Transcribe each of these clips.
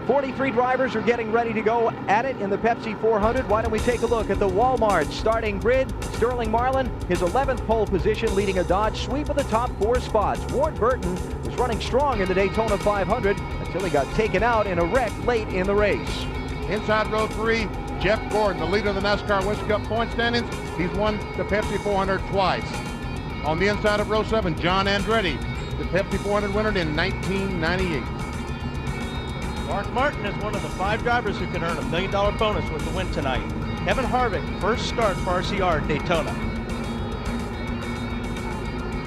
43 drivers are getting ready to go at it in the Pepsi 400. Why don't we take a look at the Walmart starting grid? Sterling Marlin, his 11th pole position, leading a Dodge sweep of the top 4 spots. Ward Burton was running strong in the Daytona 500 until he got taken out in a wreck late in the race. Inside row 3, Jeff Gordon, the leader of the NASCAR Winston Cup point standings. He's won the Pepsi 400 twice. On the inside of row 7, John Andretti, the Pepsi 400 winner in 1998. Mark Martin is one of the 5 drivers who can earn $1 million bonus with the win tonight. Kevin Harvick, first start for RCR at Daytona.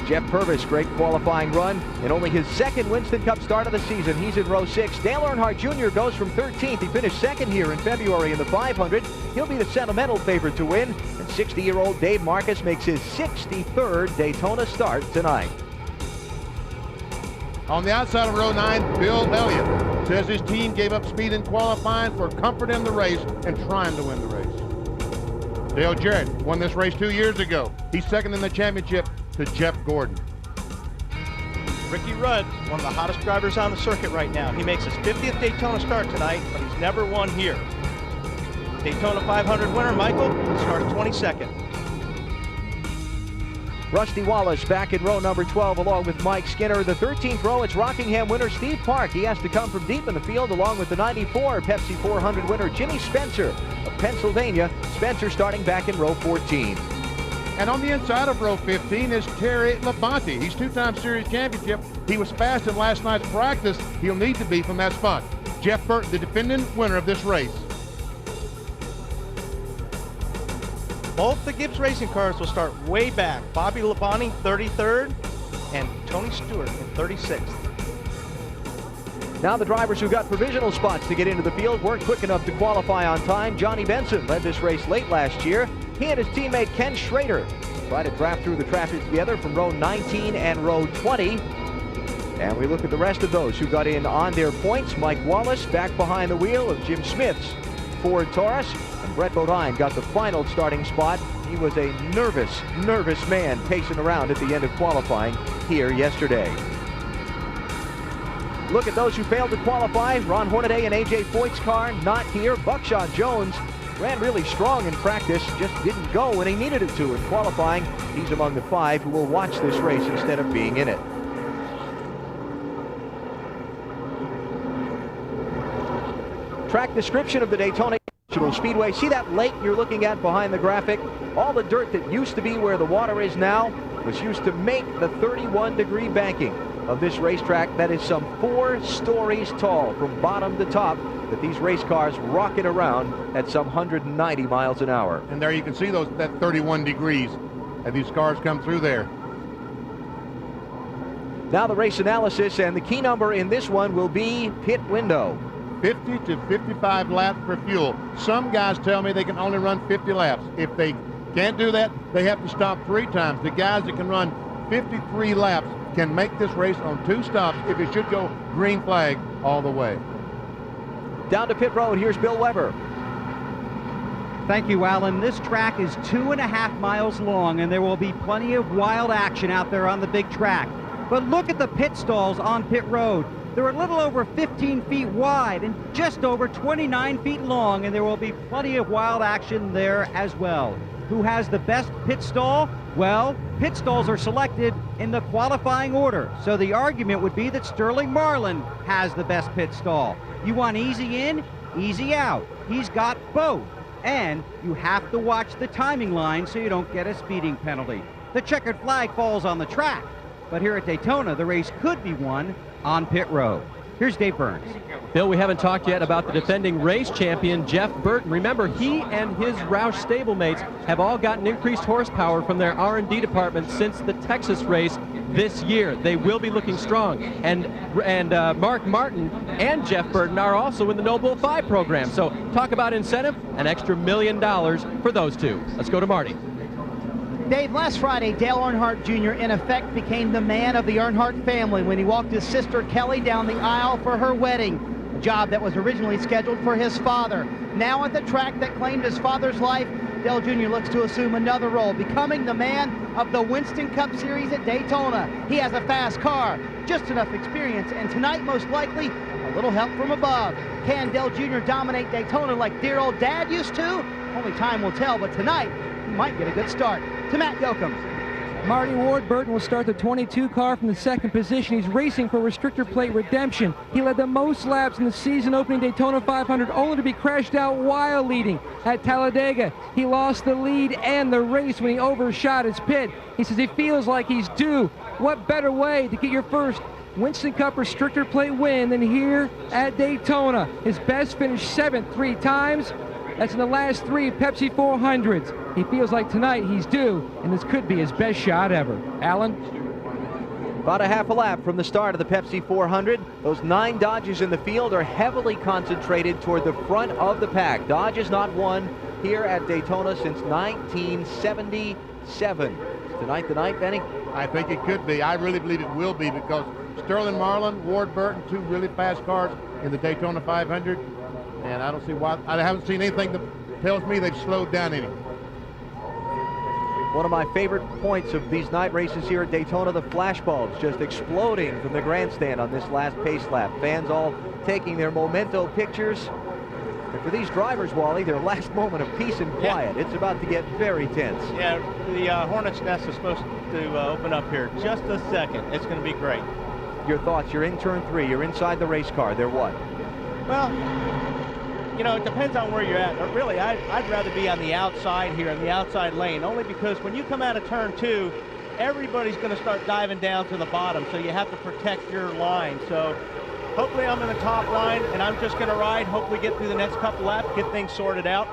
Jeff Purvis, great qualifying run, and only his 2nd Winston Cup start of the season. He's in row 6. Dale Earnhardt Jr. goes from 13th. He finished 2nd here in February in the 500. He'll be the sentimental favorite to win. And 60-year-old Dave Marcus makes his 63rd Daytona start tonight. On the outside of row 9, Bill Elliott says his team gave up speed in qualifying for comfort in the race and trying to win the race. Dale Jarrett won this race 2 years ago. He's 2nd in the championship to Jeff Gordon. Ricky Rudd, one of the hottest drivers on the circuit right now. He makes his 50th Daytona start tonight, but he's never won here. Daytona 500 winner Michael starts 22nd. Rusty Wallace back in row number 12 along with Mike Skinner. The 13th row, it's Rockingham winner Steve Park. He has to come from deep in the field along with the 94 Pepsi 400 winner Jimmy Spencer of Pennsylvania. Spencer starting back in row 14. And on the inside of row 15 is Terry Labonte. He's 2-time series championship. He was fast in last night's practice. He'll need to be from that spot. Jeff Burton, the defending winner of this race. Both the Gibbs racing cars will start way back. Bobby Labonte, 33rd, and Tony Stewart in 36th. Now the drivers who got provisional spots to get into the field weren't quick enough to qualify on time. Johnny Benson led this race late last year. He and his teammate Ken Schrader tried to draft through the traffic together from row 19 and row 20. And we look at the rest of those who got in on their points. Mike Wallace back behind the wheel of Jim Smith's Ford Taurus. And Brett Bodine got the final starting spot. He was a nervous man pacing around at the end of qualifying here yesterday. Look at those who failed to qualify. Ron Hornaday and A.J. Foyt's car not here. Buckshot Jones ran really strong in practice, just didn't go when he needed it to in qualifying. He's among the 5 who will watch this race instead of being in it. Track description of the Daytona International Speedway. See that lake you're looking at behind the graphic? All the dirt that used to be where the water is now was used to make the 31-degree banking of this racetrack. That is some 4 stories tall from bottom to top, that these race cars rocket around at some 190 miles an hour. And there you can see that 31 degrees as these cars come through there. Now the race analysis, and the key number in this one will be pit window. 50 to 55 laps per fuel. Some guys tell me they can only run 50 laps. If they can't do that, they have to stop 3 times. The guys that can run 53 laps can make this race on 2 stops if it should go green flag all the way. Down to pit road, here's Bill Weber. Thank you, Alan. This track is 2.5 miles long, and there will be plenty of wild action out there on the big track. But look at the pit stalls on pit road. They're a little over 15 feet wide and just over 29 feet long, and there will be plenty of wild action there as well. Who has the best pit stall? Well, pit stalls are selected in the qualifying order, so the argument would be that Sterling Marlin has the best pit stall. You want easy in, easy out. He's got both. And you have to watch the timing line so you don't get a speeding penalty. The checkered flag falls on the track, but here at Daytona, the race could be won on pit road. Here's Dave Burns. Bill, we haven't talked yet about the defending race champion, Jeff Burton. Remember, he and his Roush stablemates have all gotten increased horsepower from their R&D department since the Texas race this year. They will be looking strong. And Mark Martin and Jeff Burton are also in the No Bull 5 program. So talk about incentive, an extra $1 million for those two. Let's go to Marty. Dave, last Friday, Dale Earnhardt Jr. in effect became the man of the Earnhardt family when he walked his sister Kelly down the aisle for her wedding, a job that was originally scheduled for his father. Now at the track that claimed his father's life, Dale Jr. looks to assume another role, becoming the man of the Winston Cup Series at Daytona. He has a fast car, just enough experience, and tonight, most likely, a little help from above. Can Dale Jr. dominate Daytona like dear old Dad used to? Only time will tell, but tonight, he might get a good start. To Matt Yoakums. Marty Ward-Burton will start the 22 car from the second position. He's racing for restrictor plate redemption. He led the most laps in the season opening Daytona 500, only to be crashed out while leading at Talladega. He lost the lead and the race when he overshot his pit. He says he feels like he's due. What better way to get your first Winston Cup restrictor plate win than here at Daytona? His best finish 7th 3 times. That's in the last 3 Pepsi 400s. He feels like tonight he's due, and this could be his best shot ever. Alan? About a half a lap from the start of the Pepsi 400. Those 9 Dodges in the field are heavily concentrated toward the front of the pack. Dodge has not won here at Daytona since 1977. Is tonight the night, Benny? I think it could be. I really believe it will be, because Sterling Marlin, Ward Burton, 2 really fast cars in the Daytona 500. And I don't see why. I haven't seen anything that tells me they've slowed down any. One of my favorite points of these night races here at Daytona, the flashbulbs just exploding from the grandstand on this last pace lap. Fans all taking their memento pictures. And for these drivers, Wally, their last moment of peace and quiet. Yeah. It's about to get very tense. Yeah, the Hornet's Nest is supposed to open up here just a second. It's going to be great. Your thoughts? You're in turn 3. You're inside the race car. They're what? Well, you know, it depends on where you're at. But really, I'd rather be on the outside here, in the outside lane, only because when you come out of turn 2, everybody's going to start diving down to the bottom, so you have to protect your line. So hopefully I'm in the top line, and I'm just going to ride, hopefully get through the next couple laps, get things sorted out.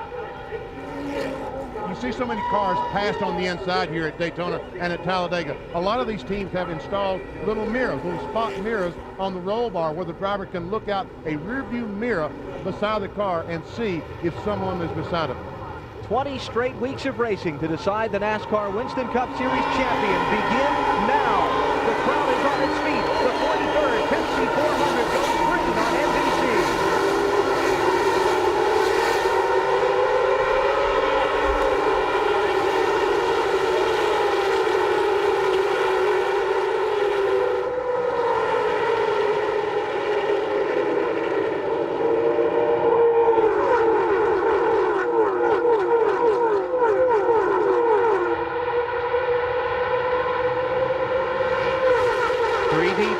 You see so many cars passed on the inside here at Daytona and at Talladega. A lot of these teams have installed little mirrors, little spot mirrors on the roll bar where the driver can look out a rear view mirror beside the car and see if someone is beside him. 20 straight weeks of racing to decide the NASCAR Winston Cup Series champion begin now. The crowd is on its feet. The 43rd Pepsi 400 goes green on NBC.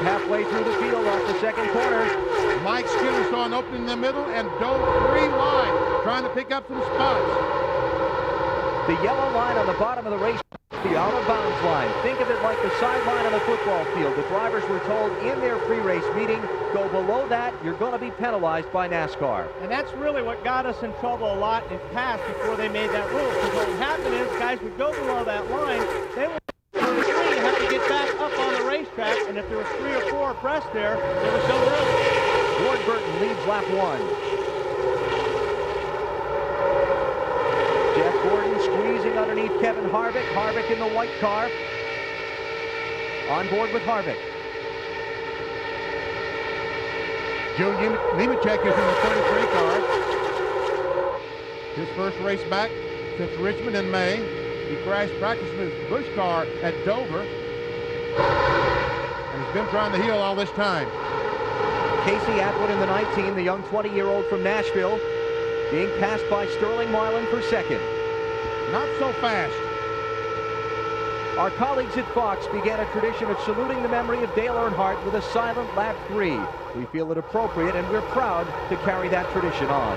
Halfway through the field off the second corner. Mike Skinner saw an opening in the middle and dove 3 wide, trying to pick up some spots. The yellow line on the bottom of the race, the out of bounds line. Think of it like the sideline on the football field. The drivers were told in their pre-race meeting, go below that, you're going to be penalized by NASCAR. And that's really what got us in trouble a lot in past before they made that rule. Because what would happen is guys would go below that line, they would have to get back up on the racetrack, and if there was 3 or 4 abreast there was no room. Ward Burton leads lap 1. Jeff Gordon squeezing underneath Kevin Harvick. Harvick in the white car. On board with Harvick. Joe Nemechek is in the 33 car. His first race back since Richmond in May. He crashed practice with his Busch car at Dover. And has been trying to heal all this time. Casey Atwood in the 19, the young 20-year-old from Nashville, being passed by Sterling Marlin for second. Not so fast. Our colleagues at Fox began a tradition of saluting the memory of Dale Earnhardt with a silent lap 3. We feel it appropriate, and we're proud to carry that tradition on.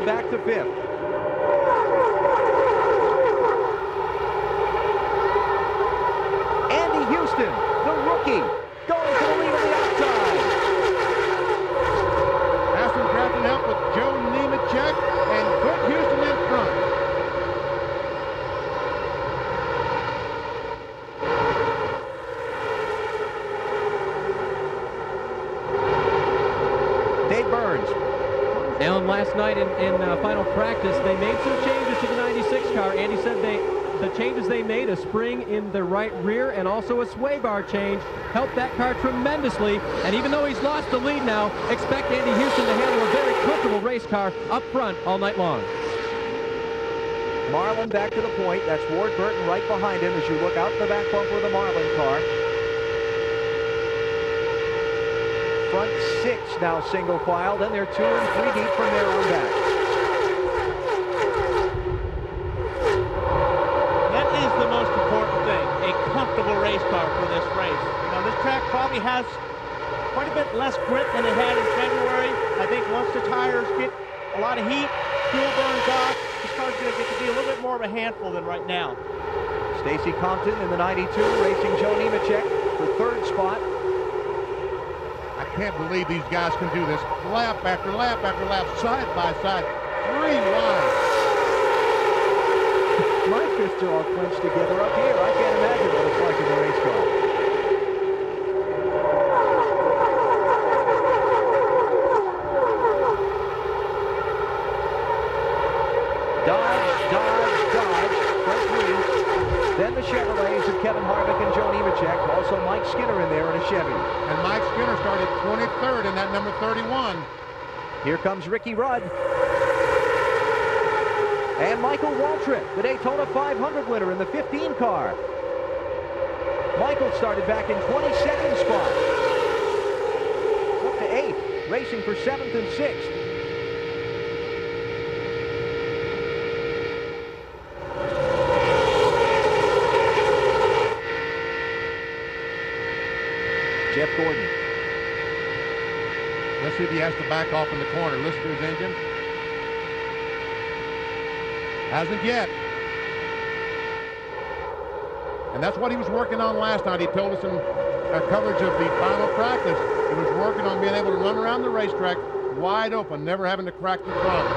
Marlin back to 5th. Andy Houston, the rookie, going to the lead on the outside. Aston drafting help with Joe Nemechek and put Houston in front. Dave Burns. Alan, last night in final practice, they made some changes to the 96 car. Andy said the changes they made, a spring in the right rear and also a sway bar change, helped that car tremendously. And even though he's lost the lead now, expect Andy Houston to handle a very comfortable race car up front all night long. Marlin back to the point. That's Ward Burton right behind him as you look out the back bumper of the Marlin car. Front 6 now single file, then they're 2 and 3 deep from there on back. That is the most important thing, a comfortable race car for this race. You know, this track probably has quite a bit less grip than it had in February. I think once the tires get a lot of heat, fuel burns off, this car's going to get to be a little bit more of a handful than right now. Stacy Compton in the 92, racing Joe Nemechek for 3rd spot. I can't believe these guys can do this. Lap after lap after lap, side by side, 3 wide. My fists are all clenched together up here. I can't imagine what it's like in the race car. Dodge, dodge, dodge, front 3. Then the Chevrolets of Kevin Harvick and Joe Nemechek. Also Mike Skinner in there in a Chevy. And Mike Skinner started 23rd in that number 31. Here comes Ricky Rudd. And Michael Waltrip, the Daytona 500 winner in the 15 car. Michael started back in 22nd spot. Up to 8th, racing for 7th and 6th. Jeff Gordon. Let's see if he has to back off in the corner. Listen to his engine. Hasn't yet. And that's what he was working on last night. He told us in coverage of the final practice, he was working on being able to run around the racetrack wide open, never having to crack the front.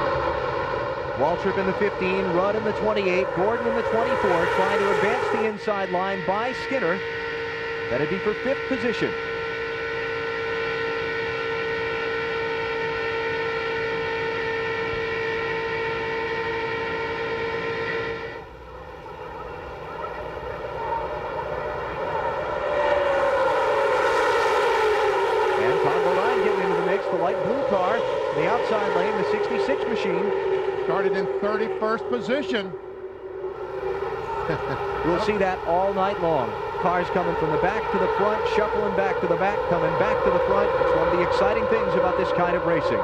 Waltrip in the 15, Rudd in the 28, Gordon in the 24, trying to advance the inside line by Skinner. That'd be for 5th position. The light blue car, the outside lane, the 66 machine. Started in 31st position. We'll see that all night long. Cars coming from the back to the front, shuffling back to the back, coming back to the front. It's one of the exciting things about this kind of racing.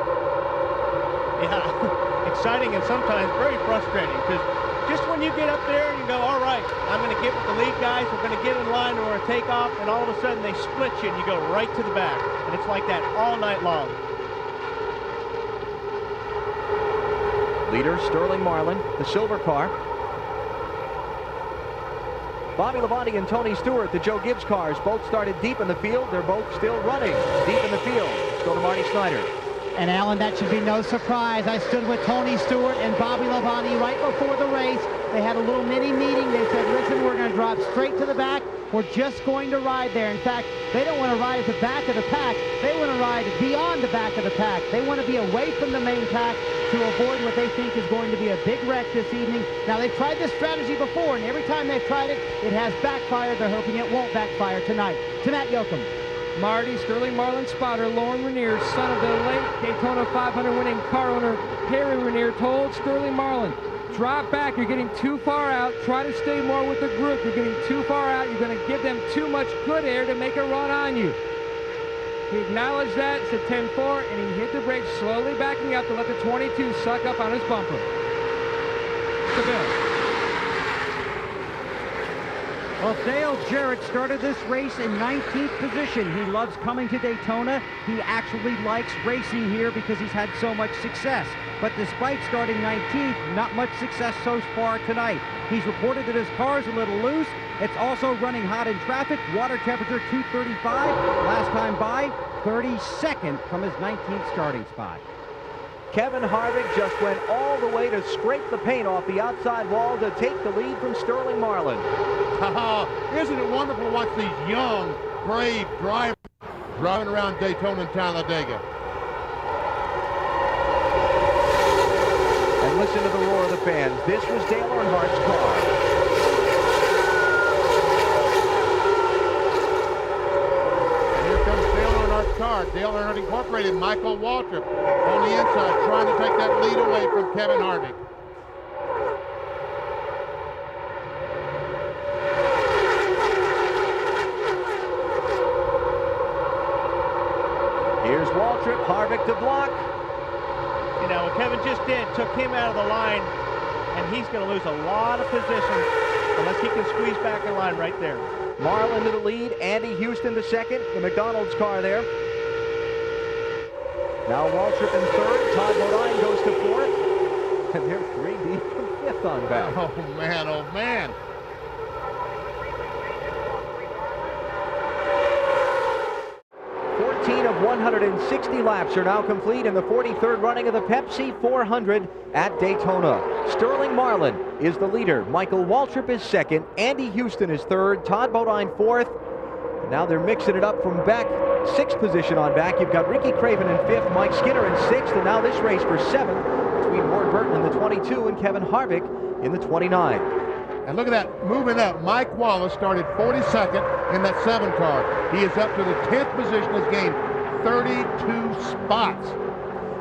Yeah, exciting and sometimes very frustrating, because just when you get up there and you go, all right, I'm going to get with the lead guys, we're going to get in line, and we're going to take off, and all of a sudden they split you and you go right to the back. And it's like that all night long. Leader Sterling Marlin, the silver car. Bobby Labonte and Tony Stewart, the Joe Gibbs cars, both started deep in the field. They're both still running deep in the field. Let's go to Marty Snyder. And Alan, that should be no surprise. I stood with Tony Stewart and Bobby Labonte right before the race. They had a little mini meeting. They said, listen, we're going to drop straight to the back. We're just going to ride there. In fact, they don't want to ride at the back of the pack. They want to ride beyond the back of the pack. They want to be away from the main pack to avoid what they think is going to be a big wreck this evening. Now, they've tried this strategy before, and every time they've tried it, it has backfired. They're hoping it won't backfire tonight. To Matt Yoakum. Marty, Sterling Marlin spotter Lauren Ranier, son of the late Daytona 500 winning car owner Harry Ranier, told Sterling Marlin, drop back, you're getting too far out, try to stay more with the group, you're getting too far out, you're going to give them too much good air to make a run on you. He acknowledged that, said 10-4, and he hit the brakes, slowly backing up to let the 22 suck up on his bumper. To Bill. Well, Dale Jarrett started this race in 19th position. He loves coming to Daytona. He actually likes racing here because he's had so much success. But despite starting 19th, not much success so far tonight. He's reported that his car is a little loose. It's also running hot in traffic. Water temperature 235. Last time by, 32nd from his 19th starting spot. Kevin Harvick just went all the way to scrape the paint off the outside wall to take the lead from Sterling Marlin. Isn't it wonderful to watch these young, brave drivers driving around Daytona and Talladega? And listen to the roar of the fans. This was Dale Earnhardt's car. Dale Earnhardt Incorporated, Michael Waltrip on the inside, trying to take that lead away from Kevin Harvick. Here's Waltrip, Harvick to block. You know, what Kevin just did, took him out of the line, and he's going to lose a lot of position unless he can squeeze back in line right there. Marlin to the lead, Andy Houston to second, the McDonald's car there. Now Waltrip in third, Todd Bodine goes to fourth, and they're 3 deep from fifth on back. Oh man, oh man. Of 160 laps are now complete in the 43rd running of the Pepsi 400 at Daytona. Sterling Marlin is the leader. Michael Waltrip is second. Andy Houston is third. Todd Bodine fourth. And now they're mixing it up from back, sixth position on back. You've got Ricky Craven in fifth, Mike Skinner in sixth, and now this race for seventh between Ward Burton in the 22 and Kevin Harvick in the 29. And look at that, moving up. Mike Wallace started 42nd in that 7 car. He is up to the 10th position. Has gained 32 spots.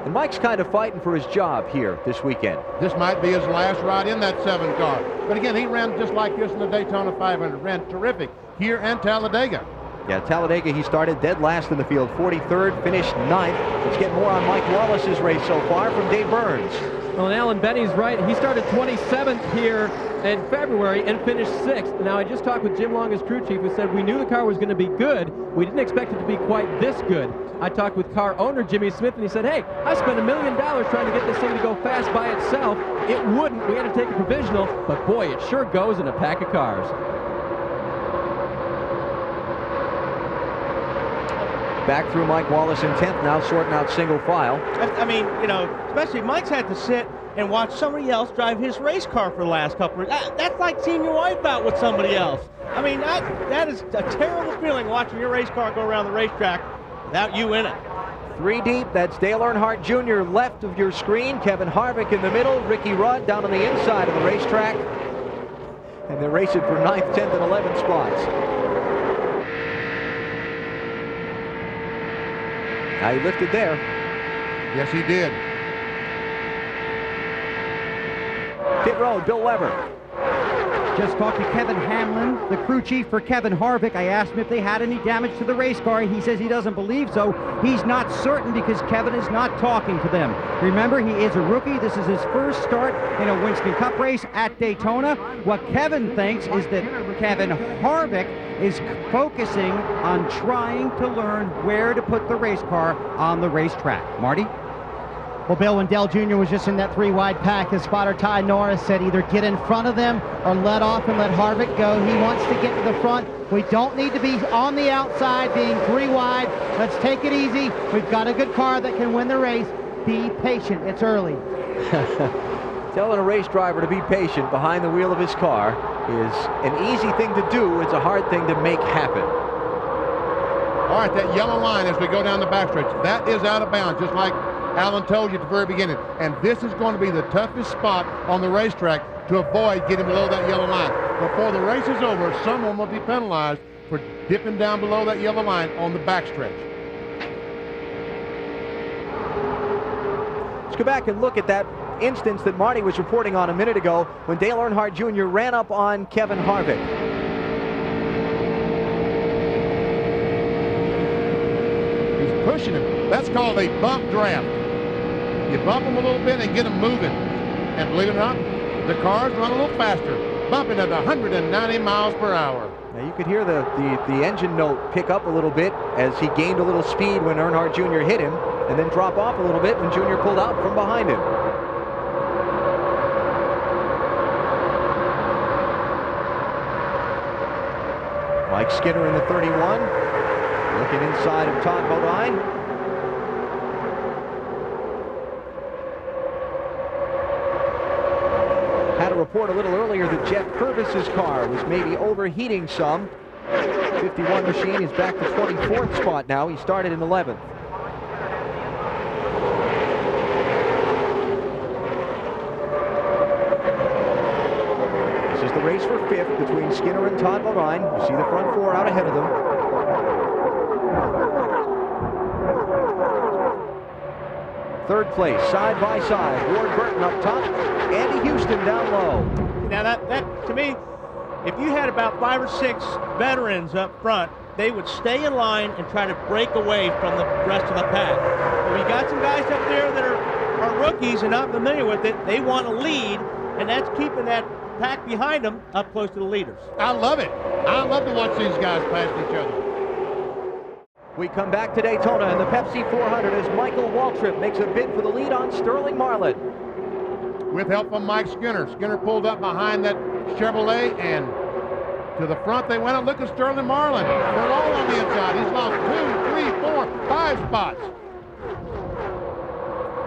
And Mike's kind of fighting for his job here this weekend. This might be his last ride in that 7 car. But again, he ran just like this in the Daytona 500. Ran terrific here and Talladega. Yeah, Talladega, he started dead last in the field, 43rd, finished 9th. Let's get more on Mike Wallace's race so far from Dave Burns. Well, and Alan Benny's right. He started 27th here in February and finished 6th. Now, I just talked with Jim Long, his crew chief, who said we knew the car was going to be good. We didn't expect it to be quite this good. I talked with car owner Jimmy Smith, and he said, hey, I spent $1 million trying to get this thing to go fast by itself. It wouldn't. We had to take a provisional, but boy, it sure goes in a pack of cars. Back through Mike Wallace in 10th, now sorting out single file. I mean, you know, especially Mike's had to sit and watch somebody else drive his race car for the last couple of years. That's like seeing your wife out with somebody else. I mean, that is a terrible feeling, watching your race car go around the racetrack without you in it. 3 deep, that's Dale Earnhardt Jr. left of your screen, Kevin Harvick in the middle, Ricky Rudd down on the inside of the racetrack. And they're racing for 9th, 10th, and 11th spots. Now he lifted there. Yes, he did. Pit road, Bill Weber. Just talked to Kevin Hamlin, the crew chief for Kevin Harvick. I asked him if they had any damage to the race car. He says he doesn't believe so. He's not certain because Kevin is not talking to them. Remember, he is a rookie. This is his first start in a Winston Cup race at Daytona. What Kevin thinks is that Kevin Harvick is focusing on trying to learn where to put the race car on the racetrack. Marty? Well, Bill, when Dale Jr. was just in that 3-wide pack, his spotter Ty Norris said either get in front of them or let off and let Harvick go. He wants to get to the front. We don't need to be on the outside being 3 wide. Let's take it easy. We've got a good car that can win the race. Be patient. It's early. Telling a race driver to be patient behind the wheel of his car is an easy thing to do. It's a hard thing to make happen. All right, that yellow line as we go down the backstretch, that is out of bounds, just like Alan told you at the very beginning. And this is going to be the toughest spot on the racetrack to avoid getting below that yellow line. Before the race is over, someone will be penalized for dipping down below that yellow line on the backstretch. Let's go back and look at that instance that Marty was reporting on a minute ago when Dale Earnhardt Jr. ran up on Kevin Harvick. He's pushing him. That's called a bump draft. You bump them a little bit and get them moving. And believe it or not, the cars run a little faster bumping at 190 miles per hour. Now you could hear the engine note pick up a little bit as he gained a little speed when Earnhardt Jr. hit him, and then drop off a little bit when Jr. pulled out from behind him. Mike Skinner in the 31, looking inside of Todd Bodine. Had a report a little earlier that Jeff Purvis's car was maybe overheating some. 51 machine is back to 24th spot now. He started in 11th. This is the race for 5th between Skinner and Todd Bodine. You see the front 4 out ahead of them. Third place, side by side. Ward Burton up top, Andy Houston down low. Now that to me, if you had about 5 or 6 veterans up front, they would stay in line and try to break away from the rest of the pack. But we got some guys up there that are rookies and not familiar with it. They want to lead, and that's keeping that pack behind them up close to the leaders. I love it. I love to watch these guys pass each other. We come back to Daytona in the Pepsi 400 as Michael Waltrip makes a bid for the lead on Sterling Marlin. With help from Mike Skinner. Skinner pulled up behind that Chevrolet, and to the front they went. And look at Sterling Marlin. They're all on the inside. He's lost 2, 3, 4, 5 spots.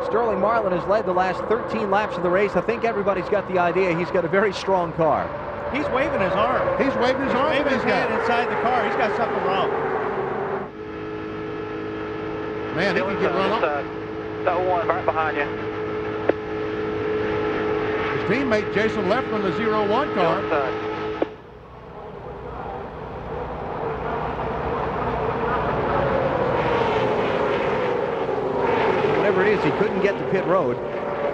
Sterling Marlin has led the last 13 laps of the race. I think everybody's got the idea he's got a very strong car. He's waving his arm. He's waving his arm. Waving his hand inside the car. He's got something wrong. Man, he can get run off. That one right behind you. His teammate Jason left from the 01 car. Whatever it is, he couldn't get to pit road.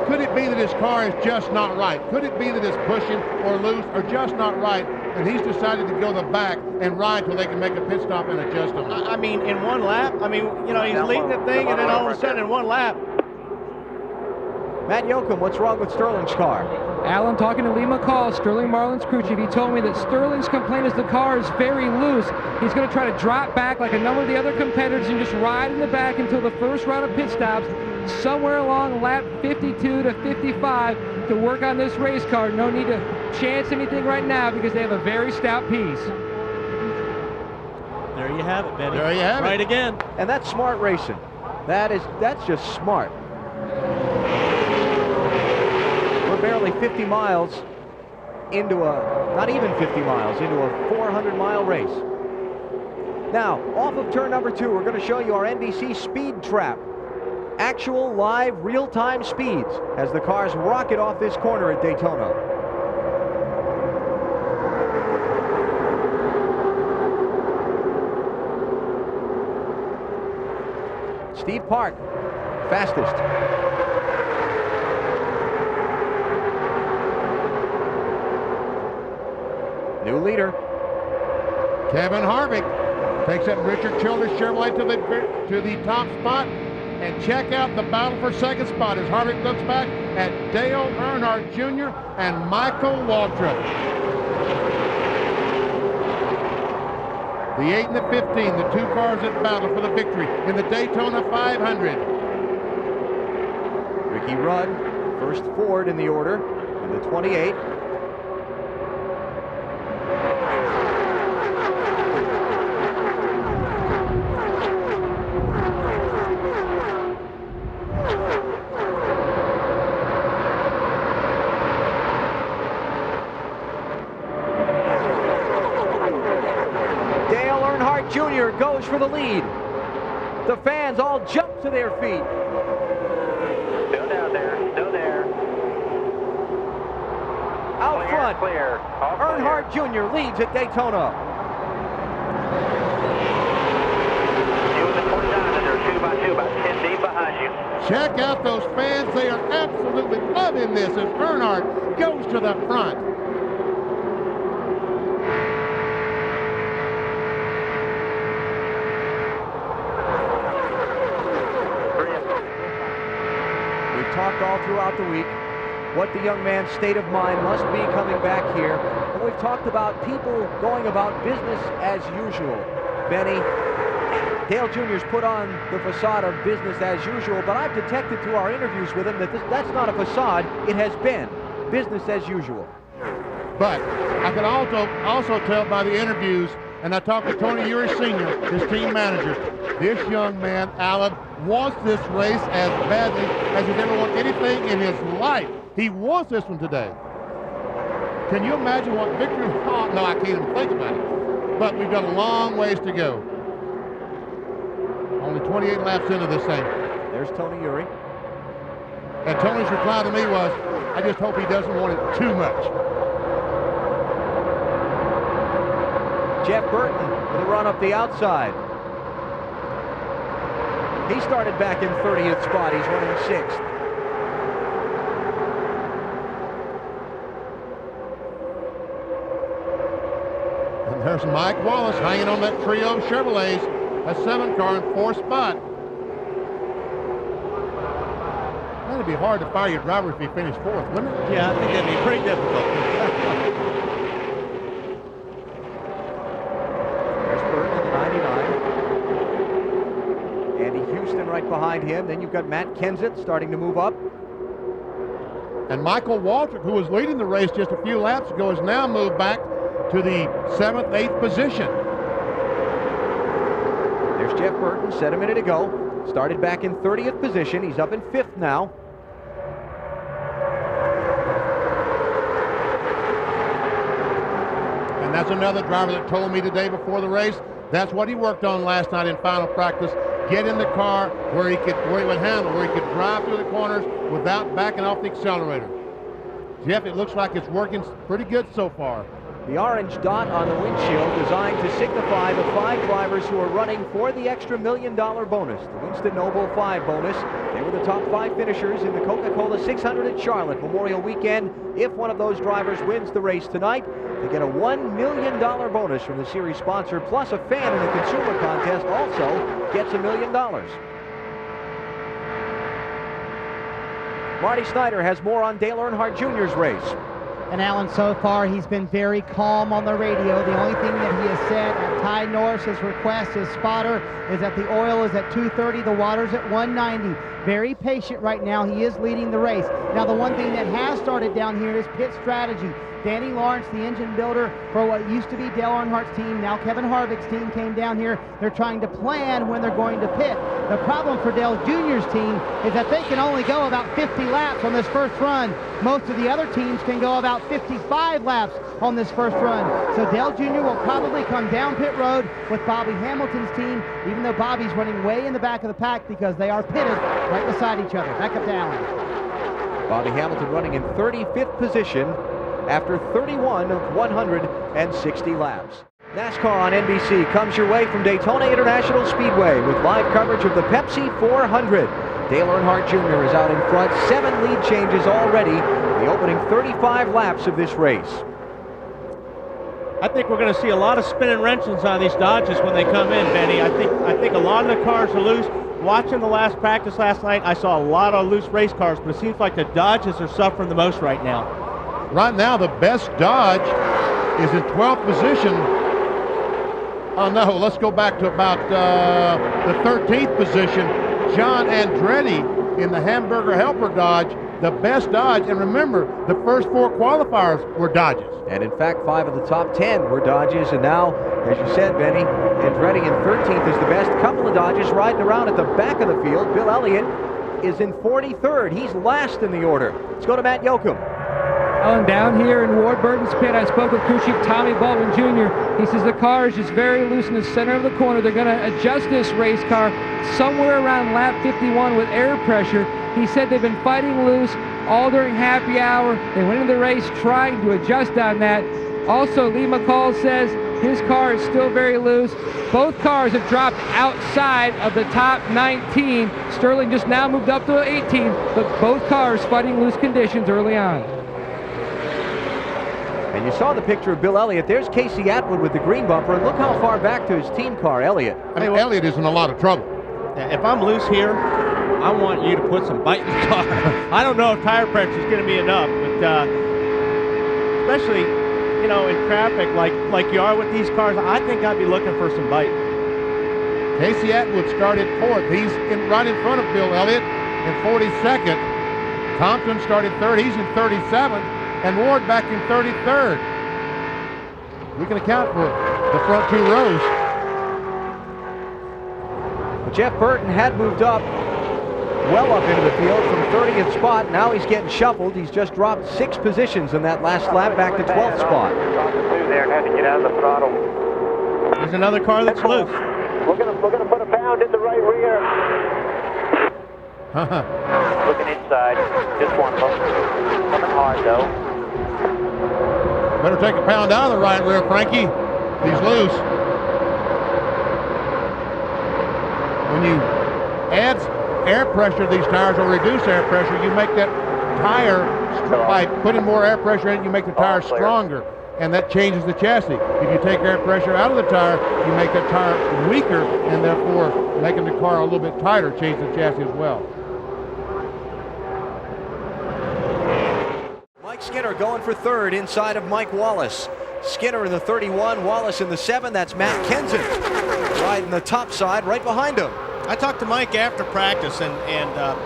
Could it be that his car is just not right? Could it be that it's pushing or loose or just not right, and he's decided to go the back and ride till they can make a pit stop and adjust them? I mean, in one lap, I mean, you know, he's leading the thing, and then all of a sudden in one lap. Matt Yoakum, what's wrong with Sterling's car? Alan, talking to Lee McCall, Sterling Marlin's crew chief, he told me that Sterling's complaint is the car is very loose. He's going to try to drop back like a number of the other competitors and just ride in the back until the first round of pit stops, somewhere along lap 52 to 55 to work on this race car. No need to chance anything right now because they have a very stout piece. There you have it, Benny. There you have it. Right again. And that's smart racing. That's just smart. We're barely 50 miles into not even 50 miles, into a 400-mile race. Now, off of turn number 2, we're going to show you our NBC speed trap. Actual live real-time speeds as the cars rocket off this corner at Daytona. Steve Park, fastest. New leader. Kevin Harvick takes that Richard Childress Chevrolet to the top spot. And check out the battle for second spot as Harvick looks back at Dale Earnhardt Jr. and Michael Waltrip. The 8 and the 15, the 2 cars that battle for the victory in the Daytona 500. Ricky Rudd, first Ford in the order, in the 28. Jr. goes for the lead. The fans all jump to their feet. Still down there, still there. Out front, clear. Earnhardt Jr. leads at Daytona. You in the 29, and they're 2 by 2, about 10 deep behind you. Check out those fans. They are absolutely loving this as Earnhardt goes to the front. We've talked all throughout the week what the young man's state of mind must be coming back here. And we've talked about people going about business as usual. Benny, Dale Jr.'s put on the facade of business as usual, but I've detected through our interviews with him that that's not a facade. It has been business as usual. But I can also tell by the interviews, and I talked to Tony Uri Sr., his team manager, this young man, Alan, wants this race as badly as he's ever won anything in his life. He wants this one today. Can you imagine what victory? Oh, no, I can't even think about it. But we've got a long ways to go. Only 28 laps into this thing. There's Tony Uri. And Tony's reply to me was, I just hope he doesn't want it too much. Jeff Burton with a run up the outside. He started back in 30th spot. He's running 6th. And there's Mike Wallace hanging on that trio of Chevrolets, a 7 car in 4th spot. That'd be hard to fire your driver if he finished 4th, wouldn't it? Yeah, I think that'd be pretty difficult. There's Burton in the 99. Andy Houston right behind him. Then you've got Matt Kenseth starting to move up. And Michael Waltrip, who was leading the race just a few laps ago, has now moved back to the 7th, 8th position. There's Jeff Burton, said a minute ago. Started back in 30th position. He's up in 5th now. And that's another driver that told me today before the race, that's what he worked on last night in final practice. Get in the car where he would handle, where he could drive through the corners without backing off the accelerator. Jeff, it looks like it's working pretty good so far. The orange dot on the windshield designed to signify the 5 drivers who are running for the extra $1 million bonus, the Winston Noble 5 bonus. They were the top 5 finishers in the Coca-Cola 600 at Charlotte Memorial Weekend. If one of those drivers wins the race tonight, they get a $1 million bonus from the series sponsor, plus a fan in the consumer contest also gets $1 million. Marty Snyder has more on Dale Earnhardt Jr.'s race. And Alan, so far he's been very calm on the radio. The only thing that he has said at Ty Norris's request, his spotter, is that the oil is at 230, the water's at 190. Very patient right now. He is leading the race. Now, the one thing that has started down here is pit strategy. Danny Lawrence, the engine builder for what used to be Dale Earnhardt's team, now Kevin Harvick's team, came down here. They're trying to plan when they're going to pit. The problem for Dale Jr.'s team is that they can only go about 50 laps on this first run. Most of the other teams can go about 55 laps on this first run. So Dale Jr. will probably come down pit road with Bobby Hamilton's team, even though Bobby's running way in the back of the pack because they are pitted right beside each other. Back up to Allen. Bobby Hamilton running in 35th position after 31 of 160 laps. NASCAR on NBC comes your way from Daytona International Speedway with live coverage of the Pepsi 400. Dale Earnhardt Jr. is out in front, 7 lead changes already in the opening 35 laps of this race. I think we're going to see a lot of spinning wrenches on these Dodges when they come in, Benny. I think a lot of the cars are loose. Watching the last practice last night, I saw a lot of loose race cars, but it seems like the Dodges are suffering the most right now. Right now, the best Dodge is in 12th position. Oh, no, let's go back to about the 13th position. John Andretti in the Hamburger Helper Dodge, the best Dodge. And remember, the first 4 qualifiers were Dodges. And in fact, 5 of the top 10 were Dodges. And now, as you said, Benny, Andretti in 13th is the best. Couple of Dodges riding around at the back of the field. Bill Elliott is in 43rd. He's last in the order. Let's go to Matt Yoakum. And down here in Ward Burton's pit, I spoke with crew chief Tommy Baldwin Jr. He says the car is just very loose in the center of the corner. They're going to adjust this race car somewhere around lap 51 with air pressure. He said they've been fighting loose all during happy hour. They went into the race trying to adjust on that. Also, Lee McCall says his car is still very loose. Both cars have dropped outside of the top 19. Sterling just now moved up to 18, but both cars fighting loose conditions early on. And you saw the picture of Bill Elliott. There's Casey Atwood with the green bumper, and look how far back to his team car, Elliott. I mean, Elliott is in a lot of trouble. If I'm loose here, I want you to put some bite in the car. I don't know if tire pressure is going to be enough, but especially, you know, in traffic like you are with these cars, I think I'd be looking for some bite. Casey Atwood started 4th. He's right in front of Bill Elliott in 42nd. Compton started 3rd. He's in 37th. And Ward back in 33rd. We can account for the front 2 rows. Jeff Burton had moved up, well up into the field from 30th spot. Now he's getting shuffled. He's just dropped 6 positions in that last lap, back to 12th spot. There and had to get out of the throttle. There's another car that's loose. We're gonna put a pound in the right rear. Looking inside, just one of them. Coming hard though. Better take a pound out of the right rear, Frankie. He's loose. When you add air pressure to these tires or reduce air pressure, you make that tire, by putting more air pressure in it, you make the tire stronger. And that changes the chassis. If you take air pressure out of the tire, you make that tire weaker, and therefore making the car a little bit tighter changes the chassis as well. Mike Skinner going for 3rd inside of Mike Wallace. Skinner in the 31, Wallace in the 7. That's Matt Kenseth riding the top side right behind him. I talked to Mike after practice, and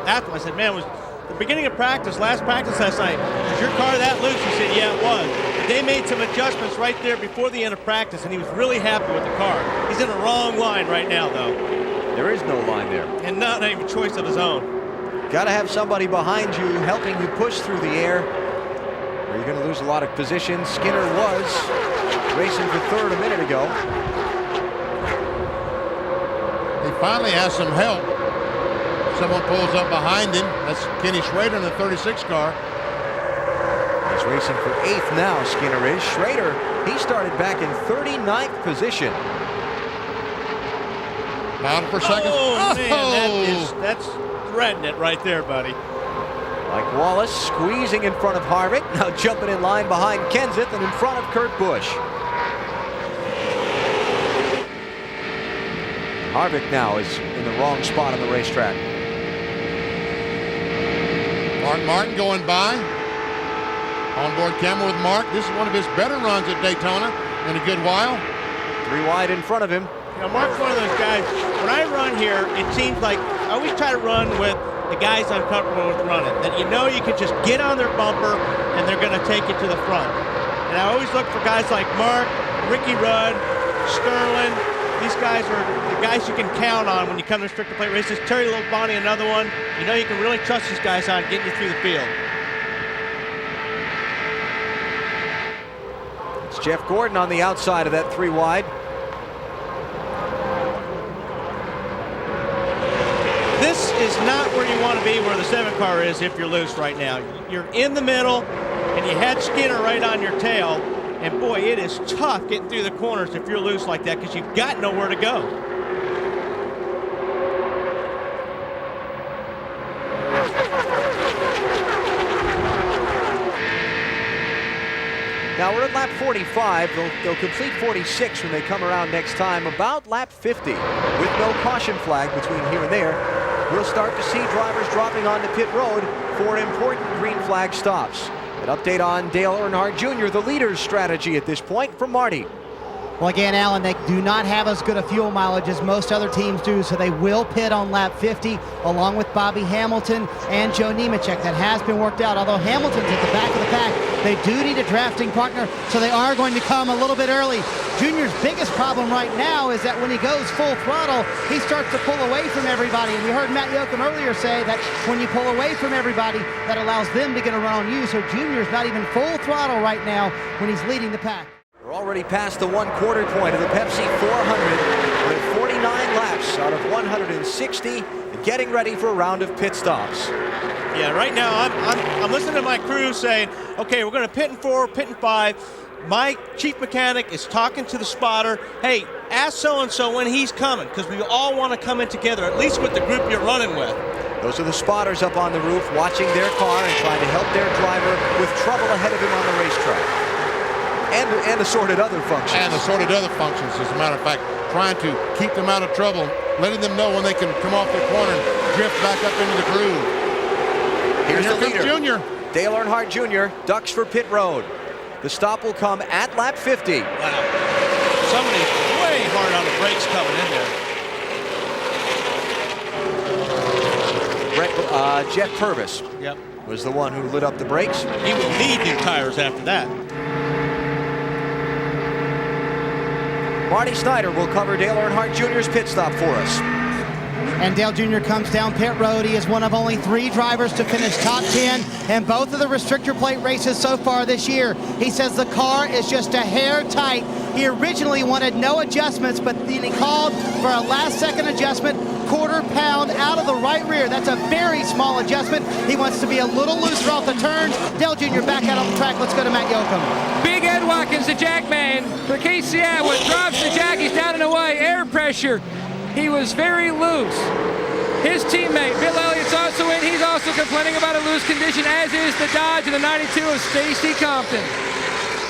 after I said, man, it was the beginning of practice, last practice last night. Was your car that loose? He said, yeah, it was. They made some adjustments right there before the end of practice, and he was really happy with the car. He's in the wrong line right now, though. There is no line there. And not even a choice of his own. Got to have somebody behind you helping you push through the air, or you're going to lose a lot of position. Skinner was racing for 3rd a minute ago. He finally has some help. Someone pulls up behind him. That's Kenny Schrader in the 36 car. He's racing for 8th now, Skinner is. Schrader, he started back in 39th position. Down for second. Oh, man, that's threading it right there, buddy. Mike Wallace squeezing in front of Harvick, now jumping in line behind Kenseth and in front of Kurt Busch. Harvick now is in the wrong spot on the racetrack. Mark Martin going by. Onboard camera with Mark. This is one of his better runs at Daytona in a good while. 3 wide in front of him. You know, Mark's one of those guys, when I run here, it seems like I always try to run with the guys I'm comfortable with running, that you know you can just get on their bumper and they're going to take you to the front. And I always look for guys like Mark, Ricky Rudd, Sterling. These guys are the guys you can count on when you come to restrictor plate races. Terry Labonte, another one. You know you can really trust these guys on getting you through the field. It's Jeff Gordon on the outside of that 3 wide. This is not where you want to be, where the 7 car is if you're loose right now. You're in the middle, and you had Skinner right on your tail. And boy, it is tough getting through the corners if you're loose like that because you've got nowhere to go. Now we're at lap 45. They'll complete 46 when they come around next time, about lap 50. With no caution flag between here and there, we'll start to see drivers dropping onto pit road for important green flag stops. An update on Dale Earnhardt Jr., the leader's strategy at this point, from Marty. Well, again, Alan, they do not have as good a fuel mileage as most other teams do, so they will pit on lap 50 along with Bobby Hamilton and Joe Nemechek. That has been worked out, although Hamilton's at the back of the pack. They do need a drafting partner, so they are going to come a little bit early. Junior's biggest problem right now is that when he goes full throttle, he starts to pull away from everybody. And we heard Matt Yoakum earlier say that when you pull away from everybody, that allows them to get a run on you. So Junior's not even full throttle right now when he's leading the pack. We're already past the 1/4 point of the Pepsi 400. We're at 49 laps out of 160 and getting ready for a round of pit stops. Yeah, right now I'm listening to my crew saying, okay, we're going to pit in 4, pit in 5. My chief mechanic is talking to the spotter. Hey, ask so-and-so when he's coming, because we all want to come in together, at least with the group you're running with. Those are the spotters up on the roof watching their car and trying to help their driver with trouble ahead of him on the racetrack. And assorted other functions. And assorted other functions, as a matter of fact, trying to keep them out of trouble letting them know when they can come off the corner and drift back up into the groove. Here's the Here comes leader. Junior. Dale Earnhardt Jr. ducks for pit road. The stop will come at lap 50. Wow. Somebody's way hard on the brakes coming in there. Jeff Purvis Yep. was the one who lit up the brakes. He would need new tires after that. Marty Snyder will cover Dale Earnhardt Jr.'s pit stop for us. And Dale Jr. comes down pit road. He is one of only 3 drivers to finish top 10 in both of the restrictor plate races so far this year. He says the car is just a hair tight. He originally wanted no adjustments, but then he called for a last-second adjustment, quarter pound out of the right rear. That's a very small adjustment. He wants to be a little looser off the turns. Dale Jr. back out on the track. Let's go to Matt Yoakum. Big Ed Watkins, the jack man for Casey Atwood, drops the jack. He's down and away. Air pressure. He was very loose. His teammate, Bill Elliott's also in. He's also complaining about a loose condition, as is the Dodge in the 92 of Stacy Compton.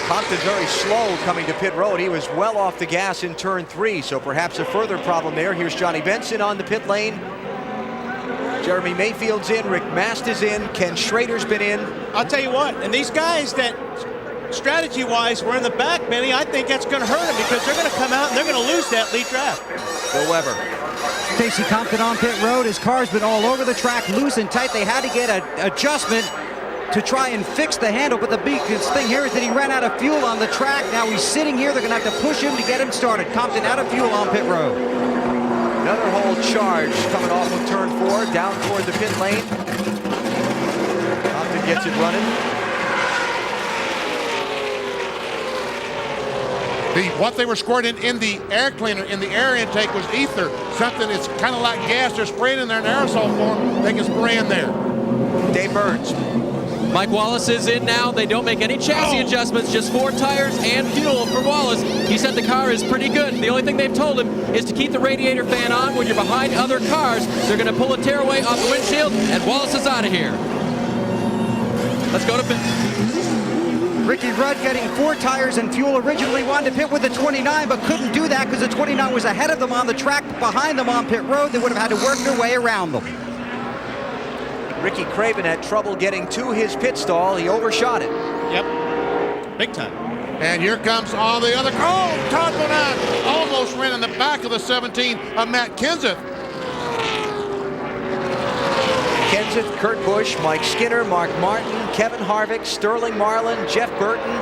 Compton very slow coming to pit road. He was well off the gas in turn 3, so perhaps a further problem there. Here's Johnny Benson on the pit lane. Jeremy Mayfield's in, Rick Mast is in, Ken Schrader's been in. I'll tell you what, and these guys that strategy-wise were in the back, Benny, I think that's going to hurt them because they're going to come out and they're going to lose that lead draft. Bill Weber. Stacy Compton on pit road. His car's been all over the track, loose and tight. They had to get an adjustment to try and fix the handle, but the biggest thing here is that he ran out of fuel on the track. Now he's sitting here. They're going to have to push him to get him started. Compton out of fuel on pit road. Another whole charge coming off of turn 4, down toward the pit lane. Compton gets it running. What they were squirting in the air cleaner, in the air intake, was ether. Something that's kind of like gas. They're spraying in there in aerosol form. They can spray in there. Dave Burns. Mike Wallace is in now. They don't make any chassis adjustments, just 4 tires and fuel for Wallace. He said the car is pretty good. The only thing they've told him is to keep the radiator fan on when you're behind other cars. They're going to pull a tearaway off the windshield, and Wallace is out of here. Let's go to pit. Ricky Rudd getting 4 tires and fuel. Originally wanted to pit with the 29, but couldn't do that because the 29 was ahead of them on the track, behind them on pit road. They would have had to work their way around them. Ricky Craven had trouble getting to his pit stall. He overshot it. Yep, big time. And here comes all the other. Oh, Todd Bodine almost ran in the back of the 17 of Matt Kenseth. Kenseth, Kurt Busch, Mike Skinner, Mark Martin, Kevin Harvick, Sterling Marlin, Jeff Burton,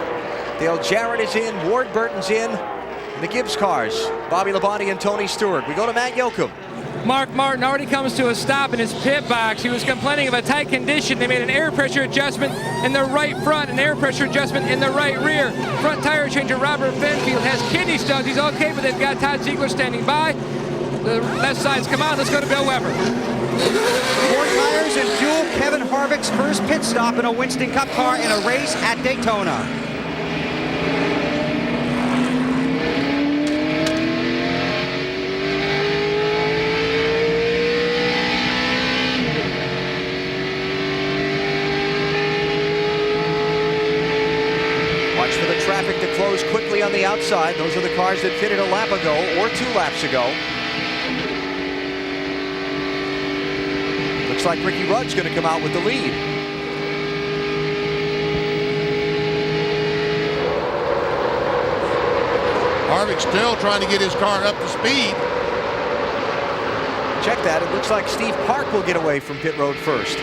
Dale Jarrett is in, Ward Burton's in, and the Gibbs cars, Bobby Labonte and Tony Stewart. We go to Matt Yoakum. Mark Martin already comes to a stop in his pit box. He was complaining of a tight condition. They made an air pressure adjustment in the right front, an air pressure adjustment in the right rear. Front tire changer Robert Benfield has kidney stones. He's okay, but they've got Todd Ziegler standing by. The left side's come out. Let's go to Bill Weber. 4 tires and fuel. Kevin Harvick's first pit stop in a Winston Cup car in a race at Daytona. Watch for the traffic to close quickly on the outside. Those are the cars that pitted a lap ago or 2 laps ago. Looks like Ricky Rudd's going to come out with the lead. Harvick still trying to get his car up to speed. Check that. It looks like Steve Park will get away from pit road first.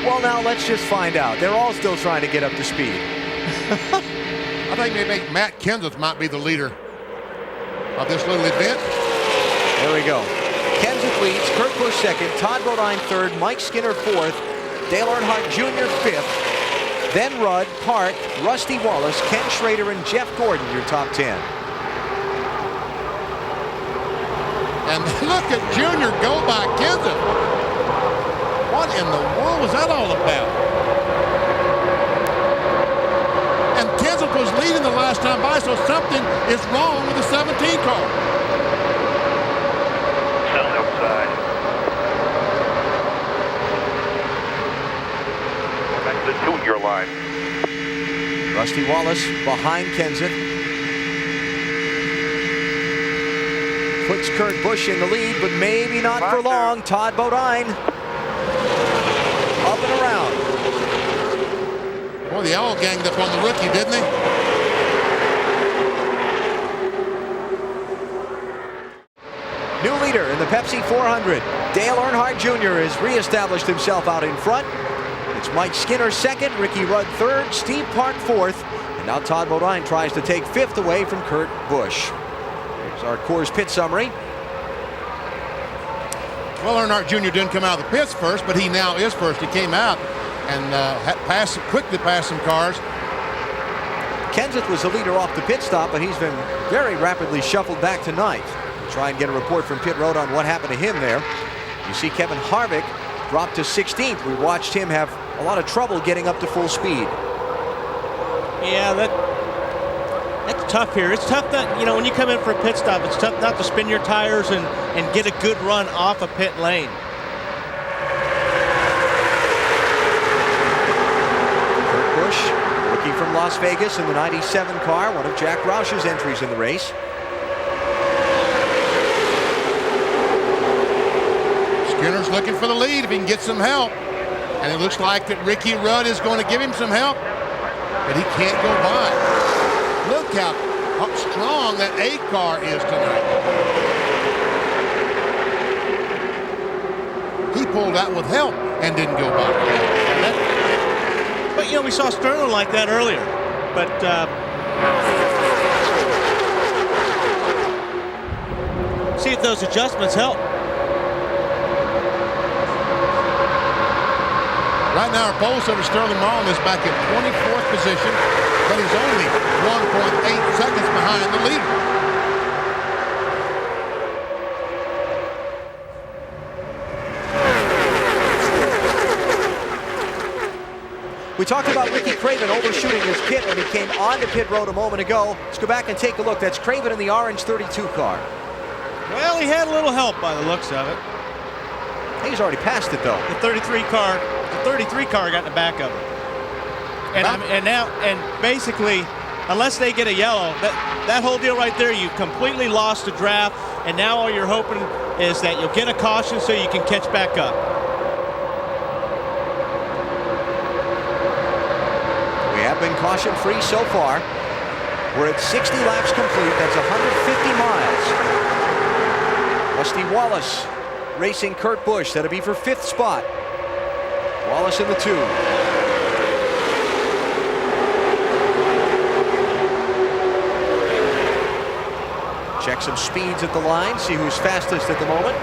Well, now let's just find out. They're all still trying to get up to speed. I think maybe Matt Kenseth might be the leader of this little event. There we go. Kenseth leads, Kurt Busch second, Todd Bodine third, Mike Skinner fourth, Dale Earnhardt Jr. fifth, then Rudd, Park, Rusty Wallace, Ken Schrader, and Jeff Gordon, your top 10. And look at Junior go by Kenseth. What in the world was that all about? And Kenseth was leading the last time by, so something is wrong with the 17 car. Sound outside. Back to the 2-year line. Rusty Wallace behind Kenseth. puts Kurt Busch in the lead, but maybe not for long. Todd Bodine up and around. Boy, they all ganged up on the rookie, didn't they? New leader in the Pepsi 400. Dale Earnhardt Jr. has reestablished himself out in front. It's Mike Skinner second, Ricky Rudd third, Steve Park fourth, and now Todd Bodine tries to take fifth away from Kurt Busch. Here's our Coors pit summary. Well, Earnhardt Jr. didn't come out of the pits first, but he now is first. He came out and quickly passed some cars. Kenseth was the leader off the pit stop, but he's been very rapidly shuffled back tonight. We'll try and get a report from pit road on what happened to him there. You see Kevin Harvick dropped to 16th. We watched him have a lot of trouble getting up to full speed. Yeah, that's tough here. It's tough that, you know, when you come in for a pit stop, it's tough not to spin your tires and get a good run off a pit lane. Kurt Busch, rookie from Las Vegas in the 97 car, one of Jack Roush's entries in the race. Skinner's looking for the lead if he can get some help. And it looks like that Ricky Rudd is going to give him some help, but he can't go by. Look how strong that 8 car is tonight. He pulled out with help and didn't go by. But, you know, we saw Sterling like that earlier. But see if those adjustments help. Right now, our pole sitter Sterling Marlin is back in 24th position, but he's only 1.8 seconds behind the leader. We talked about Ricky Craven overshooting his pit when he came onto pit road a moment ago. Let's go back and take a look. That's Craven in the orange 32 car. Well, he had a little help by the looks of it. He's already passed it, though. The 33 car got in the back of it. And basically, unless they get a yellow, that whole deal right there, you completely lost the draft, and now all you're hoping is that you'll get a caution so you can catch back up. We have been caution-free so far. We're at 60 laps complete. That's 150 miles. Rusty Wallace racing Kurt Busch. That'll be for 5th spot. Wallace in the 2. Check some speeds at the line, see who's fastest at the moment.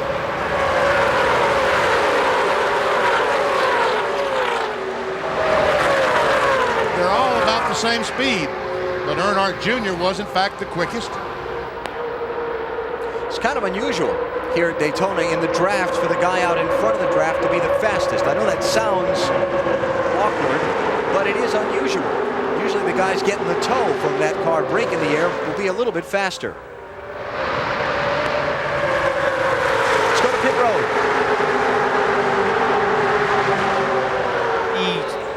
They're all about the same speed, but Earnhardt Jr. was in fact the quickest. It's kind of unusual here at Daytona in the draft for the guy out in front of the draft to be the fastest. I know that sounds awkward, but it is unusual. Usually the guys getting the toe from that car breaking the air will be a little bit faster. Let's go to pit road.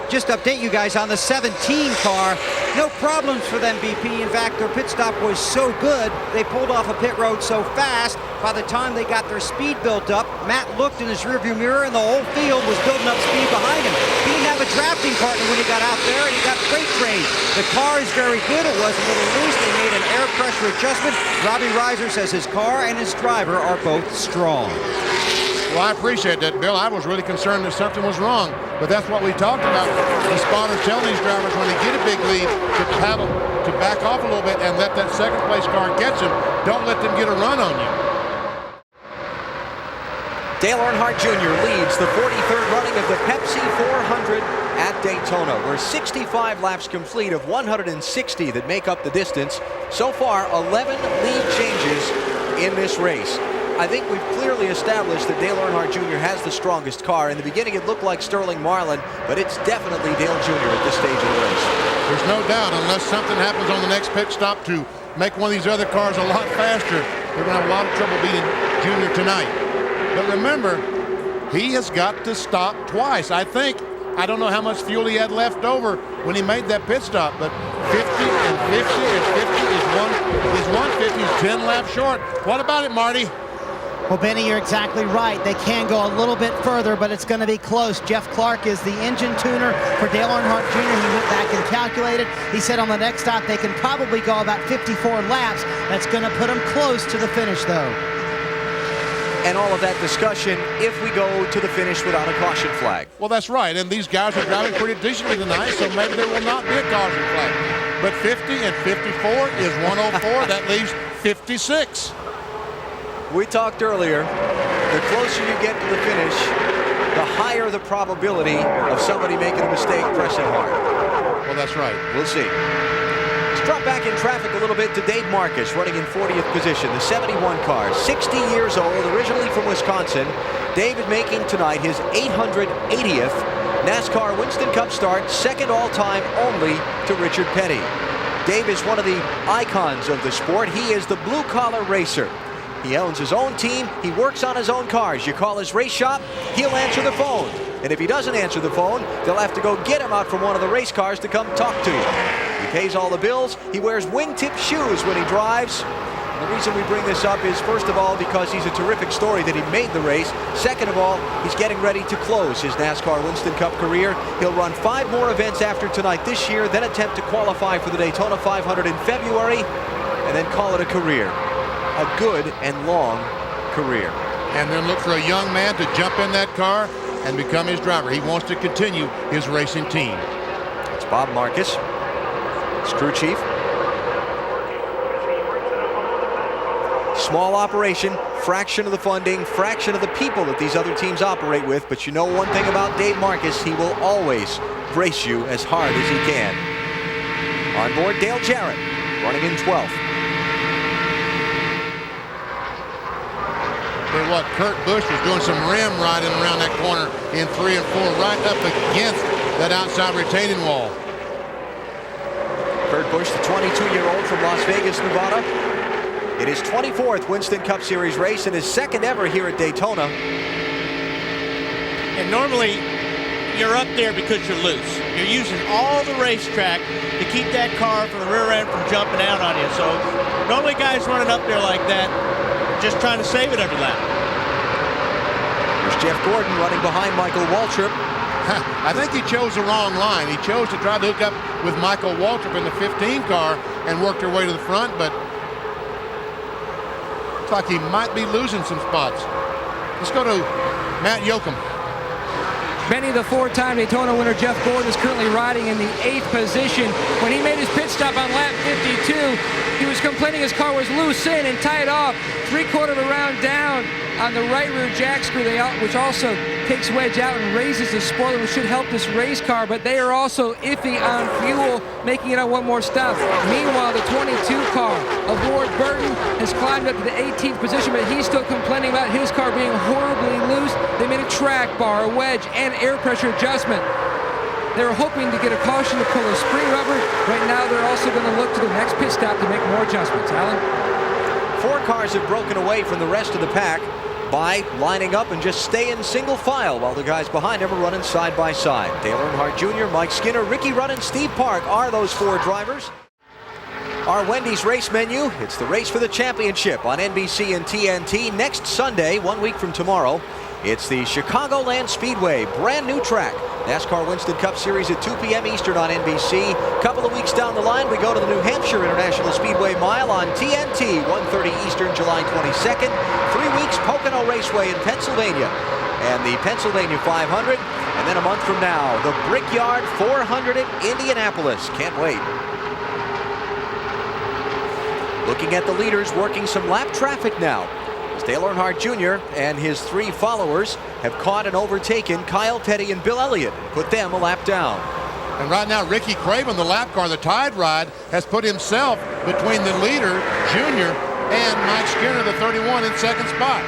Just update you guys on the 17 car. No problems for them, BP. In fact, their pit stop was so good, they pulled off a pit road so fast, by the time they got their speed built up, Matt looked in his rearview mirror and the whole field was building up speed behind him. He didn't have a drafting partner when he got out there, and he got freight trained. The car is very good. It was a little loose. They made an air pressure adjustment. Robbie Reiser says his car and his driver are both strong. Well, I appreciate that, Bill. I was really concerned that something was wrong, but that's what we talked about. The spotters telling these drivers when they get a big lead to paddle, to back off a little bit and let that second place car catch them. Don't let them get a run on you. Dale Earnhardt Jr. leads the 43rd running of the Pepsi 400 at Daytona. We're 65 laps complete of 160 that make up the distance. So far, 11 lead changes in this race. I think we've clearly established that Dale Earnhardt Jr. has the strongest car. In the beginning, it looked like Sterling Marlin, but it's definitely Dale Jr. at this stage of the race. There's no doubt, unless something happens on the next pit stop to make one of these other cars a lot faster, they're going to have a lot of trouble beating Jr. tonight. But remember, he has got to stop twice. I think I don't know how much fuel he had left over when he made that pit stop, but 50 and 50 and 50 is 150. He's 10 laps short. What about it, Marty? Well, Benny, you're exactly right. They can go a little bit further, but it's going to be close. Jeff Clark is the engine tuner for Dale Earnhardt Jr. He went back and calculated. He said on the next stop they can probably go about 54 laps. That's going to put them close to the finish, though. And all of that discussion if we go to the finish without a caution flag. Well, that's right, and these guys are driving pretty decently tonight, so maybe there will not be a caution flag. But 50 and 54 is 104. That leaves 56. We talked earlier, the closer you get to the finish, the higher the probability of somebody making a mistake pressing hard. Well, that's right. We'll see. Let's drop back in traffic a little bit to Dave Marcus, running in 40th position, the 71 car, 60 years old, originally from Wisconsin. David making tonight his 880th NASCAR Winston Cup start, second all-time only to Richard Petty. Dave is one of the icons of the sport. He is the blue-collar racer. He owns his own team. He works on his own cars. You call his race shop, he'll answer the phone. And if he doesn't answer the phone, they'll have to go get him out from one of the race cars to come talk to you. He pays all the bills. He wears wingtip shoes when he drives. And the reason we bring this up is, first of all, because he's a terrific story that he made the race. Second of all, he's getting ready to close his NASCAR Winston Cup career. He'll run 5 more events after tonight this year, then attempt to qualify for the Daytona 500 in February, and then call it a career. A good and long career. And then look for a young man to jump in that car and become his driver. He wants to continue his racing team. It's Bob Marcus, his crew chief. Small operation, fraction of the funding, fraction of the people that these other teams operate with. But you know one thing about Dave Marcus, he will always race you as hard as he can. On board, Dale Jarrett, running in 12th. For what Kurt Busch was doing some rim riding around that corner in 3 and 4, right up against that outside retaining wall. Kurt Busch, the 22-year-old from Las Vegas, Nevada. In his 24th Winston Cup Series race and his second ever here at Daytona. And normally, you're up there because you're loose. You're using all the racetrack to keep that car from the rear end from jumping out on you. So normally guys running up there like that, just trying to save it every lap. There's Jeff Gordon running behind Michael Waltrip. I think he chose the wrong line. He chose to try to hook up with Michael Waltrip in the 15 car and work their way to the front, but looks like he might be losing some spots. Let's go to Matt Yoakum. Benny, the 4-time Daytona winner Jeff Gordon, is currently riding in the 8th position. When he made his pit stop on lap 52, he was complaining his car was loose in and tied off 3/4 of a round down on the right rear jack screw, which also takes wedge out and raises the spoiler, which should help this race car, but they are also iffy on fuel, making it on one more stop. Meanwhile, the 22 car of Ward Burton has climbed up to the 18th position, but he's still complaining about his car being horribly loose. They made a track bar, a wedge, and air pressure adjustment. They were hoping to get a caution to pull a spring rubber. Right now, they're also going to look to the next pit stop to make more adjustments. Alan? 4 cars have broken away from the rest of the pack by lining up and just staying single file while the guys behind them are running side by side. Dale Earnhardt Jr., Mike Skinner, Ricky Rudd, and Steve Park are those 4 drivers. Our Wendy's race menu, it's the race for the championship on NBC and TNT next Sunday, 1 week from tomorrow. It's the Chicagoland Speedway, brand new track. NASCAR Winston Cup Series at 2 p.m. Eastern on NBC. Couple of weeks down the line, we go to the New Hampshire International Speedway Mile on TNT, 1:30 Eastern, July 22nd. 3 weeks, Pocono Raceway in Pennsylvania, and the Pennsylvania 500. And then a month from now, the Brickyard 400 in Indianapolis. Can't wait. Looking at the leaders, working some lap traffic now. Dale Earnhardt Jr. and his 3 followers have caught and overtaken Kyle Petty and Bill Elliott, put them a lap down. And right now, Ricky Craven, the lap car, the Tide Ride, has put himself between the leader, Junior, and Mike Skinner, the 31, in second spot.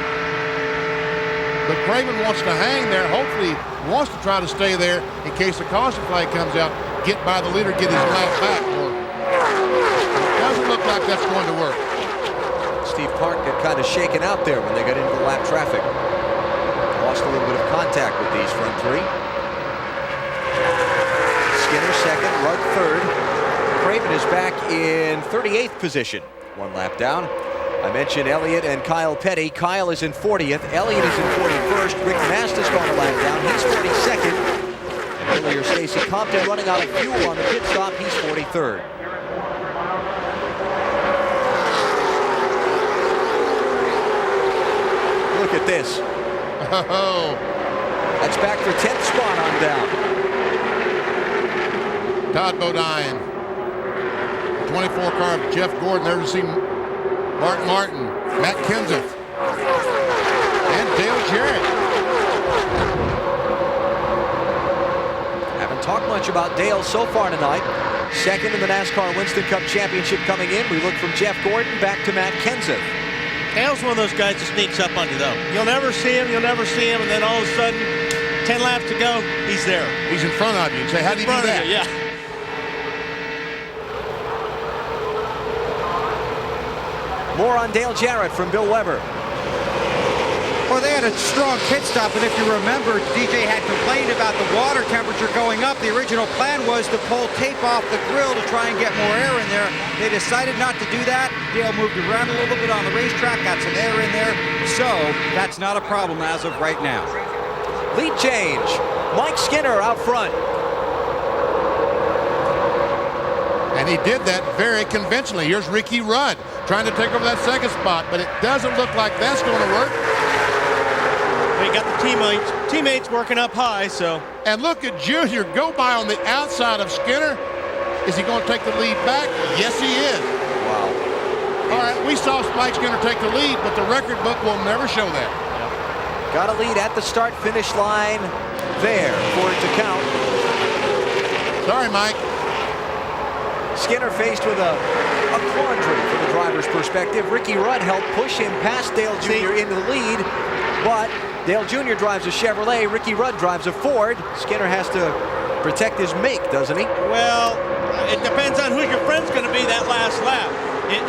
But Craven wants to hang there. Hopefully, wants to try to stay there in case the caution flag comes out, get by the leader, get his lap back. It doesn't look like that's going to work. Steve Park got kind of shaken out there when they got into the lap traffic. Lost a little bit of contact with these front 3. Skinner second, Rudd third. Craven is back in 38th position, 1 lap down. I mentioned Elliott and Kyle Petty. Kyle is in 40th. Elliott is in 41st. Rick Masta's gone a lap down. He's 42nd. And earlier, Stacy Compton running out of fuel on the pit stop. He's 43rd. Look at this. Oh, That's back for 10th spot on down. Todd Bodine. 24 car of Jeff Gordon. There to see Mark Martin, Matt Kenseth, and Dale Jarrett. Haven't talked much about Dale so far tonight. Second in the NASCAR Winston Cup Championship coming in. We look from Jeff Gordon back to Matt Kenseth. Dale's one of those guys that sneaks up on you, though. You'll never see him, and then all of a sudden, 10 laps to go, he's there. He's in front of you. You say, how do you do that? Yeah. More on Dale Jarrett from Bill Weber. Well, they had a strong pit stop, and if you remember, DJ had complained about the water temperature going up. The original plan was to pull tape off the grill to try and get more air in there. They decided not to do that. Dale moved around a little bit on the racetrack, got some air in there, so that's not a problem as of right now. Lead change. Mike Skinner out front. And he did that very conventionally. Here's Ricky Rudd trying to take over that second spot, but it doesn't look like that's going to work. They got the teammates working up high, so. And look at Junior go by on the outside of Skinner. Is he going to take the lead back? Yes, he is. Wow. All right, we saw Mike Skinner take the lead, but the record book will never show that. Got a lead at the start-finish line there for it to count. Sorry, Mike. Skinner faced with a quandary from the driver's perspective. Ricky Rudd helped push him past Dale Jr. into the lead, but Dale Jr. drives a Chevrolet, Ricky Rudd drives a Ford. Skinner has to protect his make, doesn't he? Well, it depends on who your friend's going to be that last lap.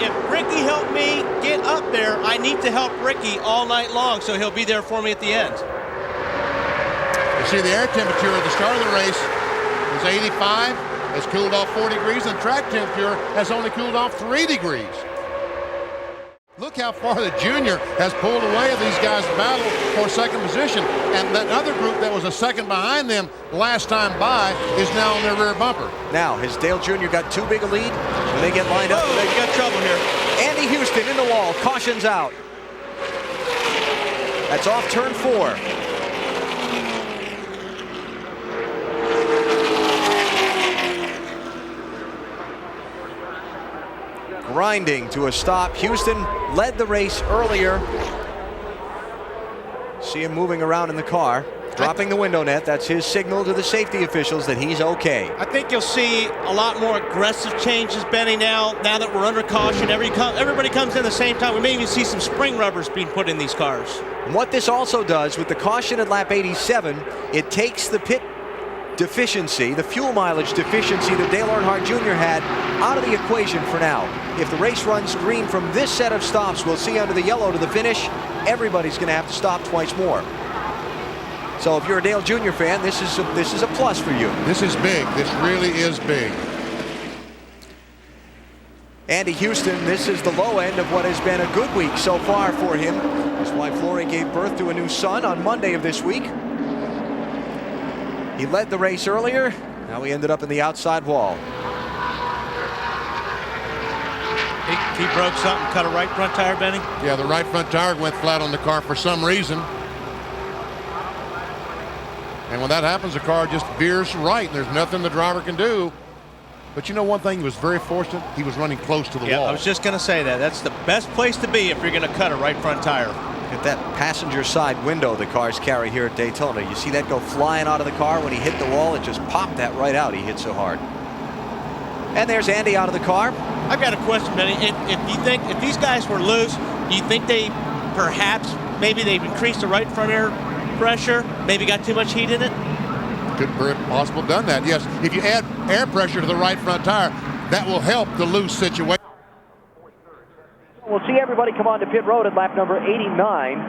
If Ricky helped me get up there, I need to help Ricky all night long, so he'll be there for me at the end. You see the air temperature at the start of the race was 85. It's cooled off 4 degrees, and track temperature has only cooled off 3 degrees. Look how far the junior has pulled away of these guys' battle for second position. And that other group that was a second behind them last time by is now on their rear bumper. Now, has Dale Jr. got too big a lead when they get lined up? Oh, they got trouble here. Andy Houston in the wall, cautions out. That's off turn 4. Grinding to a stop. Houston led the race earlier. See him moving around in the car, dropping the window net. That's his signal to the safety officials that he's okay. I think you'll see a lot more aggressive changes, Benny, now that we're under caution. Everybody comes in at the same time. We may even see some spring rubbers being put in these cars. And what this also does with the caution at lap 87, it takes the pit deficiency, the fuel mileage deficiency that Dale Earnhardt Jr. had out of the equation for now. If the race runs green from this set of stops, we'll see under the yellow to the finish, everybody's going to have to stop twice more. So if you're a Dale Jr. fan, this is a plus for you. This is big. This really is big. Andy Houston, this is the low end of what has been a good week so far for him. His wife Lori gave birth to a new son on Monday of this week. He led the race earlier. Now he ended up in the outside wall. He broke something, cut a right front tire, Benny? Yeah, the right front tire went flat on the car for some reason. And when that happens, the car just veers right, and there's nothing the driver can do. But you know one thing, he was very fortunate. He was running close to the wall. I was just going to say that. That's the best place to be if you're going to cut a right front tire. Look at that passenger side window the cars carry here at Daytona. You see that go flying out of the car when he hit the wall? It just popped that right out. He hit so hard. And there's Andy out of the car. I've got a question, Benny. If these guys were loose, do you think they've increased the right front air pressure, maybe got too much heat in it? Could very possible done that, yes. If you add air pressure to the right front tire, that will help the loose situation. We'll see everybody come on to pit road at lap number 89.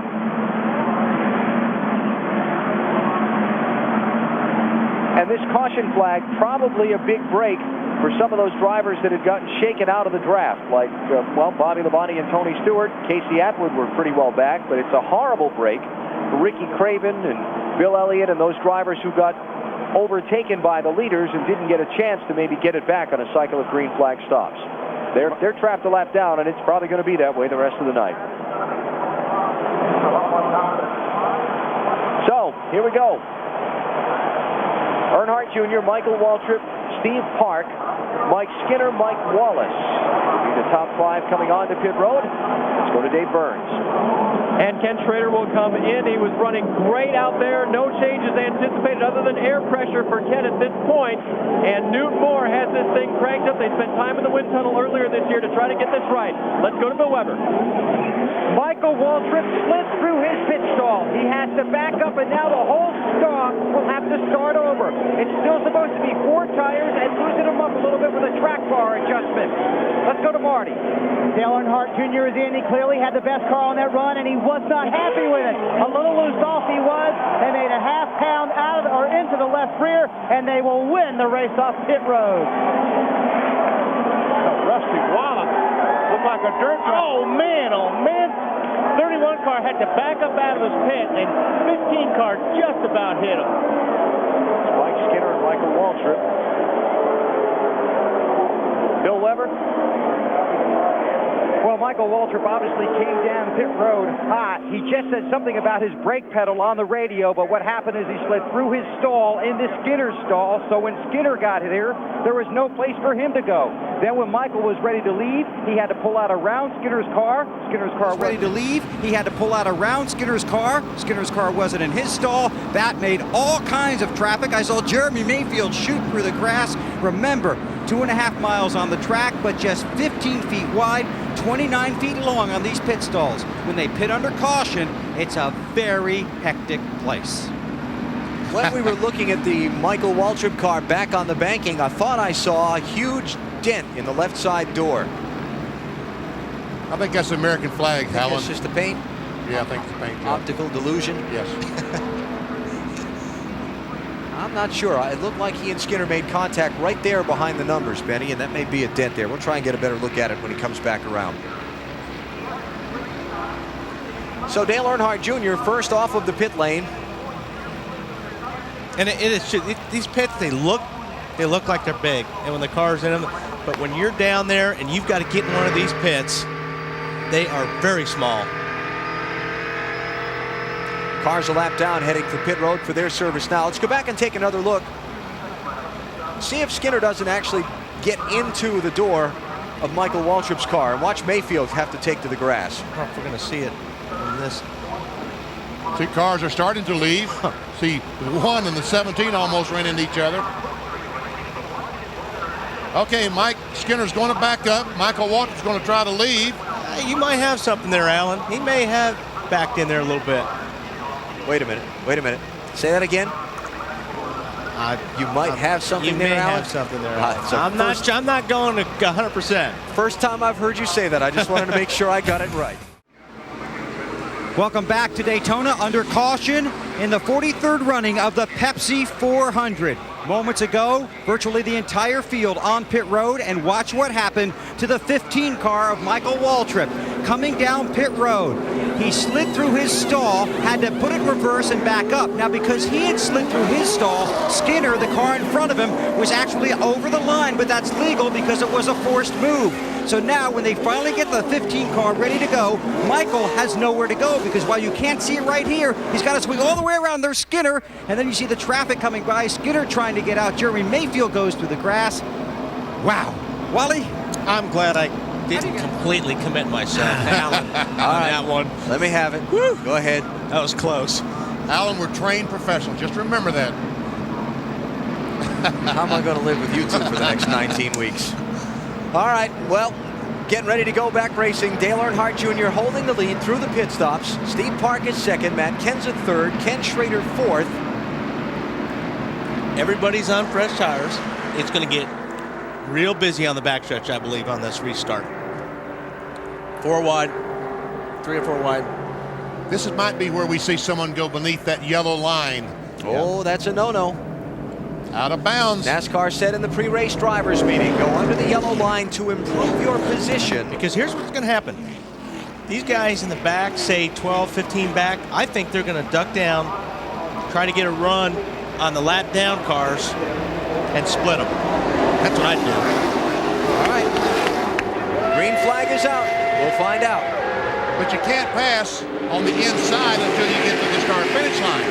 And And this caution flag, probably a big break for some of those drivers that had gotten shaken out of the draft, like, Bobby Labonte and Tony Stewart. Casey Atwood were pretty well back, but it's a horrible break for Ricky Craven and Bill Elliott and those drivers who got overtaken by the leaders and didn't get a chance to maybe get it back on a cycle of green flag stops. They're trapped a lap down, and it's probably going to be that way the rest of the night. So, here we go. Earnhardt Jr., Michael Waltrip, Steve Park, Mike Skinner, Mike Wallace will be the top 5 coming on to pit road. Let's go to Dave Burns. And Ken Schrader will come in. He was running great out there. No changes anticipated other than air pressure for Ken at this point. And Newton Moore has this thing cranked up. They spent time in the wind tunnel earlier this year to try to get this right. Let's go to Bill Weber. Michael Waltrip slid through his pit stall. He has to back up, and now the whole stop will have to start over. It's still supposed to be 4 tires and loosen them up a little bit with a track bar adjustment. Let's go to Marty. Dale Earnhardt Jr. is in. He clearly had the best car on that run, and he was not happy with it. A little loose off he was. They made a half pound out of or into the left rear, and they will win the race off pit road. Rusty Wallace looked like a dirt truck. Oh, man. 31 car had to back up out of his pit, and 15 car just about hit him. Mike Skinner and Michael Waltrip. Bill Weber. Well, Michael Waltrip obviously came down pit road hot. He just said something about his brake pedal on the radio, but what happened is he slid through his stall into Skinner's stall, so when Skinner got here, there was no place for him to go. Then when Michael was ready to leave, he had to pull out around Skinner's car. Skinner's car was ready to leave. He had to pull out around Skinner's car. Skinner's car wasn't in his stall. That made all kinds of traffic. I saw Jeremy Mayfield shoot through the grass. Remember, 2.5 miles on the track, but just 15 feet wide, 29 feet long on these pit stalls. When they pit under caution, it's a very hectic place. When we were looking at the Michael Waltrip car back on the banking, I thought I saw a huge dent in the left side door. I think that's the American flag, Alan. It's just the paint? Yeah, I think it's the paint. Yeah. Optical delusion? Yes. I'm not sure. It looked like he and Skinner made contact right there behind the numbers, Benny, and that may be a dent there. We'll try and get a better look at it when he comes back around. So Dale Earnhardt Jr. first off of the pit lane. And these pits, they look like they're big, and when the car's in them, but when you're down there and you've got to get in one of these pits, they are very small. Cars a lap down, heading for pit road for their service now. Let's go back and take another look. See if Skinner doesn't actually get into the door of Michael Waltrip's car, and watch Mayfield have to take to the grass. I don't know if we're going to see it in this. 2 cars are starting to leave. See, the 1 and the 17 almost ran into each other. Okay, Mike Skinner's going to back up. Michael Waltrip's going to try to leave. You might have something there, Alan. He may have backed in there a little bit. Wait a minute. Say that again. You might have something there, Alan. Have something there. I'm not going to 100%. First time I've heard you say that. I just wanted to make sure I got it right. Welcome back to Daytona under caution in the 43rd running of the Pepsi 400. Moments ago, virtually the entire field on pit road, and watch what happened to the 15 car of Michael Waltrip coming down pit road. He slid through his stall, had to put it in reverse and back up. Now, because he had slid through his stall, Skinner, the car in front of him, was actually over the line, but that's legal because it was a forced move. So now when they finally get the 15 car ready to go, Michael has nowhere to go, because while you can't see it right here, he's got to swing all the way around. There's Skinner, and then you see the traffic coming by. Skinner trying to get out. Jeremy Mayfield goes through the grass. Wow. Wally? I'm glad I didn't completely commit myself, Alan, on that one. Let me have it. Woo. Go ahead. That was close. Alan, we're trained professionals. Just remember that. How am I going to live with you two for the next 19 weeks? All right, well, getting ready to go back racing. Dale Earnhardt Jr. holding the lead through the pit stops. Steve Park is second. Matt Kenseth third. Ken Schrader fourth. Everybody's on fresh tires. It's going to get real busy on the backstretch, I believe, on this restart. 4 wide, 3 or 4 wide. This might be where we see someone go beneath that yellow line. Oh, that's a no-no. Out of bounds. NASCAR said in the pre-race drivers meeting, go under the yellow line to improve your position. Because here's what's going to happen. These guys in the back, say 12, 15 back, I think they're going to duck down, try to get a run on the lap down cars and split them. That's what I'd do. All right. Green flag is out. We'll find out. But you can't pass on the inside until you get to the start-finish line.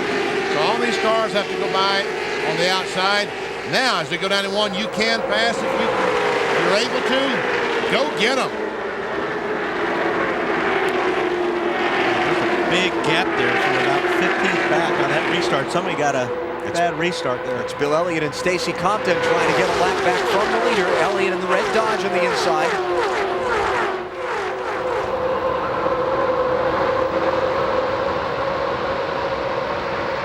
So all these cars have to go by on the outside. Now, as they go down to one, you can pass if you're able to. Go get them. Big gap there from about 15th back on that restart. Somebody got a bad restart there. It's Bill Elliott and Stacy Compton trying to get a lap back from the leader. Elliott in the red Dodge on the inside.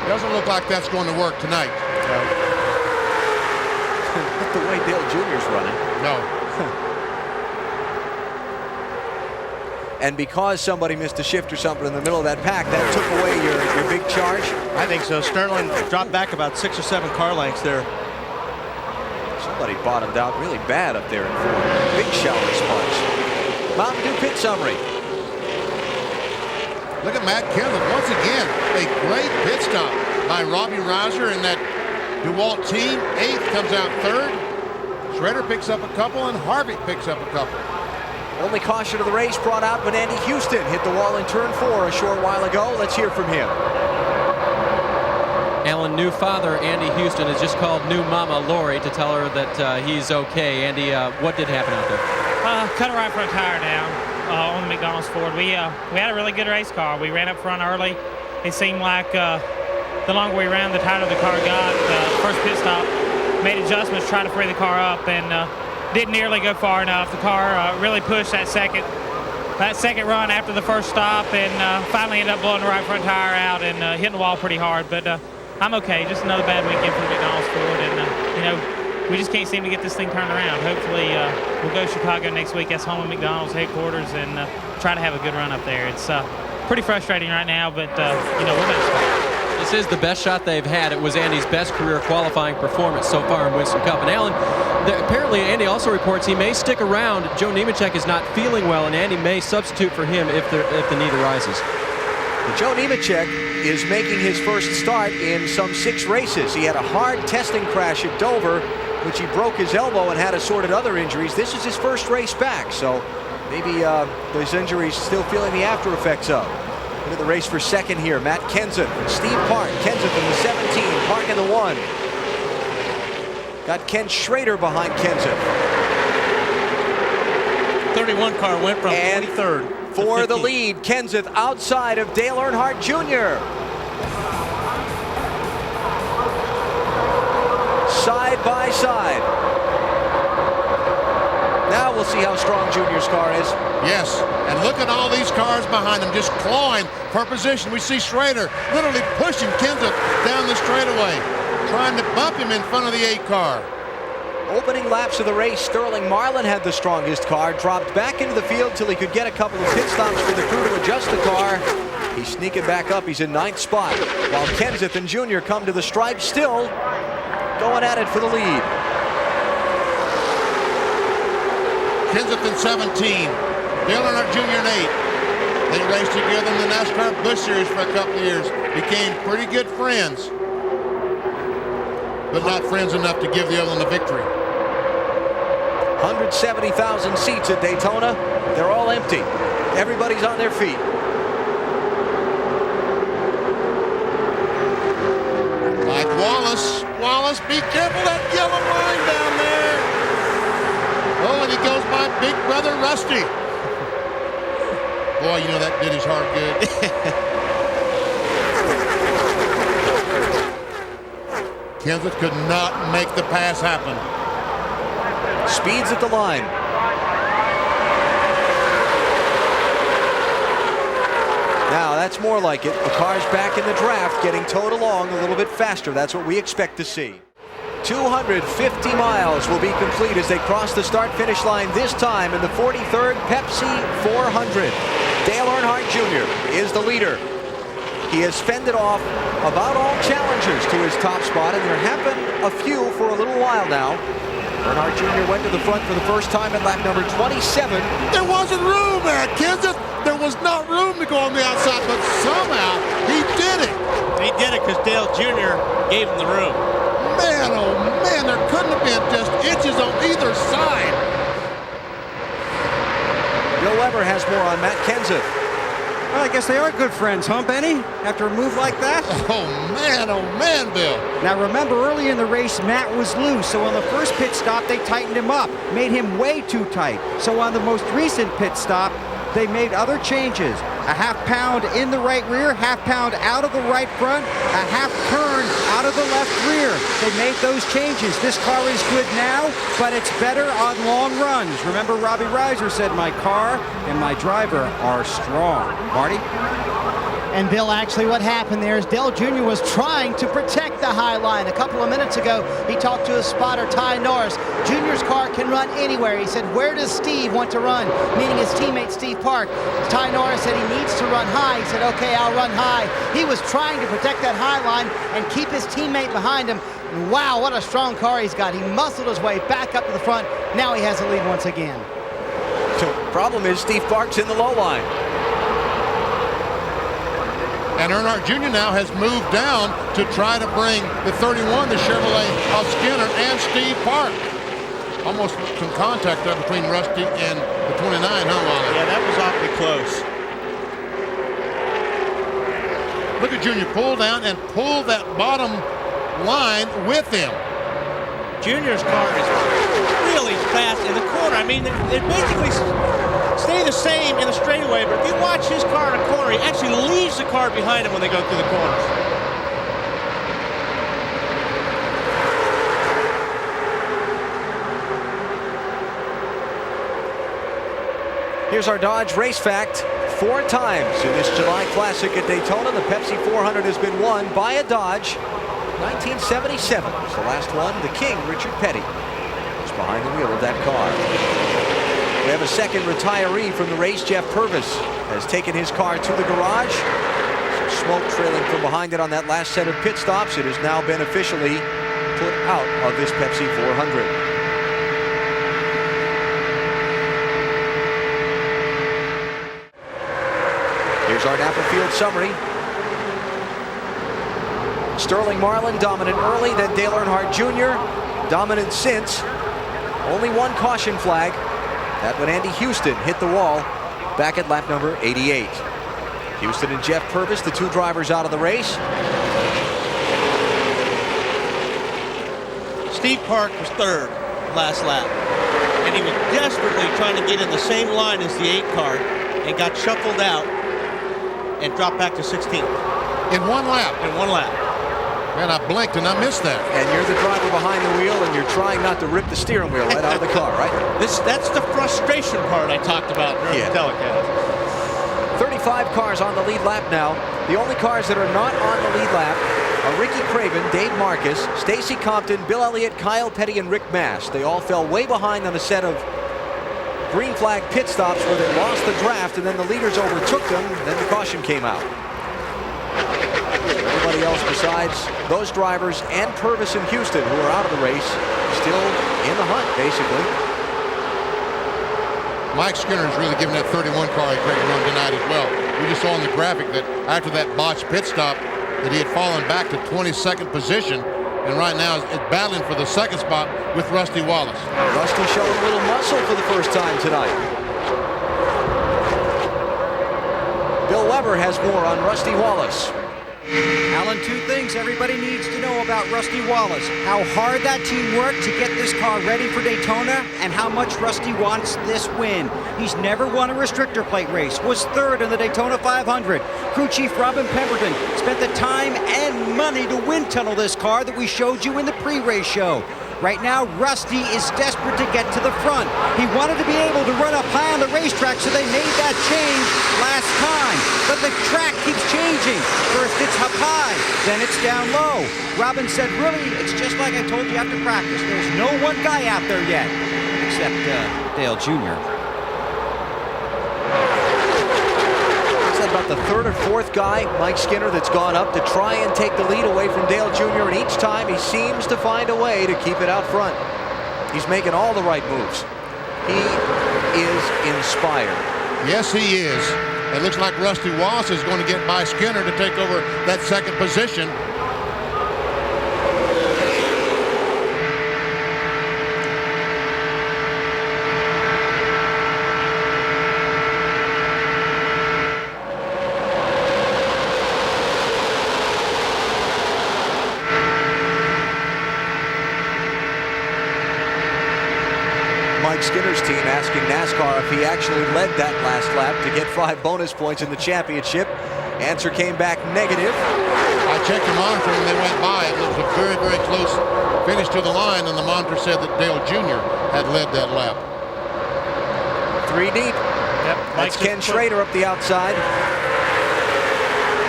Doesn't look like that's going to work tonight. Not the way Dale Jr.'s running. No. And because somebody missed a shift or something in the middle of that pack, that took away your big charge? I think so. Sterling dropped back about 6 or 7 car lengths there. Somebody bottomed out really bad up there in fourth. Big shower sponge. Mountain Dew pit summary. Look at Matt Kenseth. Once again, a great pit stop by Robbie Rouser and that DeWalt team. 8th, comes out 3rd. Schrader picks up a couple and Harvick picks up a couple. Only caution of the race brought out when Andy Houston hit the wall in turn 4 a short while ago. Let's hear from him. Alan, new father Andy Houston has just called new mama Lori to tell her that he's okay. Andy, what did happen out there? Cut a right front tire down on the McDonald's Ford. We had a really good race car. We ran up front early. It seemed like the longer we ran, the tighter the car got. First pit stop, made adjustments, tried to free the car up, and didn't nearly go far enough. The car really pushed that second run after the first stop, and finally ended up blowing the right front tire out and hitting the wall pretty hard. But I'm okay. Just another bad weekend for the McDonald's Ford, and we just can't seem to get this thing turned around. Hopefully, we'll go to Chicago next week. That's home of McDonald's headquarters, and try to have a good run up there. It's pretty frustrating right now, but we're going to start. This is the best shot they've had. It was Andy's best career qualifying performance so far in Winston Cup. And Alan, apparently Andy also reports he may stick around. Joe Nemechek is not feeling well, and Andy may substitute for him if the need arises. Joe Nemechek is making his first start in some 6 races. He had a hard testing crash at Dover, which he broke his elbow and had assorted other injuries. This is his first race back, so maybe those injuries still feeling the after effects of. Into the race for second here, Matt Kenseth and Steve Park. Kenseth in the 17, Park in the 1. Got Ken Schrader behind Kenseth. 31 car went from 23rd for the lead. Kenseth outside of Dale Earnhardt Jr. Side by side. Now we'll see how strong Junior's car is. Yes, and look at all these cars behind him just clawing for position. We see Schrader literally pushing Kenseth down the straightaway, trying to bump him in front of the 8 car. Opening laps of the race, Sterling Marlin had the strongest car, dropped back into the field till he could get a couple of pit stops for the crew to adjust the car. He's sneaking back up. He's in 9th spot, while Kenseth and Junior come to the stripe, still going at it for the lead. Kenseth in 17, Dale Earnhardt Jr. in 8. They raced together in the NASCAR Busch Series for a couple of years. Became pretty good friends, but not friends enough to give the other one the victory. 170,000 seats at Daytona. They're all empty. Everybody's on their feet. Like Wallace. Wallace, be careful that yellow line down there. Oh, and he goes by Big Brother Rusty. Boy, that did his heart good. Kenseth could not make the pass happen. Speeds at the line. Now that's more like it. The car's back in the draft, getting towed along a little bit faster. That's what we expect to see. 250 miles will be complete as they cross the start-finish line this time in the 43rd Pepsi 400. Dale Earnhardt Jr. is the leader. He has fended off about all challengers to his top spot, and there have been a few for a little while now. Earnhardt Jr. went to the front for the first time at lap number 27. There wasn't room there, kids. There was not room to go on the outside, but somehow he did it. He did it because Dale Jr. gave him the room. Man, oh man, there couldn't have been just inches on either side. Bill Weber has more on Matt Kenseth. Well, I guess they are good friends, huh, Benny? After a move like that? Oh man, Bill. Now remember, early in the race, Matt was loose, so on the first pit stop, they tightened him up, made him way too tight. So on the most recent pit stop, they made other changes. A half-pound in the right rear, half-pound out of the right front, a half-turn out of the left rear. They made those changes. This car is good now, but it's better on long runs. Remember, Robbie Reiser said, my car and my driver are strong. Marty? And Bill, actually what happened there is Dale Jr. was trying to protect the high line. A couple of minutes ago, he talked to his spotter, Ty Norris. Jr.'s car can run anywhere. He said, where does Steve want to run? Meaning his teammate, Steve Park. Ty Norris said he needs to run high. He said, okay, I'll run high. He was trying to protect that high line and keep his teammate behind him. And wow, what a strong car he's got. He muscled his way back up to the front. Now he has the lead once again. So problem is Steve Park's in the low line. And Earnhardt Jr. now has moved down to try to bring the 31, the Chevrolet of Skinner and Steve Park. Almost some contact there between Rusty and the 29, huh, Wally? Yeah, that was awfully close. Look at Jr. pull down and pull that bottom line with him. Junior's car is really fast in the corner. I mean, they basically stay the same in the straightaway, but if you watch his car in a corner, he actually leaves the car behind him when they go through the corners. Here's our Dodge race fact. 4 times in this July Classic at Daytona, the Pepsi 400 has been won by a Dodge. 1977 was the last one. The King, Richard Petty, was behind the wheel of that car. We have a second retiree from the race. Jeff Purvis has taken his car to the garage. Some smoke trailing from behind it on that last set of pit stops. It has now been officially put out of this Pepsi 400. Here's our Napa Field summary. Sterling Marlin dominant early, then Dale Earnhardt Jr. dominant since. Only one caution flag. That when Andy Houston hit the wall back at lap number 88. Houston and Jeff Purvis, the 2 drivers out of the race. Steve Park was 3rd last lap, and he was desperately trying to get in the same line as the 8 car and got shuffled out and dropped back to 16th. In one lap. In one lap. Man, I blinked and I missed that. And you're the driver behind the wheel, and you're trying not to rip the steering wheel right out of the car, right? That's the frustration part I talked about during the telecast. 35 cars on the lead lap now. The only cars that are not on the lead lap are Ricky Craven, Dave Marcus, Stacy Compton, Bill Elliott, Kyle Petty, and Rick Mast. They all fell way behind on a set of green flag pit stops where they lost the draft, and then the leaders overtook them, and then the caution came out. Everybody else besides those drivers and Purvis and Houston, who are out of the race, still in the hunt, basically. Mike Skinner is really giving that 31 car a great run tonight as well. We just saw in the graphic that after that botched pit stop that he had fallen back to 22nd position, and right now is battling for the 2nd spot with Rusty Wallace. Rusty showing a little muscle for the first time tonight. Bill Weber has more on Rusty Wallace. Alan, 2 things everybody needs to know about Rusty Wallace. How hard that team worked to get this car ready for Daytona, and how much Rusty wants this win. He's never won a restrictor plate race, was 3rd in the Daytona 500. Crew Chief Robin Pemberton spent the time and money to wind tunnel this car that we showed you in the pre-race show. Right now, Rusty is desperate to get to the front. He wanted to be able to run up high on the racetrack, so they made that change last time. But the track keeps changing. First it's up high, then it's down low. Robin said, really, it's just like I told you after practice. There's no one guy out there yet, except Dale Jr. What's that about the third or fourth guy, Mike Skinner, that's gone up to try and take the lead away from Dale Jr., and each time he seems to find a way to keep it out front. He's making all the right moves. He is inspired. Yes, he is. It looks like Rusty Wallace is going to get by Skinner to take over that second position. Mike Skinner's team asking NASCAR if he actually led that last lap to get 5 bonus points in the championship. Answer came back negative. I checked the monitor when they went by. It was a very, very close finish to the line, and the monitor said that Dale Jr. had led that lap. 3 deep. Yep. That's Ken Schrader up the outside.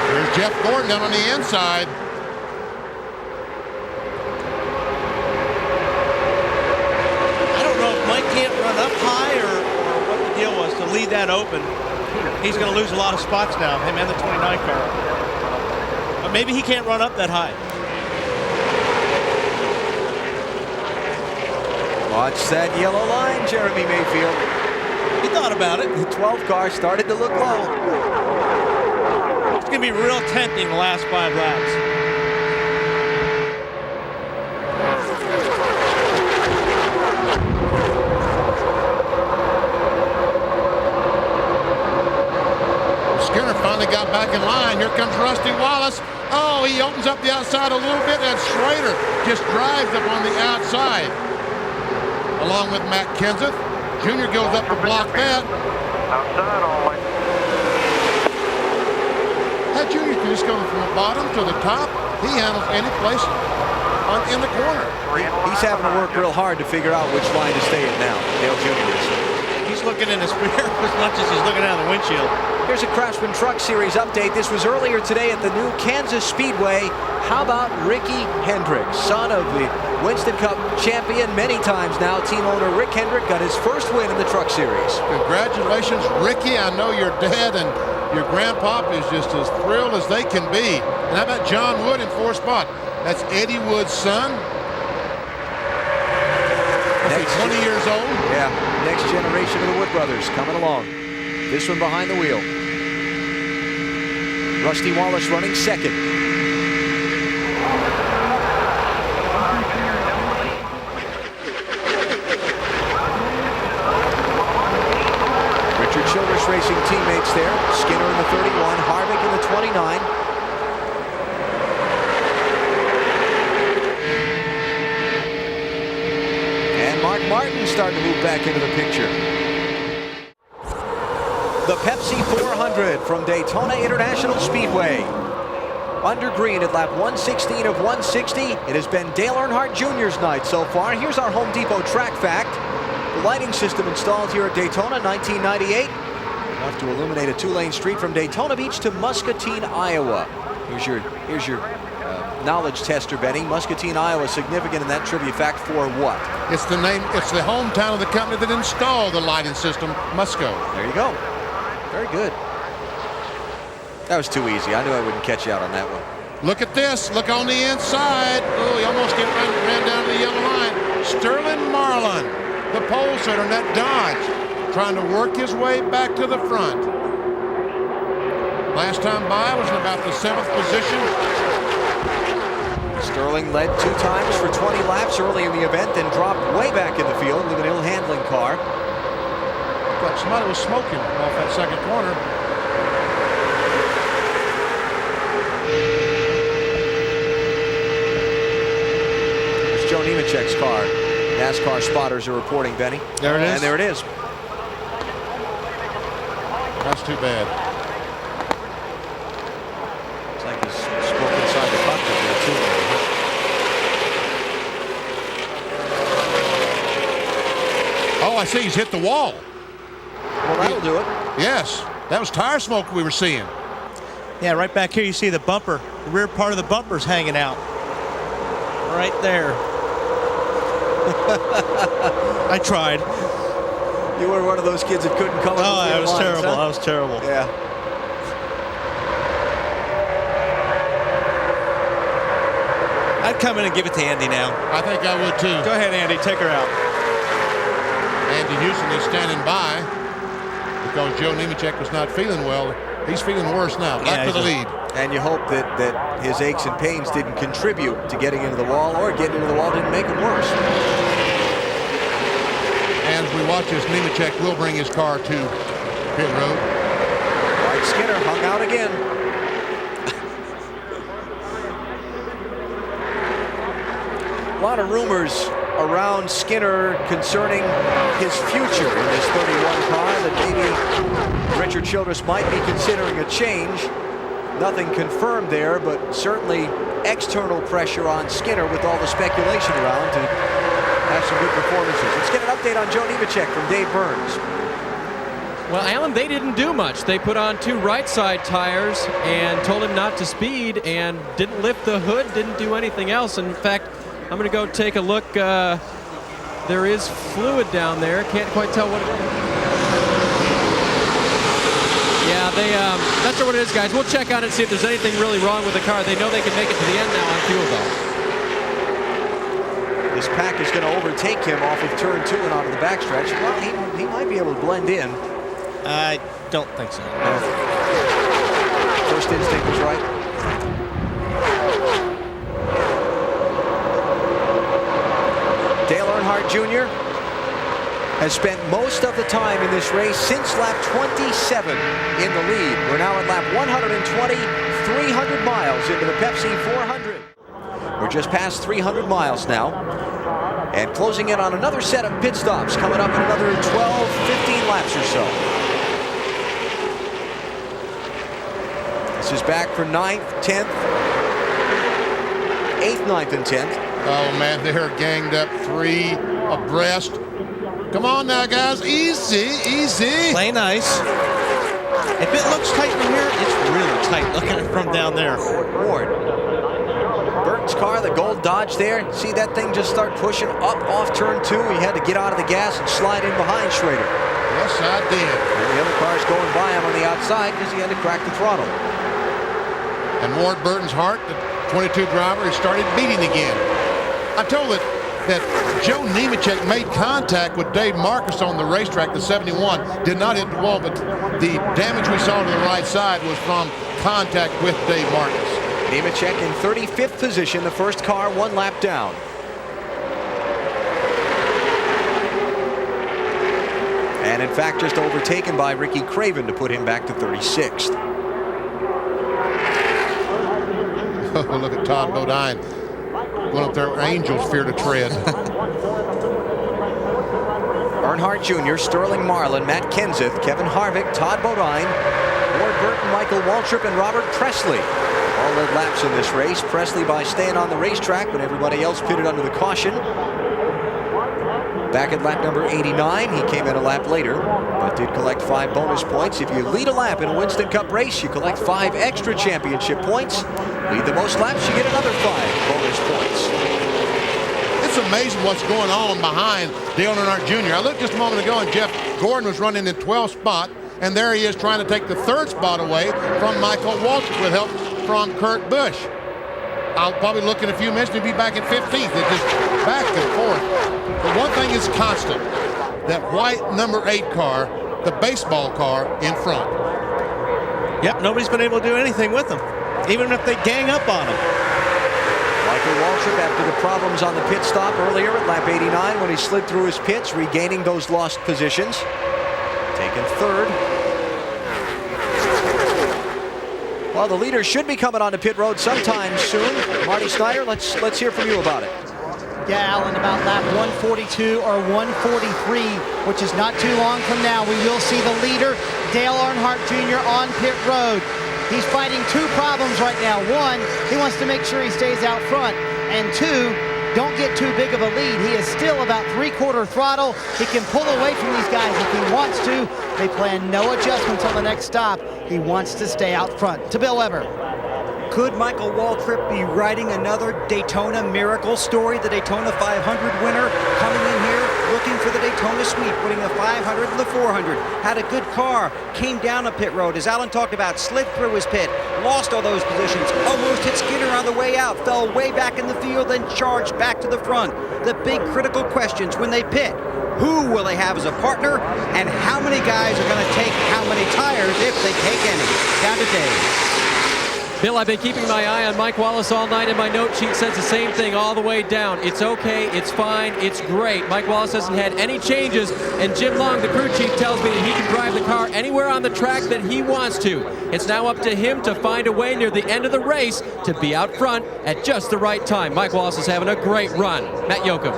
There's Jeff Gordon down on the inside. Can't run up high or what the deal was to leave that open. He's going to lose a lot of spots now, him and the 29 car. But maybe he can't run up that high. Watch that yellow line, Jeremy Mayfield. He thought about it. The 12 car started to look low. It's going to be real tempting the last 5 laps. Finally got back in line. Here comes Rusty Wallace. Oh, he opens up the outside a little bit, and Schrader just drives up on the outside. Along with Matt Kenseth. Junior goes up to block that. Outside only. That Junior can just go from the bottom to the top. He handles any place in the corner. He's having to work real hard to figure out which line to stay in now. Dale Jr. is. He's looking in his mirror as much as he's looking out the windshield. Here's a Craftsman Truck Series update. This was earlier today at the new Kansas Speedway. How about Ricky Hendrick, son of the Winston Cup champion many times now? Team owner Rick Hendrick got his first win in the Truck Series. Congratulations, Ricky. I know your dad and your grandpop is just as thrilled as they can be. And how about John Wood in 4th spot? That's Eddie Wood's son. Next 20 years old. Yeah, next generation of the Wood brothers coming along. This one behind the wheel. Rusty Wallace running second. Richard Childress Racing teammates there. Skinner in the 31, Harvick in the 29. And Mark Martin starting to move back into the picture. The Pepsi 400 from Daytona International Speedway. Under green at lap 116 of 160. It has been Dale Earnhardt Jr.'s night so far. Here's our Home Depot track fact. The lighting system installed here at Daytona, 1998. Enough to illuminate a 2-lane street from Daytona Beach to Muscatine, Iowa. Here's your knowledge tester, Benny. Muscatine, Iowa, significant in that trivia fact for what? It's the name. It's the hometown of the company that installed the lighting system, Musco. There you go. Very good. That was too easy. I knew I wouldn't catch you out on that one. Look at this. Look on the inside. Oh, he almost ran down to the yellow line. Sterling Marlin, the pole sitter in that Dodge, trying to work his way back to the front. Last time by was in about the 7th position. Sterling led 2 times for 20 laps early in the event, then dropped way back in the field with an ill-handling car. Like somebody was smoking off that second corner. There's Joe Nemechek's car. NASCAR spotters are reporting, Benny. There it is. And there it is. That's too bad. Looks like he's spoke inside the cockpit there, too. Oh, I see he's hit the wall. Well, that'll do it. Yes, that was tire smoke we were seeing. Yeah, right back here you see the bumper. The rear part of the bumper's hanging out. Right there. I tried. You were one of those kids that couldn't color. Oh, that was lines, terrible. huh? That was terrible. Yeah. I'd come in and give it to Andy now. I think I would too. Go ahead, Andy. Take her out. Andy Houston is standing by because Joe Nemechek was not feeling well. He's feeling worse now. Back to the lead. And you hope that his aches and pains didn't contribute to getting into the wall, or getting into the wall didn't make it worse. And as we watch this, Nemechek will bring his car to pit road. Mike Skinner hung out again. A lot of rumors around Skinner concerning his future in this 31 car, that maybe Richard Childress might be considering a change. Nothing confirmed there, but certainly external pressure on Skinner with all the speculation around to have some good performances. Let's get an update on Joe Nemechek from Dave Burns. Well, Alan, they didn't do much. They put on 2 right side tires and told him not to speed, and didn't lift the hood, didn't do anything else. In fact, I'm going to go take a look. There is fluid down there. Can't quite tell what it is. Yeah, not sure what it is, guys. We'll check on it and see if there's anything really wrong with the car. They know they can make it to the end now on fuel, though. This pack is going to overtake him off of turn 2 and onto the backstretch. Well, he might be able to blend in. I don't think so. No. First instinct was right. Dale Earnhardt Jr. has spent most of the time in this race since lap 27 in the lead. We're now at lap 120, 300 miles into the Pepsi 400. We're just past 300 miles now, and closing in on another set of pit stops coming up in another 12, 15 laps or so. This is back for 9th, 10th, 8th, 9th, and 10th. Oh man, they're ganged up 3 abreast. Come on now, guys, easy, easy. Play nice. If it looks tight from here, it's really tight looking at it from down there. Ward. Burton's car, the gold Dodge there. See that thing just start pushing up off turn 2. He had to get out of the gas and slide in behind Schrader. Yes, I did. And the other car's going by him on the outside because he had to crack the throttle. And Ward Burton's Hart, the 22 driver, he started beating again. I told it that Joe Nemechek made contact with Dave Marcus on the racetrack, the 71, did not hit the wall, but the damage we saw to the right side was from contact with Dave Marcus. Nemechek in 35th position, the first car 1 lap down. And in fact, just overtaken by Ricky Craven to put him back to 36th. Oh, look at Todd Bodine. Going up there where angels fear to tread. Earnhardt Jr., Sterling Marlin, Matt Kenseth, Kevin Harvick, Todd Bodine, Ward Burton, Michael Waltrip, and Robert Presley all led laps in this race. Presley by staying on the racetrack when everybody else pitted under the caution. Back at lap number 89, he came in a lap later, but did collect 5 bonus points. If you lead a lap in a Winston Cup race, you collect 5 extra championship points. Lead the most laps, you get another 5 bonus points. It's amazing what's going on behind Dale Earnhardt Jr. I looked just a moment ago, and Jeff Gordon was running in 12th spot, and there he is trying to take the 3rd spot away from Michael Waltrip with help from Kurt Busch. I'll probably look in a few minutes to be back at 15th. It's just back and forth. But one thing is constant, that white number 8 car, the baseball car in front. Yep, nobody's been able to do anything with them, even if they gang up on them. Michael Waltrip, after the problems on the pit stop earlier at lap 89 when he slid through his pits, regaining those lost positions, taking 3rd. Well, the leader should be coming onto pit road sometime soon. Marty Snyder, let's hear from you about it. Yeah, Alan, about lap 142 or 143, which is not too long from now, we will see the leader, Dale Earnhardt Jr. on pit road. He's fighting 2 problems right now. 1, he wants to make sure he stays out front. And 2, don't get too big of a lead. He is still about 3/4 throttle. He can pull away from these guys if he wants to. They plan no adjustments on the next stop. He wants to stay out front. To Bill Weber. Could Michael Waltrip be writing another Daytona miracle story? The Daytona 500 winner coming in here looking for the Daytona sweep, winning the 500 and the 400. Had a good car, came down a pit road, as Alan talked about, slid through his pit, lost all those positions, almost hit Skinner on the way out, fell way back in the field, then charged back to the front. The big critical questions when they pit: who will they have as a partner, and how many guys are going to take how many tires, if they take any? Down to Dave. Bill, I've been keeping my eye on Mike Wallace all night, and my note sheet says the same thing all the way down. It's okay, it's fine, it's great. Mike Wallace hasn't had any changes, and Jim Long, the crew chief, tells me that he can drive the car anywhere on the track that he wants to. It's now up to him to find a way near the end of the race to be out front at just the right time. Mike Wallace is having a great run. Matt Yoakum.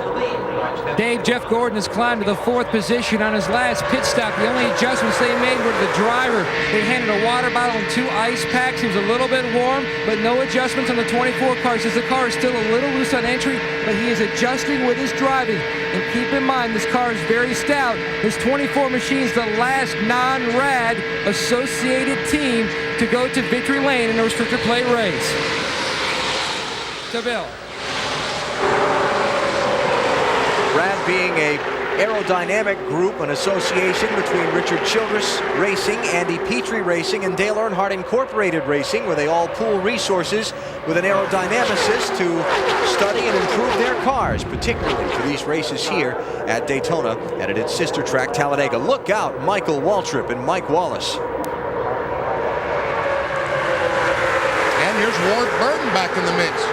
Dave, Jeff Gordon has climbed to the 4th position on his last pit stop. The only adjustments they made were the driver. They handed a water bottle and 2 ice packs. He was a little bit warm, but no adjustments on the 24 car. Says the car is still a little loose on entry, but he is adjusting with his driving. And keep in mind, this car is very stout. His 24 machine's the last non-rad associated team to go to victory lane in a restrictor plate race. So, Bill. RAD being a aerodynamic group, an association between Richard Childress Racing, Andy Petrie Racing, and Dale Earnhardt Incorporated Racing, where they all pool resources with an aerodynamicist to study and improve their cars, particularly for these races here at Daytona and at its sister track, Talladega. Look out, Michael Waltrip and Mike Wallace. And here's Ward Burton back in the mix.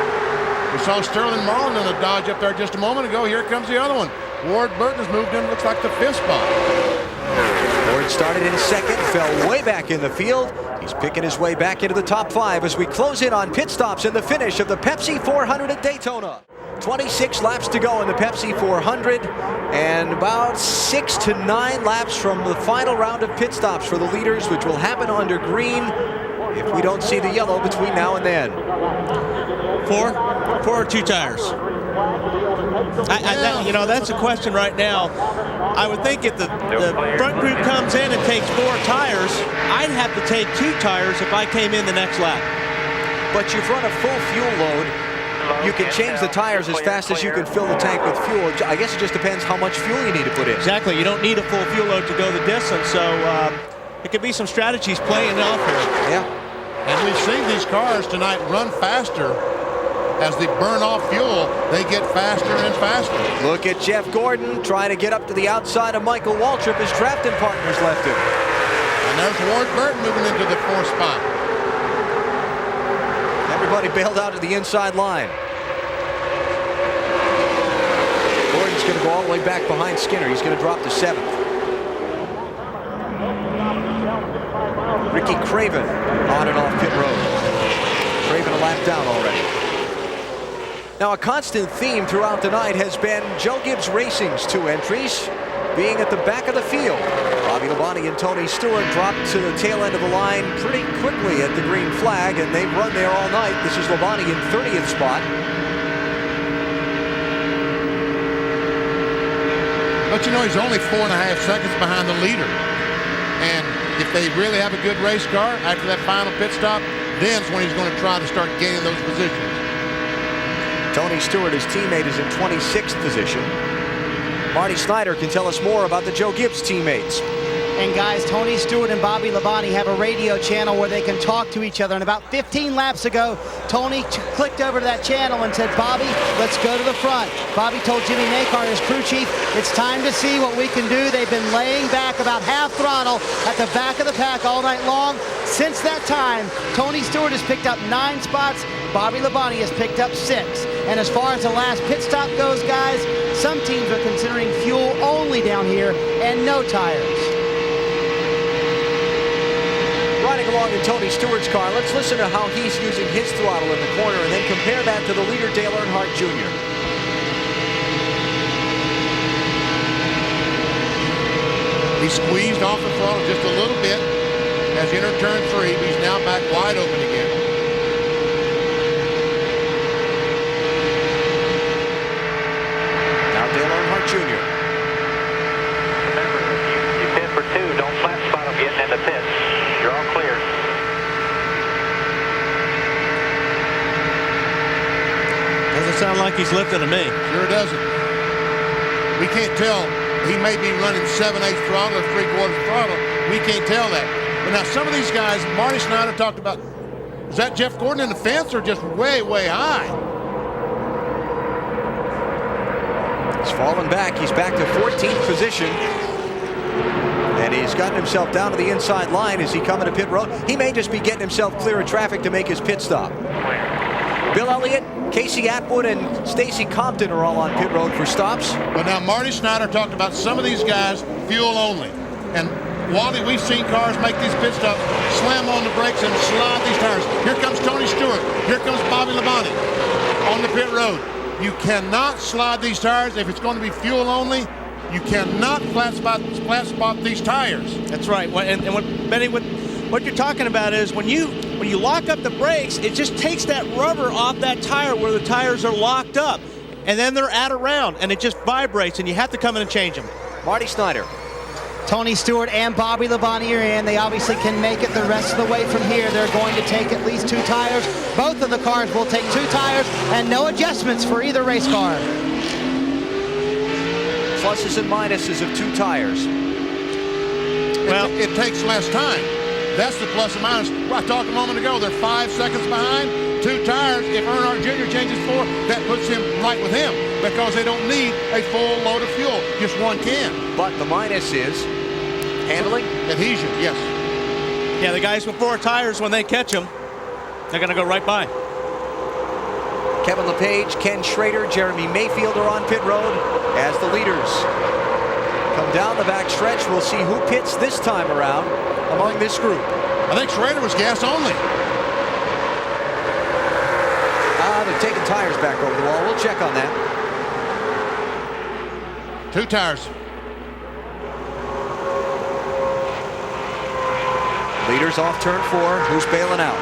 We saw Sterling Marlin in a Dodge up there just a moment ago. Here comes the other one. Ward Burton has moved in, looks like the 5th spot. Ward started in 2nd, fell way back in the field. He's picking his way back into the top 5 as we close in on pit stops in the finish of the Pepsi 400 at Daytona. 26 laps to go in the Pepsi 400, and about 6 to 9 laps from the final round of pit stops for the leaders, which will happen under green if we don't see the yellow between now and then. 4 or 2 tires? You know, that's a question right now. I would think if the front group comes in and takes 4 tires, I'd have to take 2 tires if I came in the next lap. But you've run a full fuel load. You can change the tires as fast as you can fill the tank with fuel. I guess it just depends how much fuel you need to put in. Exactly. You don't need a full fuel load to go the distance, so it could be some strategies playing off here. Yeah. And we've seen these cars tonight run faster. As they burn off fuel, they get faster and faster. Look at Jeff Gordon trying to get up to the outside of Michael Waltrip. His drafting partners left him. And there's Ward Burton moving into the 4th spot. Everybody bailed out to the inside line. Gordon's going to go all the way back behind Skinner. He's going to drop to 7th. Ricky Craven on and off pit road. Craven a lap down already. Now, a constant theme throughout the night has been Joe Gibbs Racing's 2 entries being at the back of the field. Bobby Labonte and Tony Stewart dropped to the tail end of the line pretty quickly at the green flag, and they've run there all night. This is Labonte in 30th spot. But you know, he's only 4.5 seconds behind the leader. And if they really have a good race car after that final pit stop, then's when he's going to try to start gaining those positions. Tony Stewart, his teammate, is in 26th position. Marty Snyder can tell us more about the Joe Gibbs teammates. And guys, Tony Stewart and Bobby Labonte have a radio channel where they can talk to each other. And about 15 laps ago, Tony clicked over to that channel and said, Bobby, let's go to the front. Bobby told Jimmy Nakar, his crew chief, it's time to see what we can do. They've been laying back about half throttle at the back of the pack all night long. Since that time, Tony Stewart has picked up 9 spots. Bobby Labonte has picked up 6. And as far as the last pit stop goes, guys, some teams are considering fuel only down here and no tires. Riding along in Tony Stewart's car, let's listen to how he's using his throttle in the corner and then compare that to the leader, Dale Earnhardt Jr. He squeezed off the throttle just a little bit as he entered turn 3. He's now back wide open again. Now Dale Earnhardt Jr. Remember, you pit for 2. Don't flat spot them getting into pit. You're all clear. Doesn't sound like he's lifting to me. Sure doesn't. We can't tell. He may be running 7/8 throttle or 3/4 throttle. We can't tell that. But now some of these guys, Marty Snyder talked about, is that Jeff Gordon in the fence or just way, way high? He's fallen back. He's back to 14th position. And he's gotten himself down to the inside line as he come into pit road. He may just be getting himself clear of traffic to make his pit stop. Bill Elliott, Casey Atwood, and Stacy Compton are all on pit road for stops. But now Marty Snyder talked about some of these guys fuel only. And Wally, we've seen cars make these pit stops, slam on the brakes and slide these tires. Here comes Tony Stewart. Here comes Bobby Labonte on the pit road. You cannot slide these tires if it's going to be fuel only. You cannot flat spot these tires. That's right. And what Benny, what you're talking about is when you lock up the brakes, it just takes that rubber off that tire where the tires are locked up, and then they're out of round, and it just vibrates, and you have to come in and change them. Marty Snyder. Tony Stewart and Bobby Labonte are in. They obviously can make it the rest of the way from here. They're going to take at least 2 tires. Both of the cars will take 2 tires and no adjustments for either race car. Pluses and minuses of 2 tires. Well, it takes less time. That's the plus and minus. I talked a moment ago. They're 5 seconds behind. 2 tires. If Earnhardt Jr. changes 4, that puts him right with him because they don't need a full load of fuel. Just 1 can. But the minus is handling? Adhesion, yes. Yeah, the guys with 4 tires, when they catch them, they're going to go right by. Kevin LePage, Ken Schrader, Jeremy Mayfield are on pit road as the leaders come down the back stretch. We'll see who pits this time around among this group. I think Schrader was gas only. They're taking tires back over the wall. We'll check on that. 2 tires. Leaders off turn 4. Who's bailing out?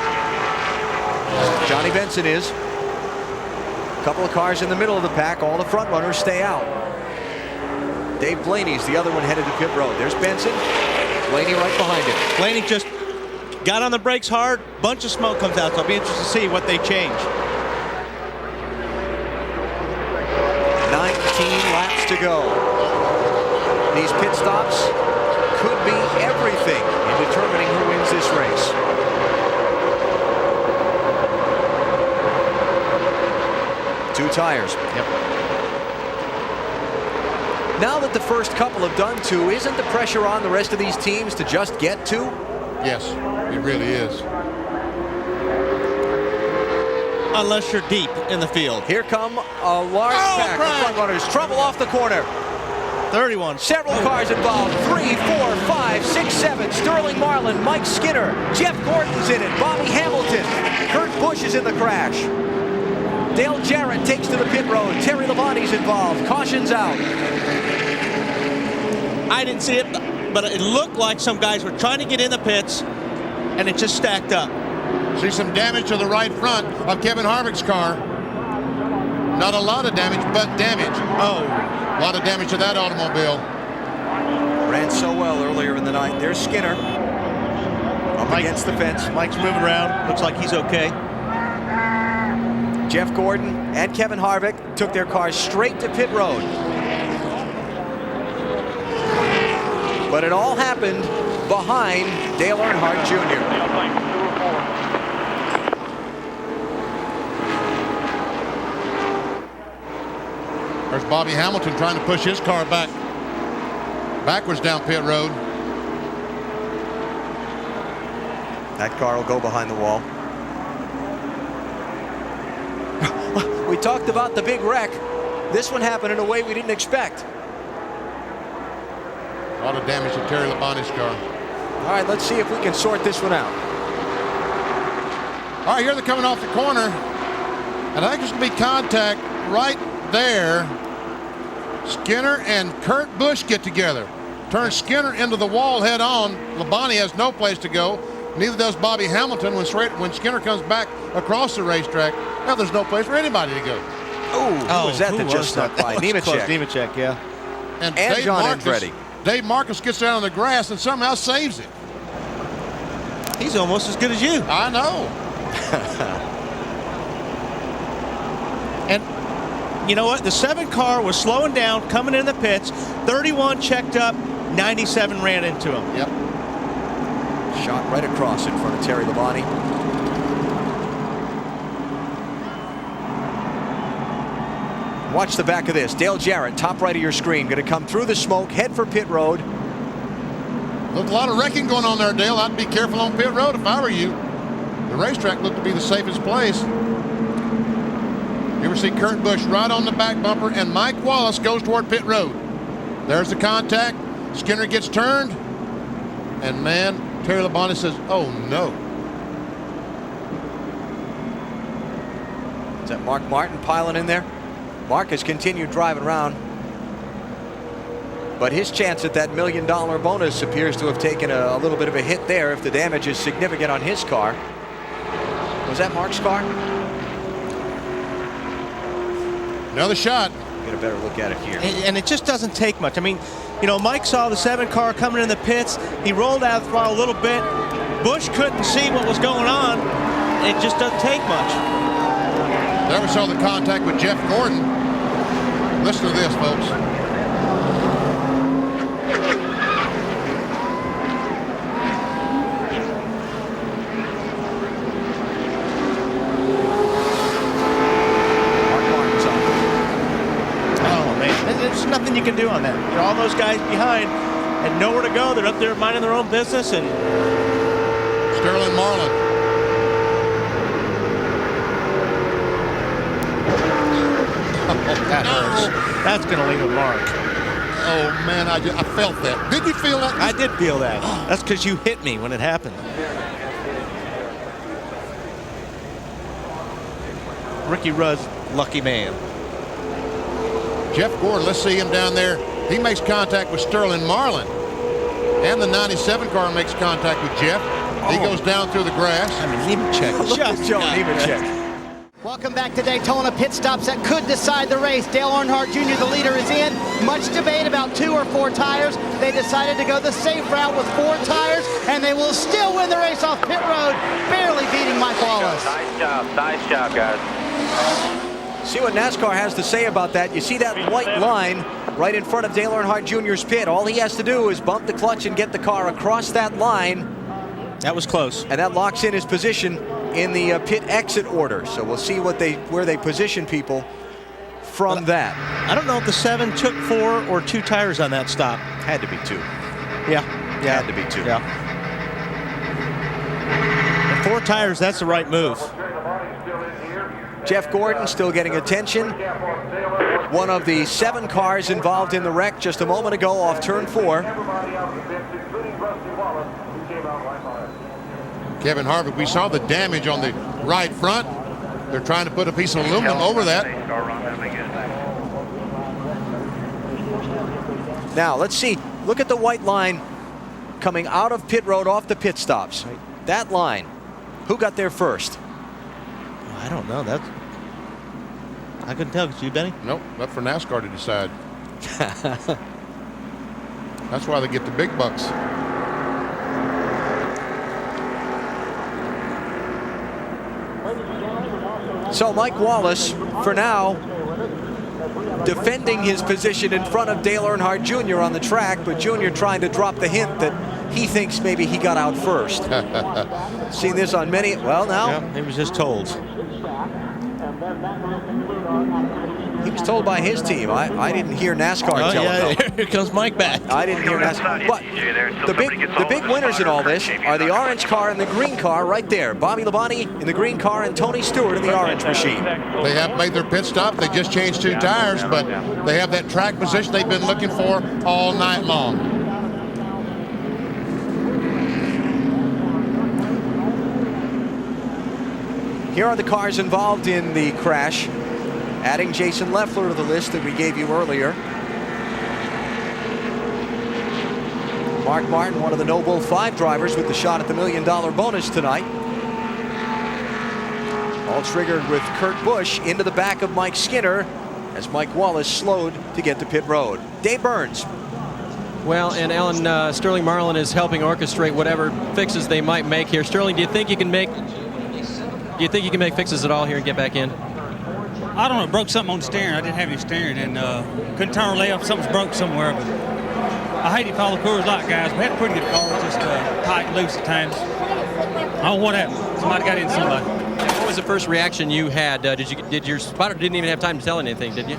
Johnny Benson is. A couple of cars in the middle of the pack. All the front runners stay out. Dave Blaney's the other one headed to pit road. There's Benson. Blaney right behind him. Blaney just got on the brakes hard. Bunch of smoke comes out, so I'll be interested to see what they change. 19 laps to go. These pit stops could be everything in determining who wins this race. Two tires. Yep. Now that the first couple have done 2, isn't the pressure on the rest of these teams to just get 2? Yes, it really is. Unless you're deep in the field. Here come a large pack of front runners. Trouble off the corner. 31. Several cars involved. 3, 4, 5, 6, 7. Sterling Marlin, Mike Skinner, Jeff Gordon's in it. Bobby Hamilton. Kurt Busch is in the crash. Dale Jarrett takes to the pit road. Terry Labonte's involved. Caution's out. I didn't see it, but it looked like some guys were trying to get in the pits, and it just stacked up. See some damage to the right front of Kevin Harvick's car. Not a lot of damage, but damage. Oh, a lot of damage to that automobile. Ran so well earlier in the night. There's Skinner up against the fence. Mike's moving around. Looks like he's okay. Jeff Gordon and Kevin Harvick took their cars straight to pit road. But it all happened behind Dale Earnhardt Jr. There's Bobby Hamilton trying to push his car backwards down pit road. That car will go behind the wall. We talked about the big wreck. This one happened in a way we didn't expect. A lot of damage to Terry Labonte's car. All right, let's see if we can sort this one out. All right, here they're coming off the corner. And I think there's going to be contact right there. Skinner and Kurt Busch get together. Turn Skinner into the wall head on. Labonte has no place to go. Neither does Bobby Hamilton when Skinner comes back across the racetrack. Now there's no place for anybody to go. Who was that just snuck by? Nemechek. Nemechek, yeah. And Dave John Andretti. Dave Marcus gets down on the grass and somehow saves it. He's almost as good as you. I know. And you know what? The 7 car was slowing down, coming in the pits. 31 checked up, 97 ran into him. Yep. Shot right across in front of Terry Labonte. Watch the back of this. Dale Jarrett, top right of your screen, going to come through the smoke, head for pit road. Looked a lot of wrecking going on there, Dale. I'd be careful on pit road if I were you. The racetrack looked to be the safest place. You ever see Kurt Busch right on the back bumper, and Mike Wallace goes toward pit road. There's the contact. Skinner gets turned, and man, Terry Labonte says, oh no. Is that Mark Martin piling in there? Mark has continued driving around, but his chance at that $1 million bonus appears to have taken a little bit of a hit there if the damage is significant on his car. Was that Mark's car? Another shot. Get a better look at it here. And it just doesn't take much. I mean, you know, Mike saw the 7 car coming in the pits. He rolled out the throttle a little bit. Busch couldn't see what was going on. It just doesn't take much. There we saw the contact with Jeff Gordon. Listen to this, folks. There's nothing you can do on that. You know, all those guys behind and nowhere to go. They're up there minding their own business. And Sterling Marlin. that hurts. That's going to leave a mark. Oh, man, I felt that. Did you feel that? I did feel that. That's because you hit me when it happened. Ricky Rudd's lucky man. Jeff Gordon, let's see him down there. He makes contact with Sterling Marlin. And the 97 car makes contact with Jeff. He goes down through the grass. I mean, Nemechek. Just Joe Nemechek. Welcome back to Daytona. Pit stops that could decide the race. Dale Earnhardt Jr., the leader, is in. Much debate about 2 or 4 tires. They decided to go the safe route with 4 tires, and they will still win the race off pit road, barely beating Mike Wallace. Nice job, guys. See what NASCAR has to say about that. You see that white line right in front of Dale Earnhardt Jr.'s pit. All he has to do is bump the clutch and get the car across that line. That was close. And that locks in his position in the pit exit order. So we'll see where they position people from that. I don't know if the 7 took 4 or 2 tires on that stop. Had to be 2. Yeah. Had to be 2. Yeah. And 4 tires, that's the right move. Jeff Gordon still getting attention. One of the 7 cars involved in the wreck just a moment ago off turn 4. Kevin Harvick, we saw the damage on the right front. They're trying to put a piece of aluminum over that. Now, let's see. Look at the white line coming out of pit road off the pit stops. That line. Who got there first? I don't know. I couldn't tell. Could you, Benny? Nope, that's for NASCAR to decide. That's why they get the big bucks. So Mike Wallace, for now, defending his position in front of Dale Earnhardt Jr. on the track, but Jr. trying to drop the hint that he thinks maybe he got out first. Seen this on many, well now. Yeah, he was just told. He was told by his team. I didn't hear NASCAR tell him. Yeah, here comes Mike back. I didn't hear NASCAR. But the big winners in all this are the orange car and the green car right there. Bobby Labonte in the green car and Tony Stewart in the orange machine. They have made their pit stop. They just changed 2 tires, but they have that track position they've been looking for all night long. Here are the cars involved in the crash, adding Jason Leffler to the list that we gave you earlier. Mark Martin, one of the No Bull 5 drivers with the shot at the $1 million bonus tonight. All triggered with Kurt Busch into the back of Mike Skinner as Mike Wallace slowed to get to pit road. Dave Burns. Well, and Alan, Sterling Marlin is helping orchestrate whatever fixes they might make here. Sterling, do you think you can make fixes at all here and get back in? I don't know, it broke something on the steering. I didn't have any steering and couldn't turn left. Something's broke somewhere. But I hate to follow Coors Light, guys. We had a pretty good car, just tight and loose at times. I don't know what happened. Somebody got in somebody. What was the first reaction you had? Did your spotter didn't even have time to tell anything, did you?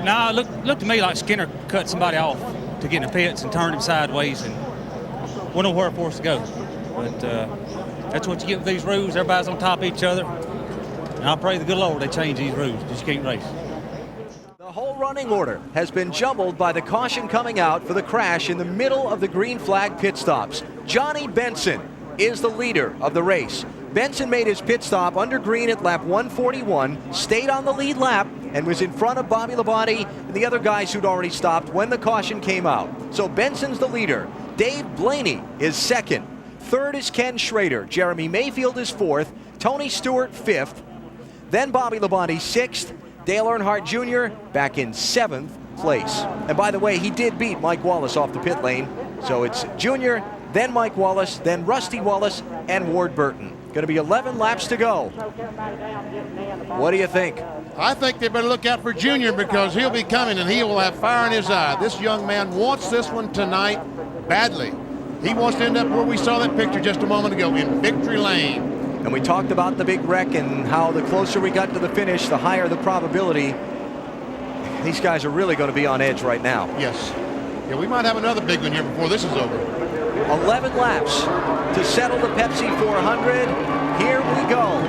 No, it looked to me like Skinner cut somebody off to get in the pits and turned him sideways and went nowhere for us to go. But that's what you get with these rules. Everybody's on top of each other. And I pray the good Lord they change these rules because you can't race. The whole running order has been jumbled by the caution coming out for the crash in the middle of the green flag pit stops. Johnny Benson is the leader of the race. Benson made his pit stop under green at lap 141, stayed on the lead lap, and was in front of Bobby Labonte and the other guys who'd already stopped when the caution came out. So Benson's the leader. Dave Blaney is second. Third is Ken Schrader. Jeremy Mayfield is fourth. Tony Stewart fifth. Then Bobby Labonte sixth. Dale Earnhardt Jr. back in seventh place. And by the way, he did beat Mike Wallace off the pit lane. So it's Jr., then Mike Wallace, then Rusty Wallace, and Ward Burton. Going to be 11 laps to go. What do you think? I think they better look out for Junior because he'll be coming and he will have fire in his eye. This young man wants this one tonight badly. He wants to end up where we saw that picture just a moment ago in victory lane. And we talked about the big wreck and how the closer we got to the finish, the higher the probability. These guys are really going to be on edge right now. Yes. Yeah, we might have another big one here before this is over. 11 laps to settle the Pepsi 400. Here we go.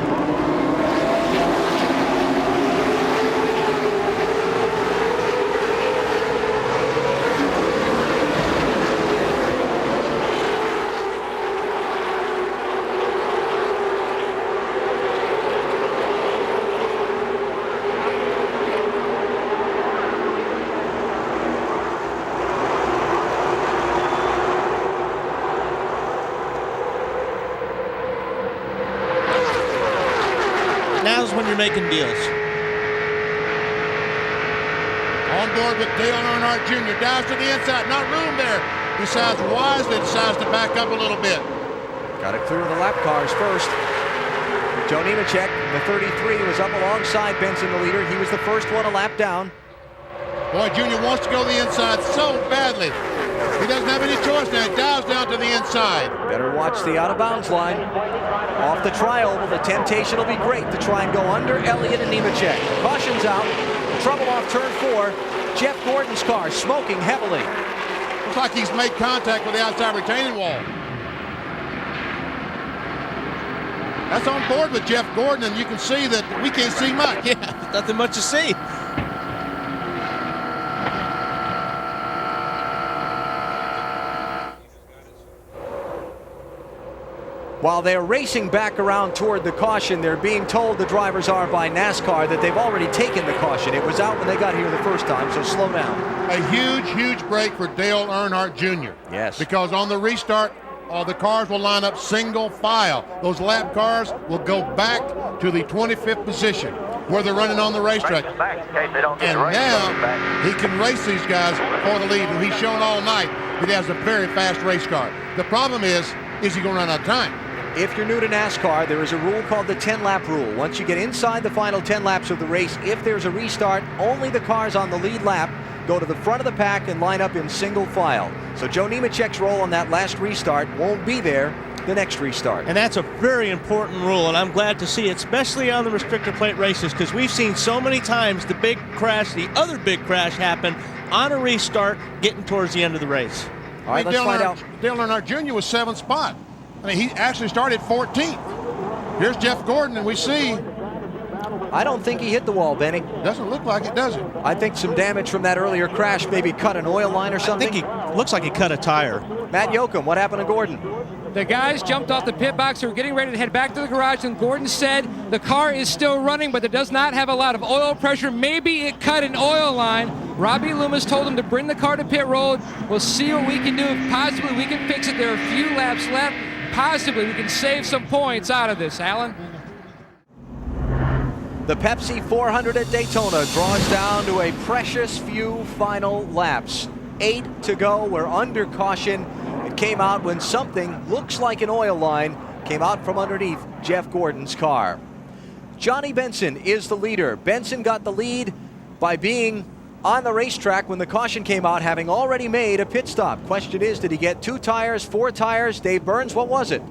Now's when you're making deals. On board with Dale Earnhardt Jr. Dives to the inside. Not room there. Decides wisely, decides to back up a little bit. Got to clear the lap cars first. Joe Nemechek, the 33, was up alongside Benson, the leader. He was the first one a lap down. Boy, Junior wants to go to the inside so badly. He doesn't have any choice now. He dives down to the inside. Better watch the out-of-bounds line. Off the trioval, the temptation will be great to try and go under Elliott and Nemechek. Caution's out. Trouble off turn 4. Jeff Gordon's car smoking heavily. Looks like he's made contact with the outside retaining wall. That's on board with Jeff Gordon, and you can see that we can't see much. Yeah, nothing much to see. While they're racing back around toward the caution, they're being told, the drivers are by NASCAR, that they've already taken the caution. It was out when they got here the first time, so slow down. A huge, huge break for Dale Earnhardt Jr. Yes. Because on the restart, all the cars will line up single file. Those lap cars will go back to the 25th position where they're running on the racetrack. And now he can race these guys for the lead, and he's shown all night that he has a very fast race car. The problem is he going to run out of time? If you're new to NASCAR, there is a rule called the 10-lap rule. Once you get inside the final 10 laps of the race, if there's a restart, only the cars on the lead lap go to the front of the pack and line up in single file. So Joe Nemechek's role on that last restart won't be there the next restart. And that's a very important rule, and I'm glad to see it, especially on the restrictor plate races, because we've seen so many times the big crash, the other big crash happen on a restart getting towards the end of the race. All right, let's find out. Dale Earnhardt Jr. was 7th spot. I mean, he actually started 14th. Here's Jeff Gordon, and we see. I don't think he hit the wall, Benny. Doesn't look like it, does it? I think some damage from that earlier crash, maybe cut an oil line or something. I think he looks like he cut a tire. Matt Yoakum, what happened to Gordon? The guys jumped off the pit box. They were getting ready to head back to the garage, and Gordon said the car is still running, but it does not have a lot of oil pressure. Maybe it cut an oil line. Robbie Loomis told him to bring the car to pit road. We'll see what we can do. If possibly we can fix it. There are a few laps left. Possibly we can save some points out of this, Alan. The Pepsi 400 at Daytona draws down to a precious few final laps. 8 to go. We're under caution. It came out when something looks like an oil line came out from underneath Jeff Gordon's car. Johnny Benson is the leader. Benson got the lead by being on the racetrack when the caution came out, having already made a pit stop. Question is, did he get 2 tires, 4 tires? Dave Burns, what was it?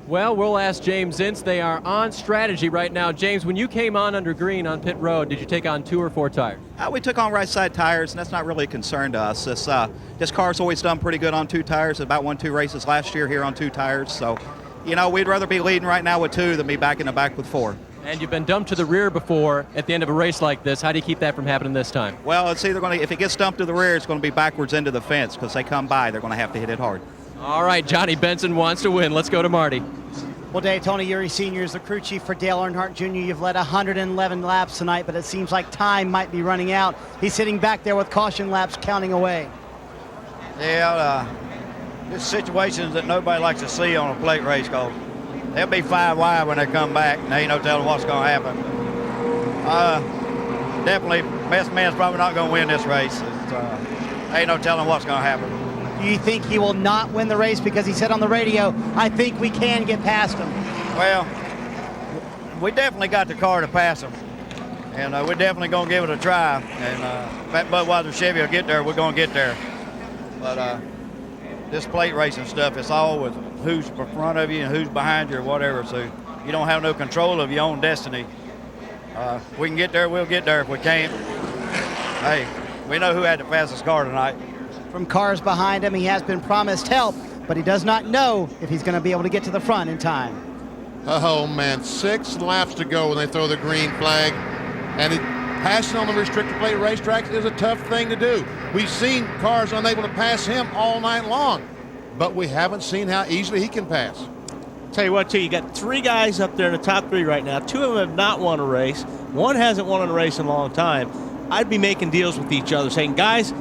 Well, we'll ask James Ince. They are on strategy right now. James, when you came on under green on pit road, did you take on 2 or 4 tires? We took on right side tires, and that's not really a concern to us. This car's always done pretty good on 2 tires. About won 2 races last year here on 2 tires. So, you know, we'd rather be leading right now with 2 than be back in the back with 4. And you've been dumped to the rear before at the end of a race like this. How do you keep that from happening this time? Well, it's either going to, if it gets dumped to the rear, it's going to be backwards into the fence because they come by. They're going to have to hit it hard. All right, Johnny Benson wants to win. Let's go to Marty. Well, Daytona Uri Sr. is the crew chief for Dale Earnhardt Jr. You've led 111 laps tonight, but it seems like time might be running out. He's sitting back there with caution laps counting away. Yeah, this situations that nobody likes to see on a plate race because they'll be 5 wide when they come back, and there ain't no telling what's going to happen. Definitely, best man's probably not going to win this race. Ain't no telling what's going to happen. Do you think he will not win the race because he said on the radio, I think we can get past him? Well, we definitely got the car to pass him, and we're definitely going to give it a try. And that Budweiser Chevy will get there. We're going to get there. But this plate racing stuff, it's all with who's in front of you and who's behind you or whatever, so you don't have no control of your own destiny. If we can get there, we'll get there. If we can't, hey, we know who had the fastest car tonight. From cars behind him, he has been promised help, but he does not know if he's going to be able to get to the front in time. Oh, man, 6 laps to go when they throw the green flag. And passing on the restrictor plate racetracks is a tough thing to do. We've seen cars unable to pass him all night long, but we haven't seen how easily he can pass. Tell you what, too, you got 3 guys up there in the top 3 right now. 2 of them have not won a race. 1 hasn't won a race in a long time. I'd be making deals with each other, saying, guys,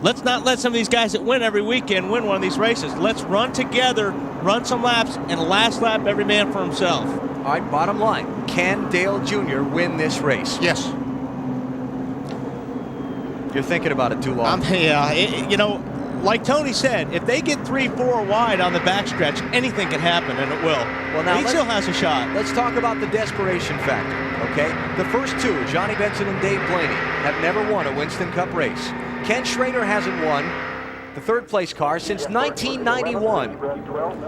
let's not let some of these guys that win every weekend win one of these races. Let's run together, run some laps, and last lap, every man for himself. All right, bottom line, can Dale Jr. win this race? Yes. You're thinking about it too long. You know, like Tony said, if they get 3-4 wide on the backstretch, anything can happen, and it will. Well, now he still has a shot. Let's talk about the desperation factor, okay? The first 2, Johnny Benson and Dave Blaney, have never won a Winston Cup race. Ken Schrader hasn't won the 3rd place car since 1991.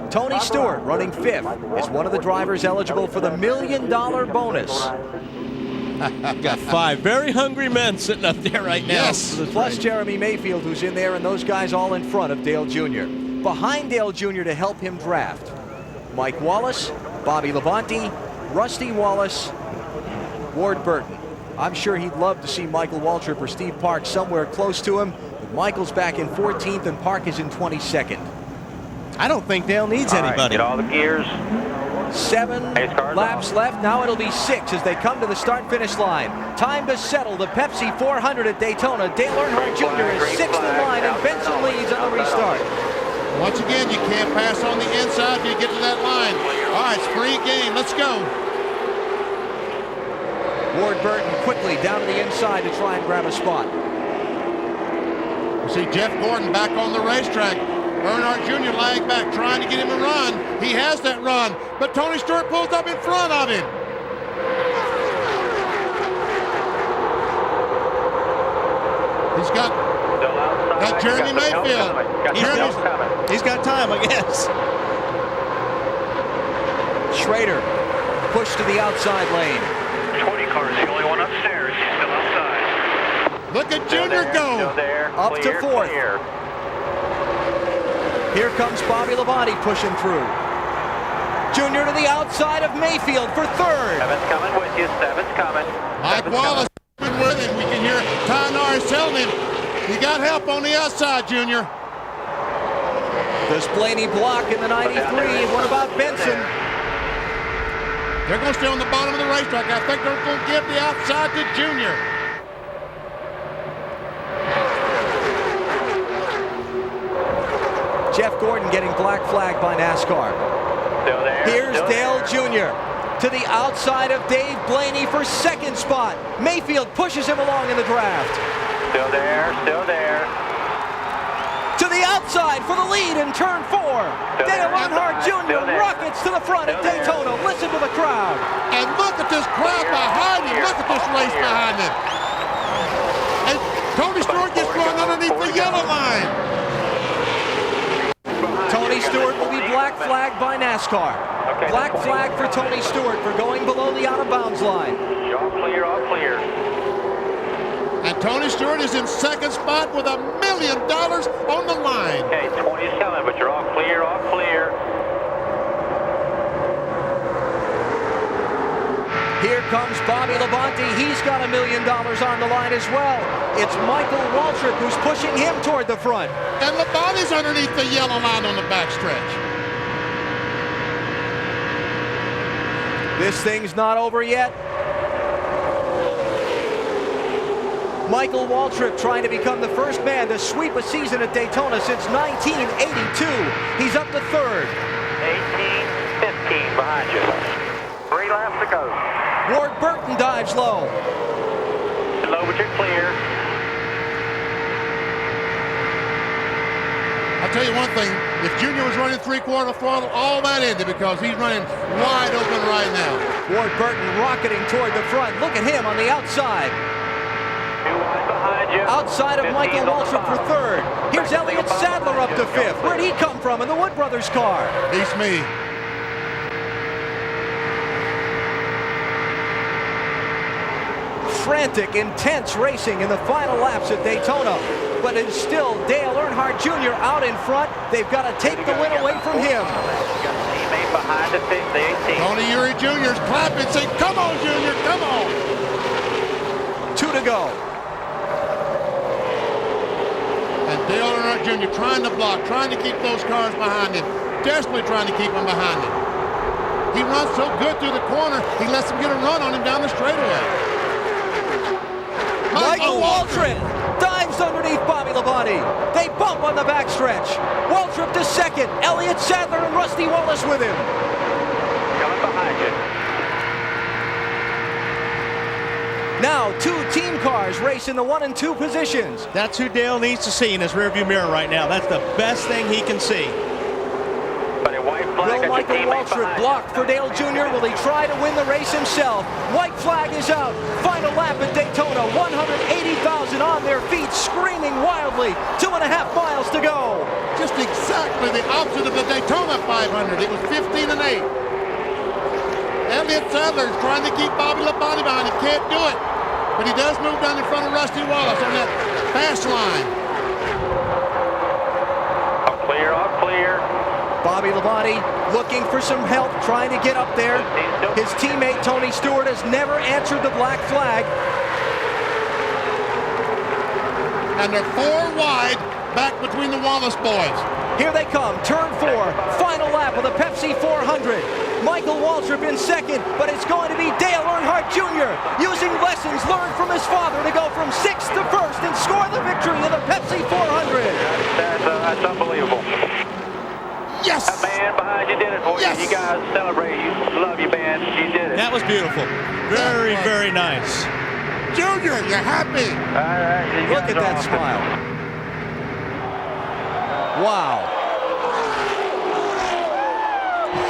Tony Stewart, running 5th, is one of the drivers eligible for the $1 million bonus. Got 5 very hungry men sitting up there right now. Yes. Plus Jeremy Mayfield, who's in there, and those guys all in front of Dale Jr. Behind Dale Jr. to help him draft, Mike Wallace, Bobby Labonte, Rusty Wallace, Ward Burton. I'm sure he'd love to see Michael Waltrip or Steve Park somewhere close to him, but Michael's back in 14th and Park is in 22nd. I don't think Dale needs anybody. Right, get all the gears. 7 laps left. Now it'll be 6 as they come to the start-finish line. Time to settle the Pepsi 400 at Daytona. Dale Earnhardt Jr. is 6th in line, and Benson leads on the restart. Once again, you can't pass on the inside till you get to that line. All right, it's free game. Let's go. Ward Burton quickly down to the inside to try and grab a spot. You see Jeff Gordon back on the racetrack. Earnhardt Jr. lagged back, trying to get him a run. He has that run, but Tony Stewart pulls up in front of him. He's got Jeremy Mayfield. He's got time, I guess. Schrader pushed to the outside lane. 20 cars, the only one upstairs. He's still outside. Look at Junior go. Up to 4th. Here comes Bobby Labonte pushing through. Junior to the outside of Mayfield for 3rd. 7's coming with you. 7's coming. Mike Wallace with him. We can hear Ty Norris telling him, you got help on the outside, Junior. Does Blaney block in the 93? What about Benson? They're going to stay on the bottom of the racetrack. I think they're going to give the outside to Junior. Jeff Gordon getting black flagged by NASCAR. Still there. Here's Dale Jr. to the outside of Dave Blaney for 2nd spot. Mayfield pushes him along in the draft. Still there. Still there. To the outside for the lead in turn 4. Dale Earnhardt Jr. rockets to the front at Daytona. Listen to the crowd. And look at this crowd behind him. Look at this race behind him. And Tony Stewart gets run underneath the yellow line. Tony Stewart will be black flagged by NASCAR. Black flag for Tony Stewart for going below the out-of-bounds line. All clear, all clear. And Tony Stewart is in second spot with $1 million on the line. Okay, 20 is coming, but you're all clear, all clear. Here comes Bobby Labonte. He's got $1 million on the line as well. It's Michael Waltrip who's pushing him toward the front. And Labonte's underneath the yellow line on the backstretch. This thing's not over yet. Michael Waltrip trying to become the first man to sweep a season at Daytona since 1982. He's up to third. 18-15 behind you. 3 laps to go. Ward Burton dives low. Low, but you're clear. I'll tell you one thing, if Junior was running 3/4 throttle, all that ended because he's running wide open right now. Ward Burton rocketing toward the front. Look at him on the outside. 2 wide behind you. Outside of Michael Waltrip for third. Here's Elliott Sadler up to fifth. Where'd he come from in the Wood Brothers car? Beats me. Frantic, intense racing in the final laps at Daytona. But it's still Dale Earnhardt Jr. out in front. They've got to take the win away from him. You got a teammate behind the 18. Tony Eury Jr.'s clapping, saying, "Come on, Junior, come on." 2 to go. And Dale Earnhardt Jr. trying to block, trying to keep those cars behind him, desperately trying to keep them behind him. He runs so good through the corner, he lets them get a run on him down the straightaway. Michael Waltrip dives underneath Bobby Labonte. They bump on the backstretch. Waltrip to second. Elliott Sadler and Rusty Wallace with him. Coming behind you. Now 2 team cars race in the 1 and 2 positions. That's who Dale needs to see in his rearview mirror right now. That's the best thing he can see. But a white flag. Will Michael Waltrip block for Dale Jr.? Will he try to win the race himself? White flag is out. Final lap at Daytona. 180,000 on their feet, screaming wildly. 2.5 miles to go. Just exactly the opposite of the Daytona 500. It was 15 and 8. Elliott Sadler is trying to keep Bobby Labonte behind. He can't do it. But he does move down in front of Rusty Wallace on that fast line. All clear, all clear. Bobby Labonte looking for some help, trying to get up there. His teammate Tony Stewart has never answered the black flag. And they're 4 wide back between the Wallace boys. Here they come, turn 4, final lap of the Pepsi 400. Michael Waltrip in second, but it's going to be Dale Earnhardt Jr. using lessons learned from his father to go from 6th to 1st and score the victory in the Pepsi 400. That's unbelievable. Yes! That band behind you did it for you. You guys celebrate. You love you, band. You did it. That was beautiful. Very, very nice. Junior, you're happy. All right. Look at that smile. Wow.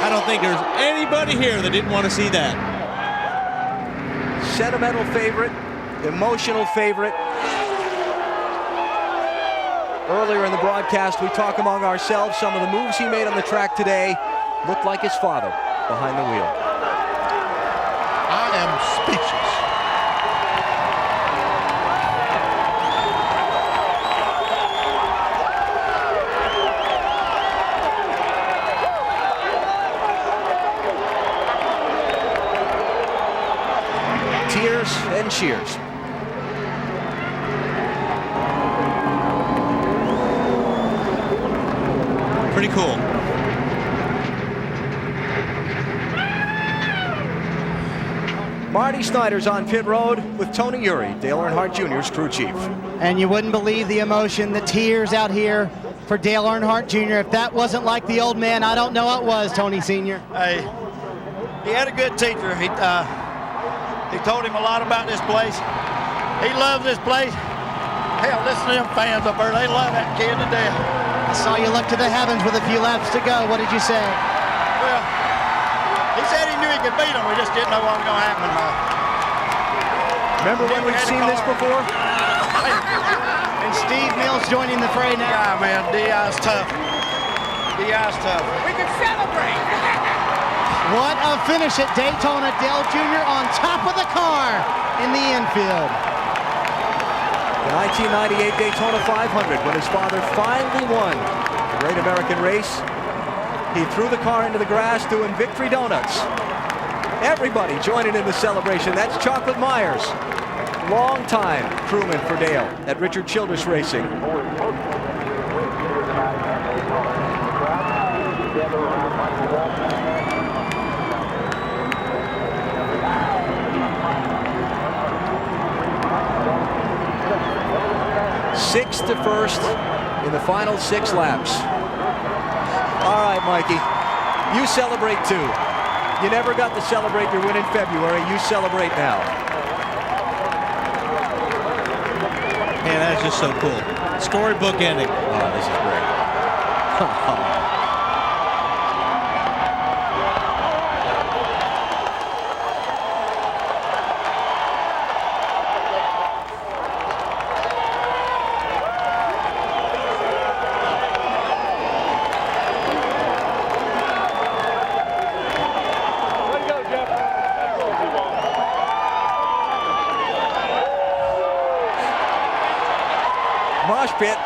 I don't think there's anybody here that didn't want to see that. Sentimental favorite, emotional favorite. Earlier in the broadcast, we talk among ourselves. Some of the moves he made on the track today looked like his father behind the wheel. I am speechless. Tears and cheers. Pretty cool. Marty Snyder's on pit road with Tony Eury, Dale Earnhardt Jr.'s crew chief. And you wouldn't believe the emotion, the tears out here for Dale Earnhardt Jr. If that wasn't like the old man, I don't know what was, Tony Sr. Hey, he had a good teacher. He told him a lot about this place. He loves this place. Hell, listen to them fans up there. They love that kid to death. I saw you look to the heavens with a few laps to go. What did you say? Well, he said he knew he could beat him. We just didn't know what was going to happen. Remember when we've seen this before? And Steve Mills joining the fray now. Yeah, man, DI's tough. DI's tough. We can celebrate. What a finish at Daytona. Dale Jr. on top of the car in the infield. The 1998 Daytona 500, when his father finally won the Great American Race, he threw the car into the grass doing victory donuts. Everybody joining in the celebration. That's Chocolate Myers, long-time crewman for Dale at Richard Childress Racing. Sixth to first in the final 6 laps. All right, Mikey, you celebrate too. You never got to celebrate your win in February. You celebrate now. Man, that's just so cool. Storybook ending. Oh, this is great. Mosh pit.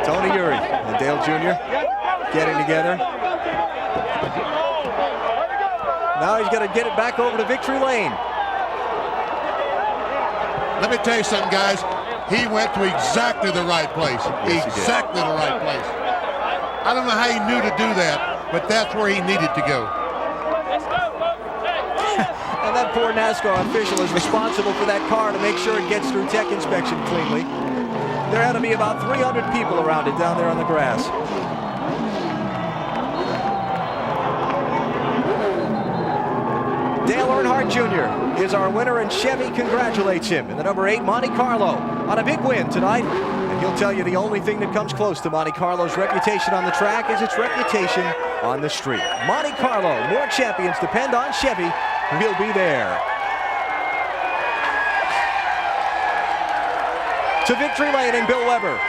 Tony Uri and Dale Jr. getting together. Now he's going to get it back over to victory lane. Let me tell you something, guys. He went to exactly the right place. Yes, exactly the right place. I don't know how he knew to do that, but that's where he needed to go. And that poor NASCAR official is responsible for that car to make sure it gets through tech inspection cleanly. There had to be about 300 people around it down there on the grass. Dale Earnhardt Jr. is our winner, and Chevy congratulates him in the number 8 Monte Carlo on a big win tonight. And he'll tell you the only thing that comes close to Monte Carlo's reputation on the track is its reputation on the street. Monte Carlo, more champions depend on Chevy. We'll be there. To victory lane and Bill Weber.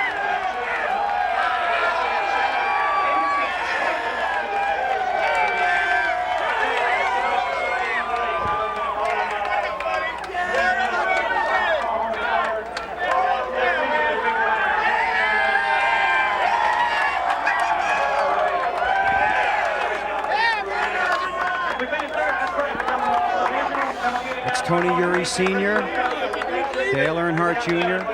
It's Tony Uri Sr., Dale Earnhardt Jr.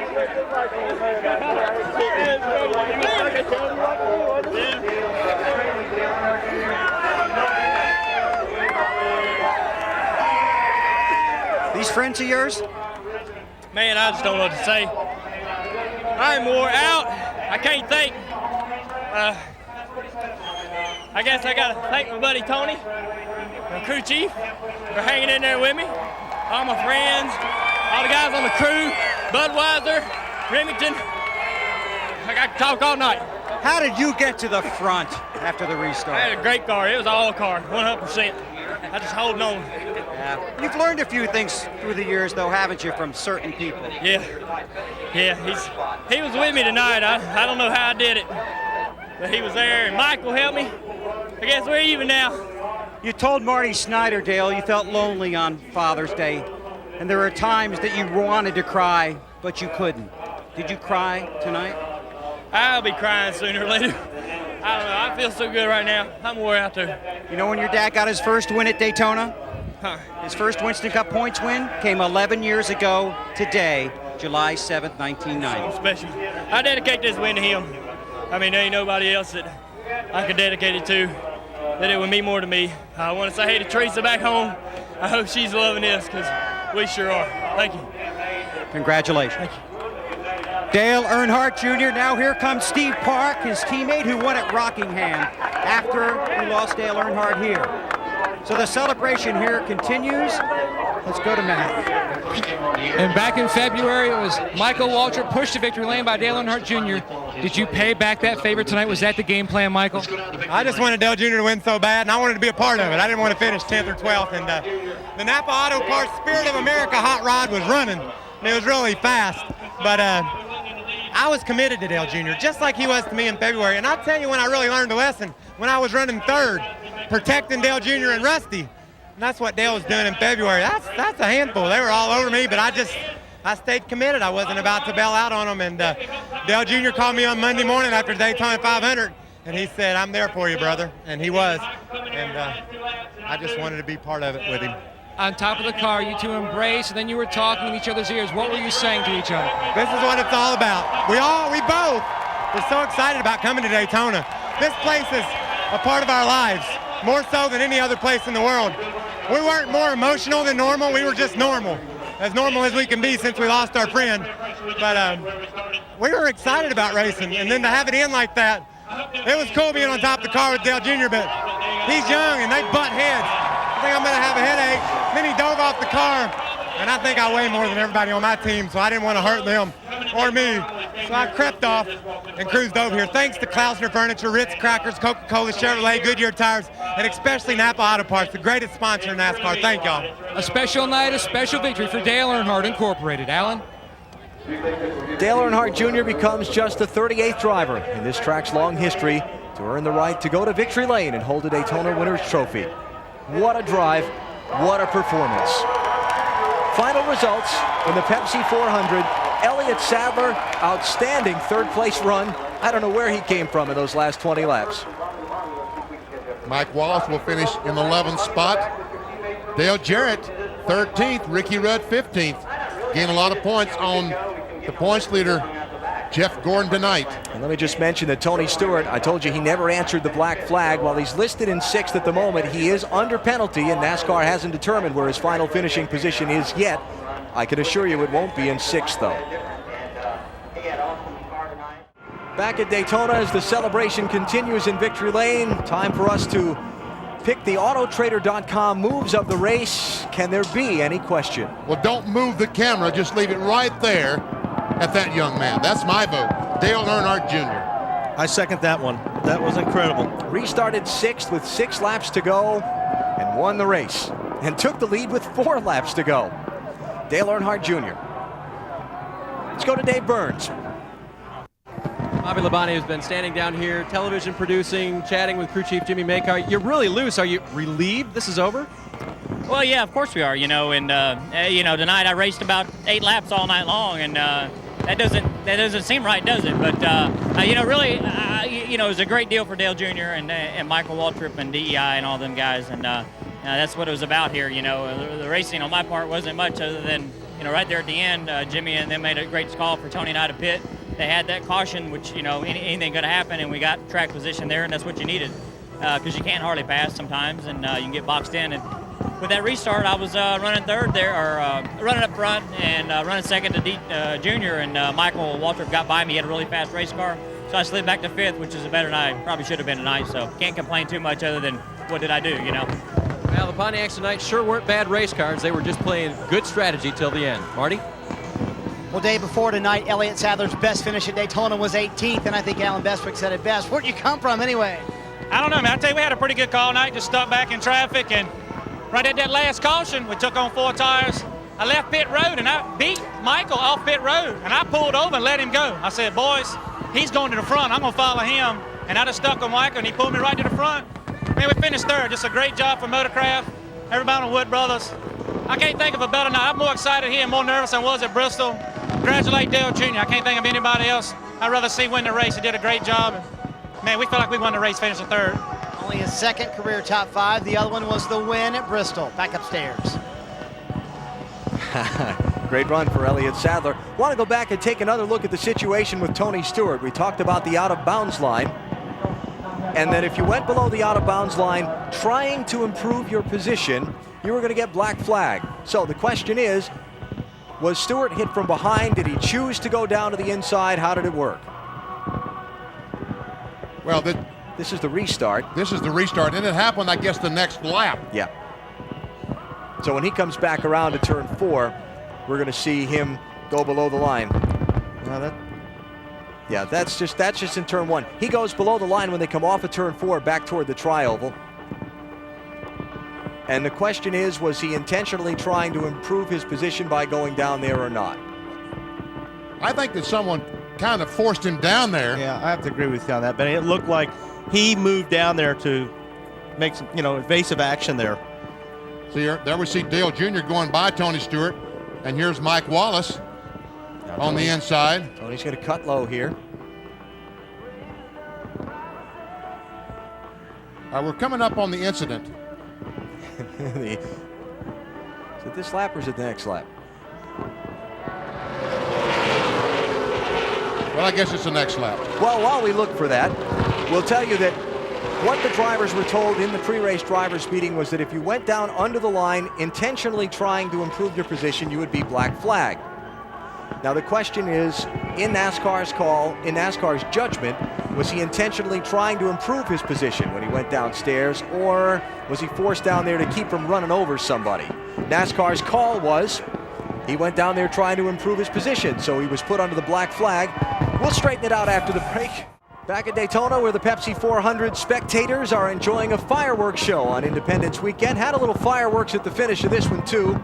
These friends of yours? Man, I just don't know what to say. I'm wore out. I can't think. I guess I gotta thank my buddy Tony, my crew chief, for hanging in there with me. All my friends, all the guys on the crew, Budweiser, Remington. I got to talk all night. How did you get to the front after the restart? I had a great car. It was all car, 100%. I just holding on. Yeah. You've learned a few things through the years, though, haven't you, from certain people? Yeah. He was with me tonight. I don't know how I did it, but he was there, and Michael helped me. I guess we're even now. You told Marty Snyder, Dale, you felt lonely on Father's Day, and there were times that you wanted to cry, but you couldn't. Did you cry tonight? I'll be crying sooner or later. I don't know. I feel so good right now. I'm wore out there. You know when your dad got his first win at Daytona? His first Winston Cup points win came 11 years ago today, July 7th, 1990. So special. I dedicate this win to him. I mean, there ain't nobody else that I could dedicate it to that it would mean more to me. I want to say hey to Teresa back home. I hope she's loving this because we sure are. Thank you. Congratulations. Thank you. Dale Earnhardt Jr. Now here comes Steve Park, his teammate who won at Rockingham after we lost Dale Earnhardt here. So the celebration here continues. Let's go to Matt. And back in February, it was Michael Waltrip pushed to victory lane by Dale Earnhardt Jr. Did you pay back that favor tonight? Was that the game plan, Michael? I just wanted Dale Jr. to win so bad, and I wanted to be a part of it. I didn't want to finish 10th or 12th. And the Napa Auto Parts Spirit of America hot rod was running, and it was really fast. But I was committed to Dale Jr., just like he was to me in February. And I'll tell you when I really learned a lesson, when I was running third, protecting Dale Jr. and Rusty. And that's what Dale was doing in February. That's a handful. They were all over me, but I stayed committed. I wasn't about to bail out on them. And Dale Jr. called me on Monday morning after Daytona 500, and he said, "I'm there for you, brother." And he was. And I just wanted to be part of it with him. On top of the car, you two embraced, and then you were talking in each other's ears. What were you saying to each other? This is what it's all about. We both were so excited about coming to Daytona. This place is a part of our lives, more so than any other place in the world. We weren't more emotional than normal. We were just normal as we can be since we lost our friend. But we were excited about racing, and then to have it end like that, it was cool being on top of the car with Dale Jr., but he's young and they butt heads. I think I'm going to have a headache. Then he dove off the car, and I think I weigh more than everybody on my team, so I didn't want to hurt them or me. So I crept off and cruised over here. Thanks to Klausner Furniture, Ritz Crackers, Coca-Cola, Chevrolet, Goodyear Tires, and especially Napa Auto Parts, the greatest sponsor in NASCAR. Thank y'all. A special night, a special victory for Dale Earnhardt Incorporated. Alan? Dale Earnhardt Jr. becomes just the 38th driver in this track's long history to earn the right to go to victory lane and hold a Daytona Winners Trophy. What a drive, what a performance. Final results in the Pepsi 400. Elliott Sadler, outstanding third place run. I don't know where he came from in those last 20 laps. Mike Wallace will finish in the 11th spot. Dale Jarrett, 13th. Ricky Rudd, 15th. Gained a lot of points on the points leader, Jeff Gordon, tonight. And let me just mention that Tony Stewart, I told you he never answered the black flag. While he's listed in 6th at the moment, he is under penalty, and NASCAR hasn't determined where his final finishing position is yet. I can assure you it won't be in 6th, though. Back at Daytona as the celebration continues in victory lane. Time for us to pick the Autotrader.com moves of the race. Can there be any question? Well, don't move the camera. Just leave it right there at that young man. That's my vote. Dale Earnhardt Jr. I second that one. That was incredible. Restarted 6th with 6 laps to go and won the race. And took the lead with 4 laps to go. Dale Earnhardt Jr. Let's go to Dave Burns. Bobby Labonte has been standing down here, television producing, chatting with crew chief Jimmy Makar. You're really loose. Are you relieved this is over? Well, yeah, of course we are, and tonight I raced about 8 laps all night long, and that doesn't seem right, does it? But, really, it was a great deal for Dale Jr. and Michael Waltrip and DEI and all them guys, and that's what it was about here, The racing on my part wasn't much other than, right there at the end, Jimmy and them made a great call for Tony and I to pit. They had that caution, which, anything could happen, and we got track position there, and that's what you needed, because you can't hardly pass sometimes, and you can get boxed in. And with that restart, I was running third there, or running up front, and running second to Junior, and Michael Waltrip got by me. He had a really fast race car, so I slid back to 5th, which is a better night. Probably should have been tonight, so can't complain too much other than what did I do, Well, the Pontiacs tonight sure weren't bad race cars. They were just playing good strategy till the end. Marty? Well, day before tonight, Elliott Sadler's best finish at Daytona was 18th, and I think Alan Bestwick said it best. Where'd you come from anyway? I don't know, man. I tell you, we had a pretty good call night. Just stuck back in traffic, and right at that last caution, we took on 4 tires. I left pit road, and I beat Michael off pit road, and I pulled over and let him go. I said, boys, he's going to the front. I'm going to follow him. And I just stuck on Michael, and he pulled me right to the front. Man, we finished third. Just a great job for Motorcraft, everybody on Wood Brothers. I can't think of a better night. I'm more excited here and more nervous than I was at Bristol. Congratulate Dale Jr. I can't think of anybody else I'd rather see win the race. He did a great job. Man, we feel like we won the race finishing third. Only his second career top 5. The other one was the win at Bristol. Back upstairs. Great run for Elliott Sadler. Want to go back and take another look at the situation with Tony Stewart. We talked about the out-of-bounds line. And that if you went below the out-of-bounds line trying to improve your position, you were going to get black flag. So the question is, Was Stewart hit from behind? Did he choose to go down to the inside? How did it work? Well, this is the restart. This is the restart, and it happened, I guess, the next lap. Yeah. So when he comes back around to turn 4, we're going to see him go below the line. Yeah, that's just in turn 1. He goes below the line when they come off of turn 4 back toward the tri-oval. And the question is, was he intentionally trying to improve his position by going down there or not? I think that someone kind of forced him down there. Yeah, I have to agree with you on that, but it looked like he moved down there to make some, evasive action there. See, there we see Dale Jr. going by Tony Stewart, and here's Mike Wallace on the inside. Tony's going to cut low here. We're coming up on the incident. Is it this lap or is it the next lap? Well, I guess it's the next lap. Well, while we look for that, we'll tell you that what the drivers were told in the pre-race drivers meeting was that if you went down under the line intentionally trying to improve your position, you would be black flagged. Now the question is, in NASCAR's judgment, was he intentionally trying to improve his position when he went downstairs, or was he forced down there to keep from running over somebody? NASCAR's call was he went down there trying to improve his position, so he was put under the black flag. We'll straighten it out after the break. Back at Daytona, where the Pepsi 400 spectators are enjoying a fireworks show on Independence Weekend. Had a little fireworks at the finish of this one, too.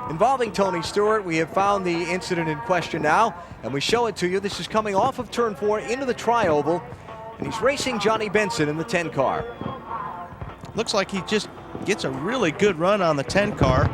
Involving Tony Stewart. We have found the incident in question now, and we show it to you. This is coming off of turn 4 into the tri-oval, and he's racing Johnny Benson in the 10 car. Looks like he just gets a really good run on the 10 car.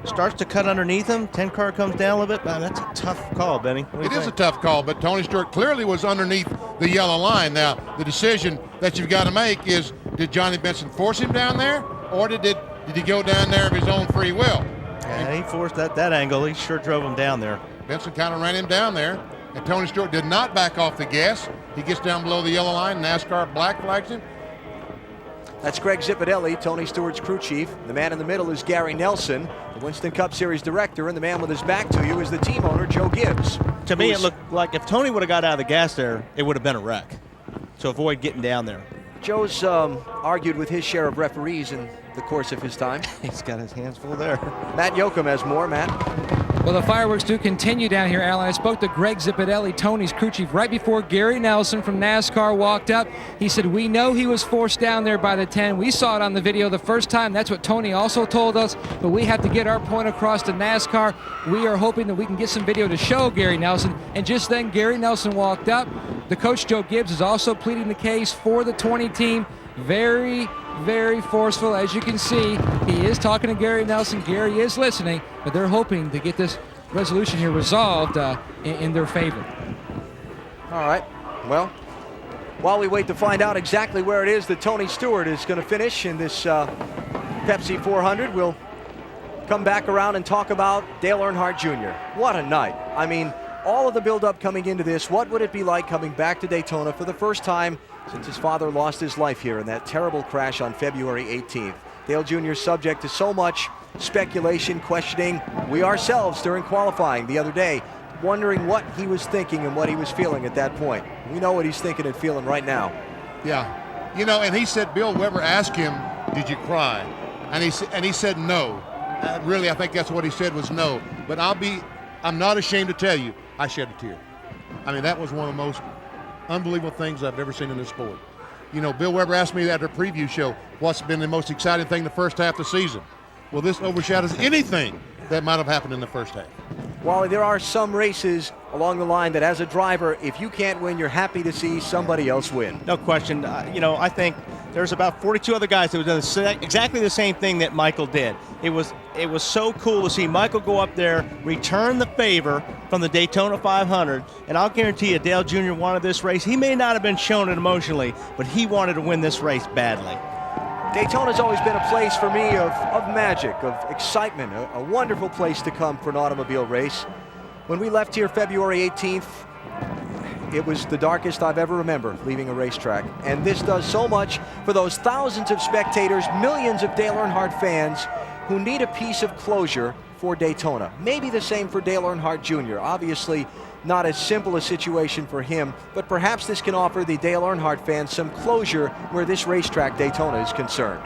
Starts to cut underneath him. 10 car comes down a little bit. Man, that's a tough call, Benny. It is a tough call, but Tony Stewart clearly was underneath the yellow line. Now, the decision that you've got to make is, did Johnny Benson force him down there, or did he go down there of his own free will? Yeah, he forced that angle. He sure drove him down there. Benson kind of ran him down there, and Tony Stewart did not back off the gas. He gets down below the yellow line. NASCAR black flags him. That's Greg Zipadelli, Tony Stewart's crew chief. The man in the middle is Gary Nelson, the Winston Cup Series director, and the man with his back to you is the team owner, Joe Gibbs. To me, it looked like if Tony would have got out of the gas there, it would have been a wreck. So avoid getting down there. Joe's argued with his share of referees in the course of his time. He's got his hands full there. Matt Yoakum has more. Matt? Well, the fireworks do continue down here, Alan. I spoke to Greg Zipadelli, Tony's crew chief, right before Gary Nelson from NASCAR walked up. He said, we know he was forced down there by the 10. We saw it on the video the first time. That's what Tony also told us. But we have to get our point across to NASCAR. We are hoping that we can get some video to show Gary Nelson. And just then, Gary Nelson walked up. The coach, Joe Gibbs, is also pleading the case for the 20 team. Very, very forceful. As you can see, he is talking to Gary Nelson. Gary is listening, but they're hoping to get this resolution here resolved in their favor. All right. Well, while we wait to find out exactly where it is that Tony Stewart is going to finish in this Pepsi 400, we'll come back around and talk about Dale Earnhardt Jr. What a night. I mean, all of the buildup coming into this, what would it be like coming back to Daytona for the first time since his father lost his life here in that terrible crash on February 18th? Dale Jr. is subject to so much speculation, questioning. We ourselves during qualifying the other day wondering what he was thinking and what he was feeling at that point. We know what he's thinking and feeling right now. Yeah, and he said Bill Weber asked him, did you cry? And he said no. Really, I think that's what he said was no. But I'm not ashamed to tell you, I shed a tear. I mean, that was one of the most unbelievable things I've ever seen in this sport. Bill Weber asked me at the preview show, what's been the most exciting thing the first half of the season? Well, this overshadows anything that might have happened in the first half. Wally, there are some races along the line that as a driver, if you can't win, you're happy to see somebody else win. No question. I think there's about 42 other guys that have done exactly the same thing that Michael did. It was so cool to see Michael go up there, return the favor from the Daytona 500, and I'll guarantee you Dale Jr. wanted this race. He may not have been shown it emotionally, but he wanted to win this race badly. Daytona's always been a place for me of magic, of excitement, a wonderful place to come for an automobile race. When we left here February 18th, it was the darkest I've ever remembered leaving a racetrack. And this does so much for those thousands of spectators, millions of Dale Earnhardt fans who need a piece of closure for Daytona. Maybe the same for Dale Earnhardt Jr. Obviously, not as simple a situation for him, but perhaps this can offer the Dale Earnhardt fans some closure where this racetrack, Daytona, is concerned.